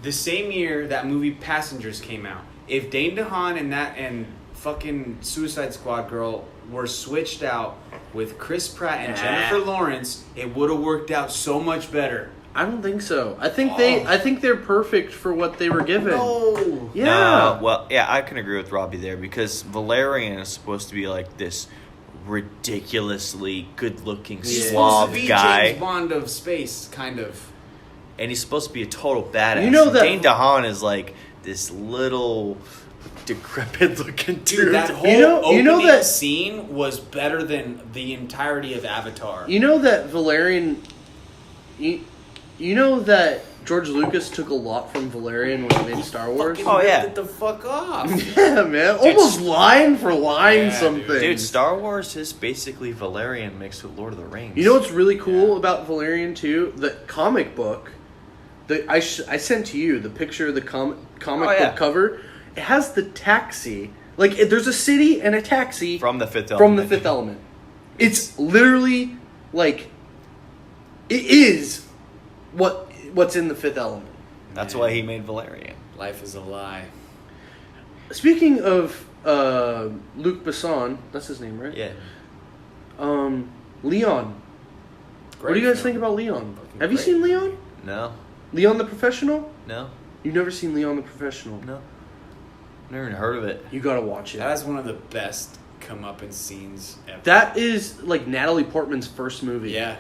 The same year that movie Passengers came out, if Dane DeHaan and fucking Suicide Squad girl were switched out with Chris Pratt and Jennifer Lawrence, it would have worked out so much better. I don't think so. I think they're perfect for what they were given. No. Yeah. No, well, yeah, I can agree with Robbie there, because Valerian is supposed to be like this ridiculously good-looking He's suave supposed to be guy, James Bond of space, kind of. and he's supposed to be a total badass. You know that- Dane DeHaan is like this little decrepit-looking dude. Dude, that whole You know opening that- scene was better than the entirety of Avatar. You know that Valerian. You know that George Lucas took a lot from Valerian when he made Star Wars. Fucking Oh, ripped yeah. it the fuck off. Yeah, man, almost line for line Yeah, something. Dude, Star Wars is basically Valerian mixed with Lord of the Rings. You know what's really cool about Valerian too? The comic book. I sent to you the picture of the comic yeah. book cover. It has the taxi. Like, there's a city and a taxi from the Fifth from Element. the Fifth Element. It's literally like it is what's in the Fifth Element. That's why he made Valerian. Life is a lie. Speaking of Luc Besson, that's his name, right? Yeah. Leon. What do you guys think about Leon? Fucking Have you great. seen Leon? No. Leon the Professional? No. You've never seen Leon the Professional? No. Never even heard of it. You gotta watch it. That is one of the best come-up-in scenes ever. That is like Natalie Portman's first movie. Yeah.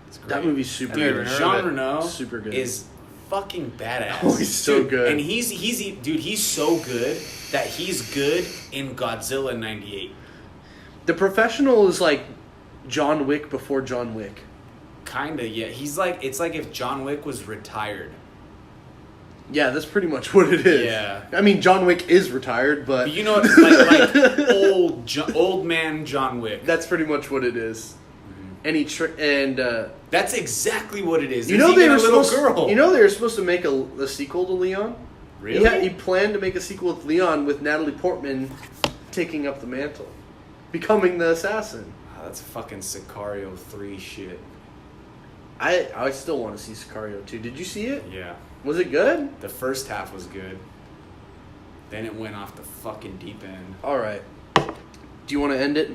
It's great. That movie's super Dude, good. Jean Reno Super good. is fucking badass. Oh, he's so Dude, good. And he's so good that he's good in Godzilla 98. The Professional is like John Wick before John Wick. Kinda, yeah. It's like if John Wick was retired. Yeah, that's pretty much what it is. Yeah. I mean, John Wick is retired, but... But you know, it's like old man John Wick. That's pretty much what it is. Mm-hmm. That's exactly what it is. You know they were supposed. girl. You know they were supposed to make a sequel to Leon. Really? He planned to make a sequel with Leon with Natalie Portman taking up the mantle, becoming the assassin. Oh, that's fucking Sicario 3 shit. I still want to see Sicario 2. Did you see it? Yeah. Was it good? The first half was good. Then it went off the fucking deep end. All right. Do you want to end it?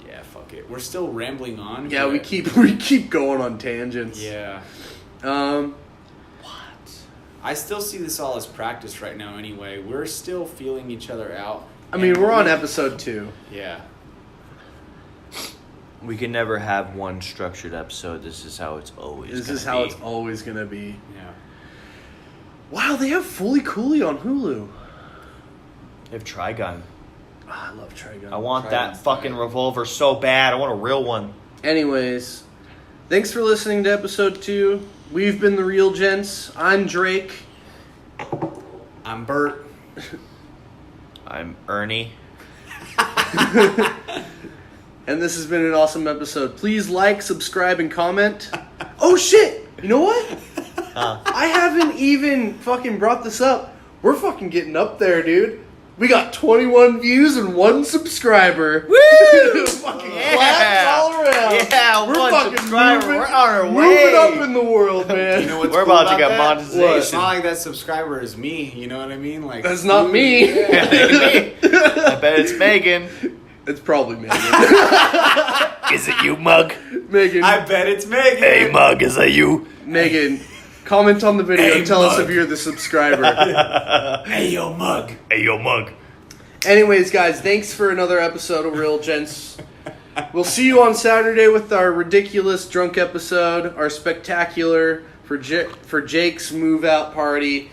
Yeah, fuck it. We're still rambling on. Yeah, but- we keep going on tangents. Yeah. What? I still see this all as practice right now anyway. We're still feeling each other out. I mean, And we're on episode 2. Yeah. We can never have one structured episode. This is how it's always This gonna is how be. it's always gonna be. Yeah. Wow, they have Fully Cooley on Hulu. They have Trigun. Oh, I love Trigun. I want Trigun's that fucking tight. revolver so bad. I want a real one. Anyways, thanks for listening to episode 2. We've been the Real Gents. I'm Drake. I'm Bert. I'm Ernie. And this has been an awesome episode. Please like, subscribe, and comment. Oh shit! You know what? I haven't even fucking brought this up. We're fucking getting up there, dude. We got 21 views and 1 subscriber. Woo! Fucking claps all around. Yeah, We're one fucking subscriber. moving, We're on our moving way. up in the world, man. You know what's We're cool about to get that? monetization. It's not like that subscriber is me. You know what I mean? Like That's not me. I bet it's Megan. It's probably Megan. Is it you, Mug? Megan. I bet it's Megan. Hey, Mug, is that you? Megan, comment on the video Hey, and tell us Mug. if you're the subscriber. Hey, yo, Mug. Hey, yo, Mug. Anyways, guys, thanks for another episode of Real Gents. We'll see you on Saturday with our ridiculous drunk episode, our spectacular for Jake's move out party.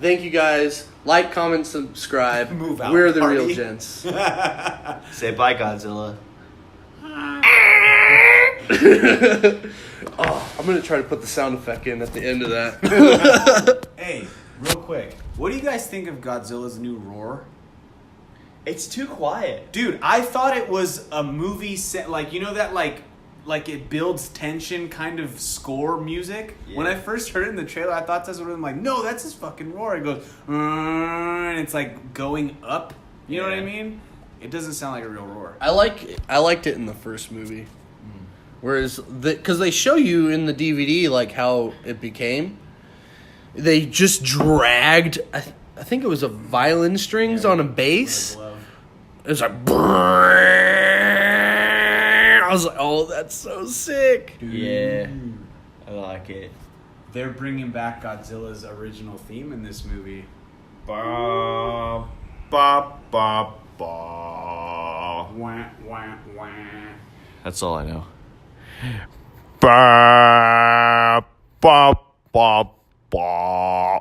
Thank you guys. Like, comment, subscribe. Move out We're the party. Real Gents. Say bye, Godzilla. Oh, I'm gonna try to put the sound effect in at the end of that. Hey, real quick. What do you guys think of Godzilla's new roar? It's too quiet. Dude, I thought it was a movie set, like, you know that, like it builds tension kind of score music? Yeah. When I first heard it in the trailer, I thought that's what I'm like, no, that's his fucking roar. It goes, and it's like going up. You know what I Yeah. mean? It doesn't sound like a real roar. I liked it in the first movie. Whereas, because they show you in the DVD, like, how it became. They just dragged, I think it was a violin strings on a bass. It was like, I was like, oh, that's so sick. Yeah, I like it. They're bringing back Godzilla's original theme in this movie. Ba, ba, ba, ba. Wah, wah, wah. That's all I know. Ba, ba, ba, ba.